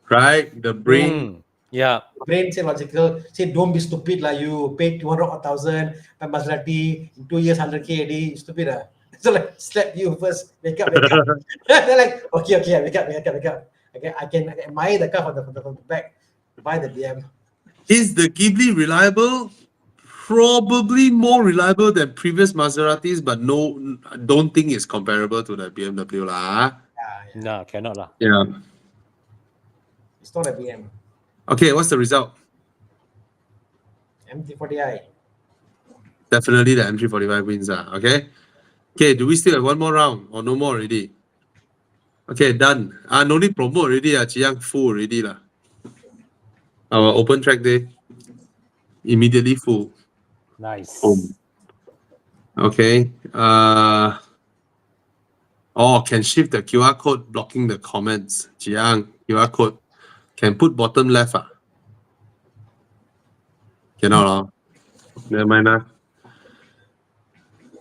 Right? The brain
Yeah.
Brain say logical, say don't be stupid like you paid 200 or 1,000 by Maserati in 2 years 100k already, you stupid So like slap you first, wake up. They're like, okay, wake up. Okay, I can admire the car from the back, buy the BM.
Is the Ghibli reliable? Probably more reliable than previous Maseratis, but no, I don't think it's comparable to the BMW lah.
Yeah.
No, cannot lah.
Yeah.
It's not a BM.
Okay, what's the result?
MT40i.
Definitely the M345 wins. Okay. Okay, do we still have one more round or no more already? Okay, done. No need promote already. Chiang full already lah. Our open track day immediately full.
Nice.
Boom. Okay. Can shift the QR code blocking the comments. Chiang, QR code. Can put bottom left. Cannot. Never mind.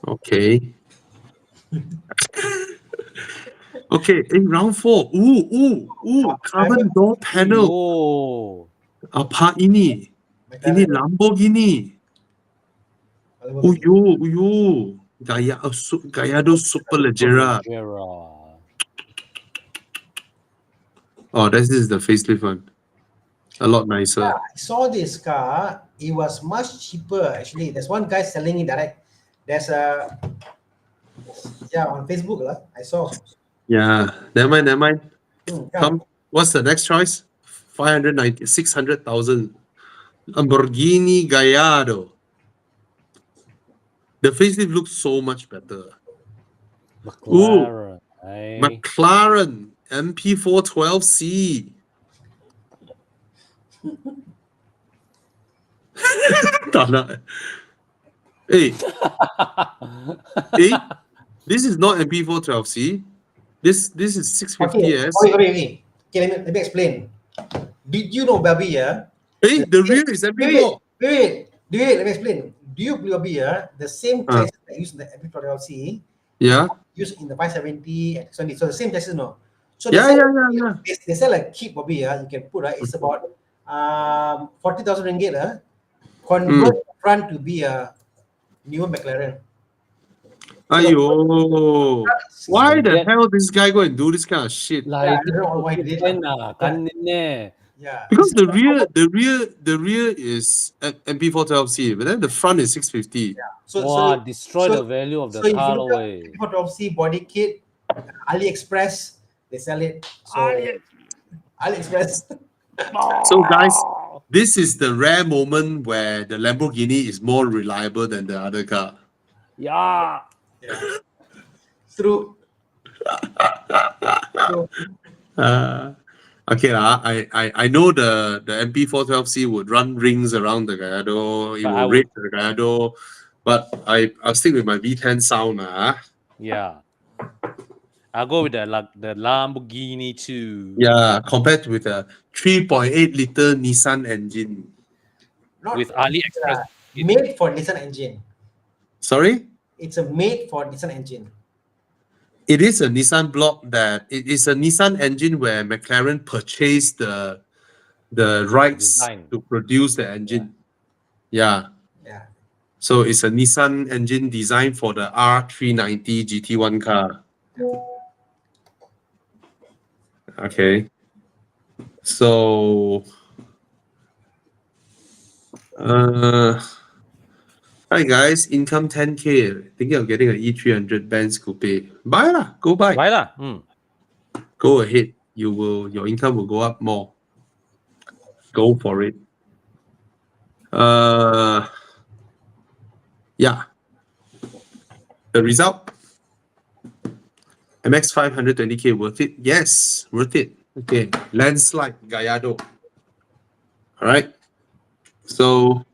Okay. Okay, in round 4. Carbon door panel.
Oh.
Apa ini? Ini Lamborghini. Gallardo Superleggera. Oh, this is the facelift one. A lot nicer.
I saw this car. It was much cheaper actually. There's one guy selling it direct. There's on Facebook I saw.
Yeah, never mind.
Come.
Come, what's the next choice? 600,000. Lamborghini Gallardo. The facelift looks so much better.
McLaren.
McLaren MP412C. Hey, this is not MP412C. This is 650S.
Okay, let me explain. Did you know, Bobby?
Hey, the rear is MP4.
Wait, let me explain. Do you believe the same chassis that used in the MP412C?
Yeah.
Used in the 570 and 20. So the same chassis, no? So
Yeah.
They sell a kit, Bobby. You can put it's about 40,000 ringgit. Convert the front to be a newer McLaren.
Ayo, why the hell this guy go and do this kind of shit?
I don't know why he did
it.
Yeah.
Because the rear is MP412C, but then the front is 650.
Yeah.
So destroy the value of the car away.
MP412C body kit, AliExpress, they sell it. So AliExpress.
So guys, this is the rare moment where the Lamborghini is more reliable than the other car.
Yeah.
True.
Okay, I know the MP412C would run rings around the Gallardo. It will rate the Gallardo, but I'll stick with my V10 sound.
Yeah. I'll go with the Lamborghini too.
Yeah, compared with a 3.8 liter Nissan engine.
With AliExpress.
Made for Nissan engine.
Sorry?
It's a made for Nissan engine.
It is a Nissan block it is a Nissan engine where McLaren purchased the rights to produce the engine. Yeah. So it's a Nissan engine designed for the R390 GT1 car. Okay. So hi guys, income 10k. Thinking of getting an E300 Benz Coupe. Buy lah, go buy.
Buy lah.
Go ahead. Your income will go up more. Go for it. Yeah. The result. MX 520k worth it? Yes, worth it. Okay. Landslide Gallardo. All right. So,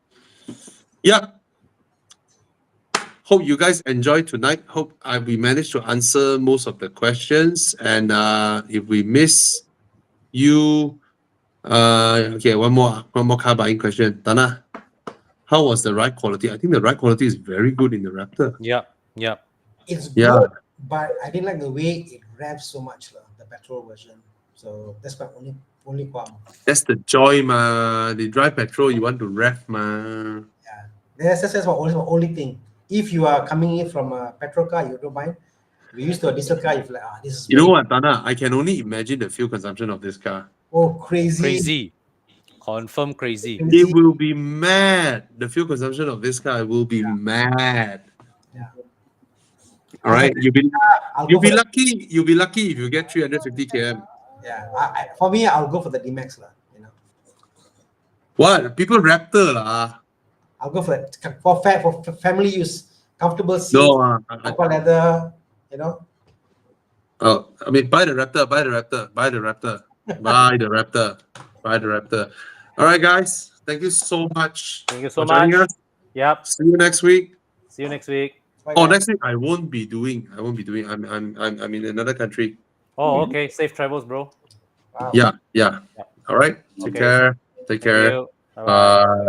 yeah. Hope you guys enjoyed tonight. Hope we managed to answer most of the questions. And if we miss you, okay, one more car buying question. Dana, how was the ride quality? I think the ride quality is very good in the Raptor.
Yeah.
It's good, but I didn't like the way it revs so much, the petrol version. So that's my only Only Guam.
That's the joy, ma. They drive petrol, you want to rev, ma.
That's only thing. If you are coming in from a petrol car, you don't mind. If you use to a diesel car, you're like, this is
You know
very-
what, Tana? I can only imagine the fuel consumption of this car.
crazy.
Crazy. Confirm crazy.
It will be mad. The fuel consumption of this car will be mad.
Yeah.
All right,
I'll
you'll
go
be
for
lucky. You'll be lucky if you get 350 km.
for me, I'll go for the D-Max lah. You know,
What? People Raptor lah.
I'll go for it for family use, comfortable seats,
No,
proper leather. You know,
I mean, buy the Raptor, buy the Raptor, buy the Raptor, buy the Raptor, buy the Raptor. All right, guys. Thank you so much.
Thank you so
for joining
much.
us.
Yep.
See you next week.
See you next week.
Bye,
Oh,
guys.
next week I won't be doing. I'm in another country.
Oh, okay. Safe travels, bro.
Wow.
Yeah. All right. Take
Okay.
care. Take
Thank
care.
you. Bye-bye.
Bye.